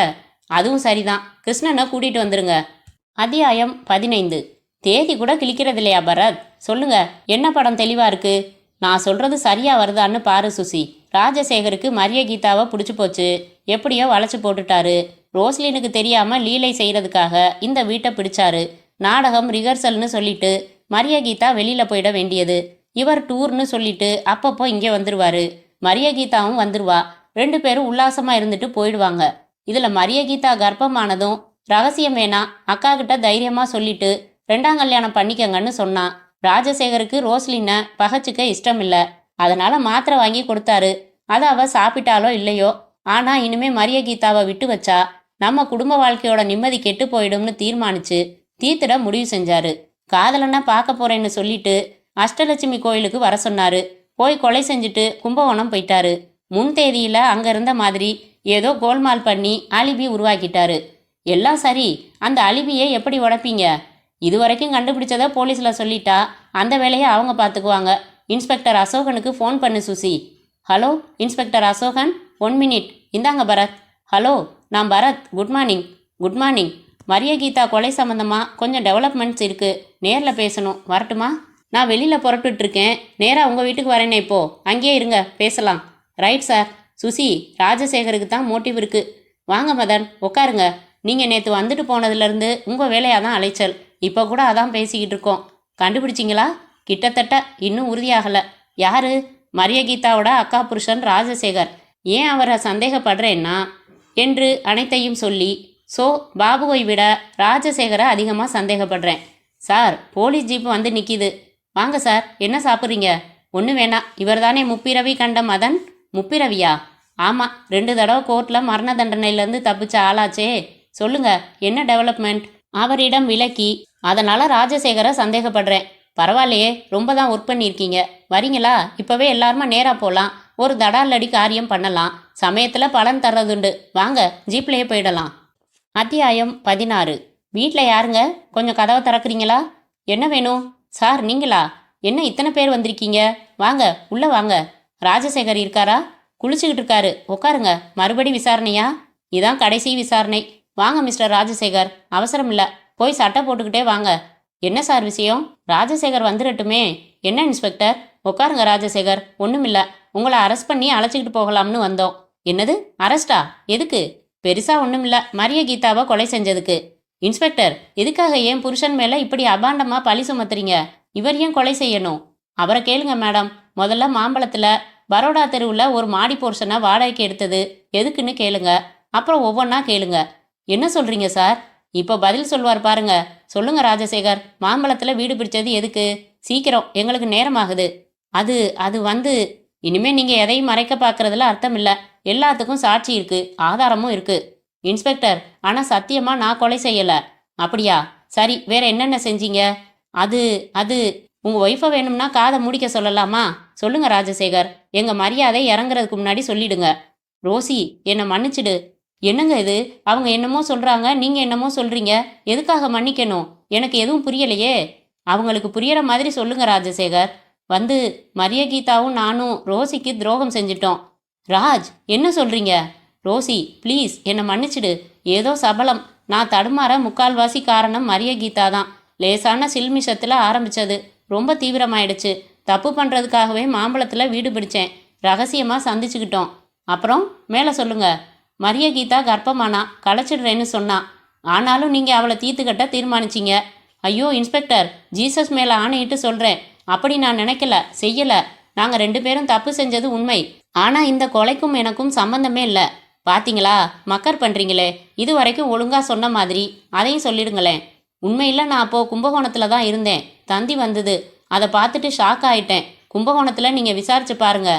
அதுவும் சரிதான். கிருஷ்ணனை கூட்டிகிட்டு வந்துருங்க. அத்தியாயம் 15. தேதி கூட கிழிக்கிறது இல்லையா பரத்? சொல்லுங்க, என்ன படம் தெளிவாக இருக்கு? நான் சொல்கிறது சரியாக வருதான்னு பாரு சுசி. ராஜசேகருக்கு மரிய கீதாவை பிடிச்சி போச்சு. எப்படியோ வளைச்சு போட்டுட்டாரு. ரோஸ்லினுக்கு தெரியாமல் லீலை செய்கிறதுக்காக இந்த வீட்டை பிடிச்சாரு. நாடகம் ரிஹர்சல்னு சொல்லிட்டு மரிய கீதா வெளியில் போயிட வேண்டியது. இவர் டூர்னு சொல்லிட்டு அப்பப்போ இங்கே வந்துடுவார். மரிய கீதாவும் வந்துடுவா. 2 பேரும் உல்லாசமாக இருந்துட்டு போயிடுவாங்க. இதில் மரிய கீதா கர்ப்பமானதும் ரகசியம் வேணாம், அக்கா கிட்ட தைரியமாக சொல்லிட்டு 2ஆம் கல்யாணம் பண்ணிக்கங்கன்னு சொன்னான். ராஜசேகருக்கு ரோஸ்லினை பகச்சிக்க இஷ்டம் இல்லை. அதனால மாத்திரை வாங்கி கொடுத்தாரு. அதை அவ சாப்பிட்டாலோ இல்லையோ, ஆனால் இனிமே மரிய கீதாவை விட்டு வச்சா நம்ம குடும்ப வாழ்க்கையோட நிம்மதி கெட்டு போயிடும்னு தீர்மானிச்சு தீர்த்திட முடிவு செஞ்சாரு. காதலன்னா பார்க்க போறேன்னு சொல்லிட்டு அஷ்டலட்சுமி கோயிலுக்கு வர சொன்னாரு. போய் கொலை செஞ்சுட்டு கும்பகோணம் போயிட்டாரு. முன் தேதியில அங்க இருந்த மாதிரி ஏதோ கோல்மால் பண்ணி அலிபி உருவாக்கிட்டாரு. எல்லாம் சரி, அந்த அலிபியை எப்படி உடைப்பீங்க? இதுவரைக்கும் கண்டுபிடிச்சதை போலீஸ்ல சொல்லிட்டா அந்த வேலையை அவங்க பார்த்துக்குவாங்க. இன்ஸ்பெக்டர் அசோகனுக்கு ஃபோன் பண்ணு Susi. Hello inspector Asokan, 1 minute. இந்தாங்க பரத். ஹலோ, நான் Bharath. Good morning. Good morning. Maria Geetha கொலை சம்மந்தமாக கொஞ்சம் டெவலப்மெண்ட்ஸ் இருக்குது, நேரில் பேசணும். வரட்டுமா? நான் வெளியில் புறப்பட்டுருக்கேன். நேராக உங்கள் வீட்டுக்கு வரேனே. இப்போ அங்கேயே இருங்க, பேசலாம். Right sir. சுசி, ராஜசேகருக்கு தான் மோட்டிவ் இருக்குது. வாங்க மதன், உட்காருங்க. நீங்கள் நேற்று வந்துட்டு போனதுலேருந்து உங்கள் வேலையாக தான் அலைச்சல். இப்போ கூட அதான் பேசிக்கிட்டு இருக்கோம். கண்டுபிடிச்சிங்களா? கிட்டத்தட்ட. இன்னும் உறுதியாகலை. யாரு? மரிய கீதாவோட அக்கா புருஷன் ராஜசேகர். ஏன் அவரை சந்தேகப்படுறேன்னா என்று அனைத்தையும் சொல்லி, ஸோ பாபுவை விட ராஜசேகரை அதிகமாக சந்தேகப்படுறேன். சார், போலீஸ் ஜீப் வந்து நிற்கிது. வாங்க சார், என்ன சாப்பிட்றீங்க? ஒன்றும் வேணாம். இவர் தானே முப்பிரவி கண்ட மதன்? முப்பிரவியா? ஆமாம், 2 தடவை கோர்ட்டில் மரண தண்டனையிலேருந்து தப்பிச்ச ஆளாச்சே. சொல்லுங்க, என்ன டெவலப்மெண்ட்? அவரிடம் விலக்கி, அதனால் ராஜசேகரை சந்தேகப்படுறேன். பரவாயில்லையே, ரொம்ப தான் ஒர்க் பண்ணியிருக்கீங்க. வரீங்களா? இப்போவே எல்லாருமா நேராக போகலாம். ஒரு தடாலடி காரியம் பண்ணலாம். சமயத்தில் பலன் தர்றதுண்டு. வாங்க, ஜீப்லேயே போயிடலாம். அத்தியாயம் 16. வீட்டில் யாருங்க? கொஞ்சம் கதவை திறக்கிறீங்களா? என்ன வேணும்? சார், நீங்களா? என்ன இத்தனை பேர் வந்திருக்கீங்க? வாங்க, உள்ளே வாங்க. ராஜசேகர் இருக்காரா? குளிச்சுக்கிட்டு இருக்காரு. உட்காருங்க. மறுபடி விசாரணையா? இதான் கடைசி விசாரணை. வாங்க மிஸ்டர் ராஜசேகர், அவசரம் இல்லை. போய் சட்டை போட்டுக்கிட்டே வாங்க. என்ன சார் விஷயம்? ராஜசேகர் வந்துடட்டுமே. என்ன இன்ஸ்பெக்டர்? உட்காருங்க ராஜசேகர். ஒன்றுமில்ல, உங்களை அரெஸ்ட் பண்ணி அழைச்சிக்கிட்டு போகலாம்னு வந்தோம். என்னது, அரெஸ்டா? எதுக்கு? பெருசா ஒன்றுமில்ல, மரிய கீதாவை கொலை செஞ்சதுக்கு. இன்ஸ்பெக்டர், எதுக்காக ஏன் புருஷன் மேலே இப்படி அபாண்டமா பழி சுமத்துறீங்க? இவர் ஏன் கொலை செய்யணும்? அவரை கேளுங்க மேடம். முதல்ல மாம்பழத்தில் பரோடா தெருவில் ஒரு மாடி போர்ஷனை வாடகைக்கு எடுத்தது எதுக்குன்னு கேளுங்க. அப்புறம் ஒவ்வொன்றா கேளுங்க. என்ன சொல்றீங்க சார்? இப்போ பதில் சொல்வார் பாருங்க. சொல்லுங்க ராஜசேகர், மாம்பழத்தில் வீடு பிடிச்சது எதுக்கு? சீக்கிரம், எங்களுக்கு நேரமாகுது. அது அது வந்து இனிமே நீங்கள் எதையும் மறைக்க பார்க்கறதுல அர்த்தம் இல்லை. எல்லாத்துக்கும் சாட்சி இருக்கு, ஆதாரமும் இருக்கு. இன்ஸ்பெக்டர், ஆனால் சத்தியமாக நான் கொலை செய்யலை. அப்படியா? சரி, வேற என்னென்ன செஞ்சீங்க? அது அது உங்கள் ஒய்ஃபை வேணும்னா காதை முடிக்க சொல்லலாமா? சொல்லுங்க ராஜசேகர், எங்கள் மரியாதை இறங்குறதுக்கு முன்னாடி சொல்லிடுங்க. ரோசி, என்னை மன்னிச்சிடு. என்னங்க இது? அவங்க என்னமோ சொல்றாங்க, நீங்க என்னமோ சொல்றீங்க. எதுக்காக மன்னிக்கணும்? எனக்கு எதுவும் புரியலையே. அவங்களுக்கு புரியற மாதிரி சொல்லுங்க ராஜசேகர். வந்து மரியகீதாவும் நானும் ரோசிக்கு துரோகம் செஞ்சிட்டோம். ராஜ், என்ன சொல்றீங்க? ரோசி ப்ளீஸ் என்னை மன்னிச்சிடு. ஏதோ சபலம். நான் தடுமாற முக்கால்வாசி காரணம் மரியகீதா தான். லேசான சில்மிஷத்தில் ஆரம்பிச்சது ரொம்ப தீவிரமாயிடுச்சு. தப்பு பண்ணுறதுக்காகவே மாம்பழத்தில் வீடு பிடிச்சேன். ரகசியமாக சந்திச்சுக்கிட்டோம். அப்புறம் மேலே சொல்லுங்க. மரியகீதா கர்ப்பமானா களைச்சிடுறேன்னு சொன்னா. ஆனாலும் நீங்கள் அவளை தீர்த்துக்கட்ட தீர்மானிச்சிங்க. ஐயோ இன்ஸ்பெக்டர், ஜீசஸ் மேலே ஆணையிட்டு சொல்கிறேன். அப்படி நான் நினைக்கல, செய்யலை. நாங்கள் 2 பேரும் தப்பு செஞ்சது உண்மை. ஆனால் இந்த கொலைக்கும் எனக்கும் சம்பந்தமே இல்லை. பாத்தீங்களா, மக்கர் பண்ணுறீங்களே. இது வரைக்கும் ஒழுங்காக சொன்ன மாதிரி அதையும் சொல்லிடுங்களேன். உண்மையில் நான் அப்போது கும்பகோணத்தில் தான் இருந்தேன். தந்தி வந்தது. அதை பார்த்துட்டு ஷாக் ஆயிட்டேன். கும்பகோணத்தில் நீங்கள் விசாரிச்சு பாருங்க.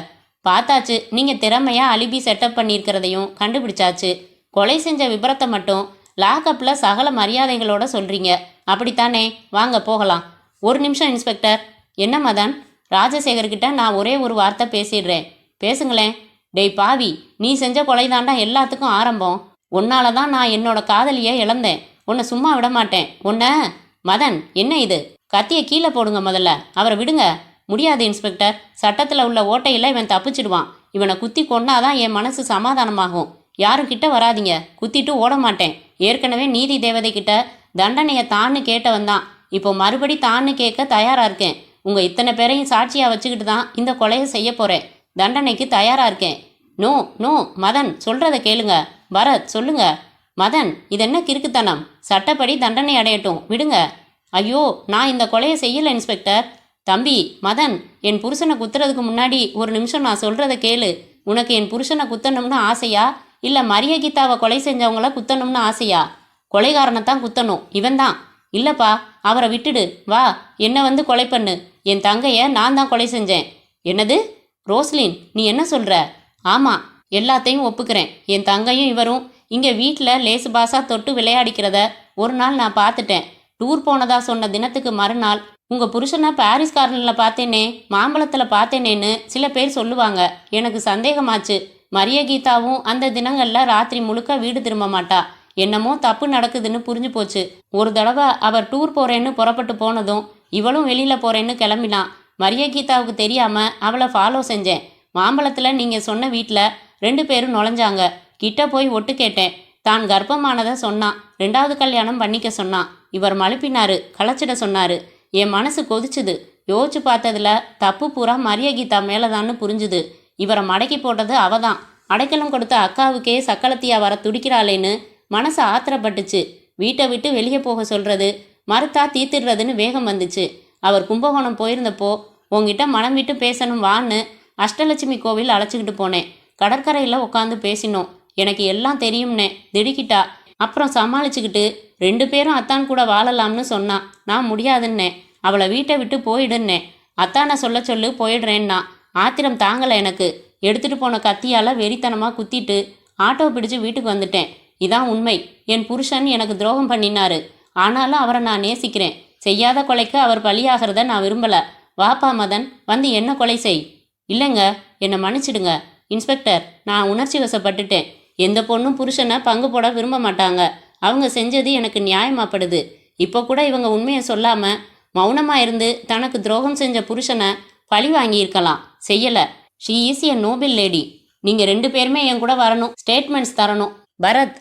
பார்த்தாச்சு. நீங்கள் திறமையாக அலிபி செட்டப் பண்ணியிருக்கிறதையும் கண்டுபிடிச்சாச்சு. கொலை செஞ்ச விபரத்தை மட்டும் லாக்அப்பில் சகல மரியாதைகளோட சொல்கிறீங்க. அப்படித்தானே? வாங்க போகலாம். ஒரு நிமிஷம் இன்ஸ்பெக்டர். என்ன மதன்? ராஜசேகர்கிட்ட நான் ஒரே ஒரு வார்த்தை பேசிடுறேன். பேசுங்களேன். டேய் பாவி, நீ செஞ்ச கொலை தாண்டா எல்லாத்துக்கும் ஆரம்பம். உன்னால தான் நான் என்னோட காதலியை இழந்தேன். உன்னை சும்மா விட மாட்டேன். மதன், என்ன இது? கத்தியை கீழே போடுங்க முதல்ல. அவரை விடுங்க. முடியாது இன்ஸ்பெக்டர். சட்டத்தில் உள்ள ஓட்டையில் இவன் தப்பிச்சிடுவான். இவனை குத்தி கொன்னாதான் என் மனசு சமாதானமாகும். யாரும் கிட்ட வராதிங்க. குத்திட்டு ஓட மாட்டேன். ஏற்கனவே நீதி தேவதை கிட்ட தண்டனையை தான்னு கேட்டவன் தான். இப்போ மறுபடி தான்னு கேட்க தயாராக இருக்கேன். உங்கள் இத்தனை பேரையும் சாட்சியாக வச்சுக்கிட்டு தான் இந்த கொலையை செய்ய போகிறேன். தண்டனைக்கு தயாராக இருக்கேன். நோ நோ மதன், சொல்கிறத கேளுங்க. பரத் சொல்லுங்க. மதன், இதென்ன கிறுக்குத்தனம்? சட்டப்படி தண்டனை அடையட்டும், விடுங்க. ஐயோ, நான் இந்த கொலையை செய்யலை இன்ஸ்பெக்டர். தம்பி மதன், என் புருஷனை குத்துறதுக்கு முன்னாடி ஒரு நிமிஷம் நான் சொல்கிறத கேளு. உனக்கு என் புருஷனை குத்தணும்னு ஆசையா, இல்லை மரியகீதாவை கொலை செஞ்சவங்கள குத்தணும்னு ஆசையா? கொலைகாரனைத்தான் குத்தணும். இவன் தான். இல்லைப்பா, அவரை விட்டுடு. வா, என்னை வந்து கொலை பண்ணு. என் தங்கையை நான் தான் கொலை செஞ்சேன். என்னது? ரோஸ்லின், நீ என்ன சொல்கிற? ஆமாம், எல்லாத்தையும் ஒப்புக்கிறேன். என் தங்கையும் இவரும் இங்கே வீட்டில் லேசு பாசா தொட்டு விளையாடிக்கிறத ஒரு நாள் நான் பார்த்துட்டேன். டூர் போனதா சொன்ன தினத்துக்கு மறுநாள் உங்கள் புருஷனை பாரிஸ் கார்னரில் பார்த்தேனே, மாம்பழத்தில் பார்த்தேனேன்னு சில பேர் சொல்லுவாங்க. எனக்கு சந்தேகமாச்சு. மரியகீதாவும் அந்த தினங்களில் ராத்திரி முழுக்க வீடு திரும்ப மாட்டா. என்னமோ தப்பு நடக்குதுன்னு புரிஞ்சு போச்சு. ஒரு தடவை அவர் டூர் போகிறேன்னு புறப்பட்டு போனதும் இவளும் வெளியில் போகிறேன்னு கிளம்பினான். மரியகீதாவுக்கு தெரியாமல் அவளை ஃபாலோ செஞ்சேன். மாம்பழத்தில் நீங்கள் சொன்ன வீட்டில் 2 பேரும் நுழைஞ்சாங்க. கிட்ட போய் ஒட்டு கேட்டேன். தான் கர்ப்பமானதை சொன்னான். 2வது கல்யாணம் பண்ணிக்க சொன்னான். இவர் மழுப்பினாரு, களைச்சிட சொன்னார். என் மனசு கொதிச்சுது. யோசிச்சு பார்த்ததுல தப்பு பூரா மரியகீதா மேலதான்னு புரிஞ்சுது. இவரை மடக்கி போட்டது அவதான். அடைக்கலம் கொடுத்த அக்காவுக்கே சக்களத்தியா வர துடிக்கிறாளேன்னு மனசு ஆத்திரப்பட்டுச்சு. வீட்டை விட்டு வெளியே போக சொல்றது, மறுத்தா தீர்த்திடுறதுன்னு வேகம் வந்துச்சு. அவர் கும்பகோணம் போயிருந்தப்போ உங்ககிட்ட மனம் விட்டு பேசணும் வான்னு அஷ்டலட்சுமி கோவில் அழைச்சிக்கிட்டு போனேன். கடற்கரையில் உட்காந்து பேசினோம். எனக்கு எல்லாம் தெரியும்னே திடுக்கிட்டா. அப்புறம் சமாளிச்சுக்கிட்டு 2 பேரும் அத்தான் கூட வாழலாம்னு சொன்னான். நான் முடியாதுன்னேன். அவளை வீட்டை விட்டு போயிடுன்னேன். அத்தானை சொல்ல சொல்லு போயிடுறேன்னா. ஆத்திரம் தாங்கலை எனக்கு. எடுத்துகிட்டு போன கத்தியால் வெறித்தனமாக குத்திட்டு ஆட்டோ பிடிச்சு வீட்டுக்கு வந்துட்டேன். இதான் உண்மை. என் புருஷன் எனக்கு துரோகம் பண்ணினாரு. ஆனாலும் அவரை நான் நேசிக்கிறேன். செய்யாத கொலைக்கு அவர் பலியாகிறத நான் விரும்பலை. வாப்பா மதன், வந்து என்ன கொலை செய். இல்லைங்க, என்னை மன்னிச்சிடுங்க இன்ஸ்பெக்டர். நான் உணர்ச்சி வசப்பட்டுட்டேன். எந்த பொண்ணும் புருஷனை பங்கு போட விரும்ப மாட்டாங்க. அவங்க செஞ்சது எனக்கு நியாயமாப்படுது. இப்போ கூட இவங்க உண்மையை சொல்லாமல் மௌனமாக இருந்து தனக்கு துரோகம் செஞ்ச புருஷனை பழி வாங்கியிருக்கலாம். செய்யலை. She is a Nobel lady. நீங்கள் 2 பேருமே என் கூட வரணும். ஸ்டேட்மெண்ட்ஸ் தரணும். பரத்,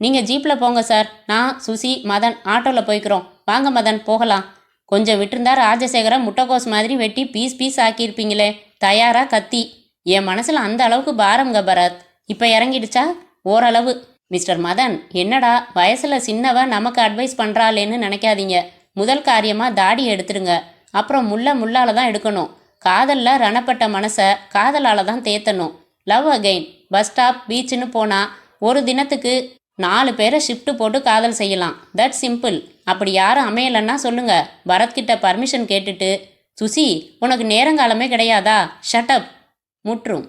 நீங்கள் ஜீப்பில் போங்க சார். நான் சுசி மதன் ஆட்டோவில் போய்க்கிறோம். வாங்க மதன், போகலாம். கொஞ்சம் விட்டுருந்தா ராஜசேகரை முட்டைக்கோஸ் மாதிரி வெட்டி பீஸ் ஆக்கியிருப்பீங்களே. தயாரா கத்தி. என் மனசில் அந்த அளவுக்கு பாரம்ங்க பரத். இப்போ இறங்கிடுச்சா? ஓரளவு. மிஸ்டர் மதன், என்னடா வயசில் சின்னவ நமக்கு அட்வைஸ் பண்ணுறாளேன்னு நினைக்காதீங்க. முதல் காரியமாக தாடி எடுத்துருங்க. அப்புறம் முள்ளால் தான் எடுக்கணும். காதலில் ரணப்பட்ட மனசை காதலால் தான் தேத்தணும். Love again. பஸ் ஸ்டாப் பீச்சுன்னு போனால் ஒரு தினத்துக்கு 4 பேரை ஷிஃப்ட் போட்டு காதல் செய்யலாம். That simple. அப்படி யாரும் அமையலைன்னா சொல்லுங்க. பரத்கிட்ட பர்மிஷன் கேட்டுட்டு. சுசி, உனக்கு நேரங்காலமே கிடையாதா? ஷட்டப். முற்றும்.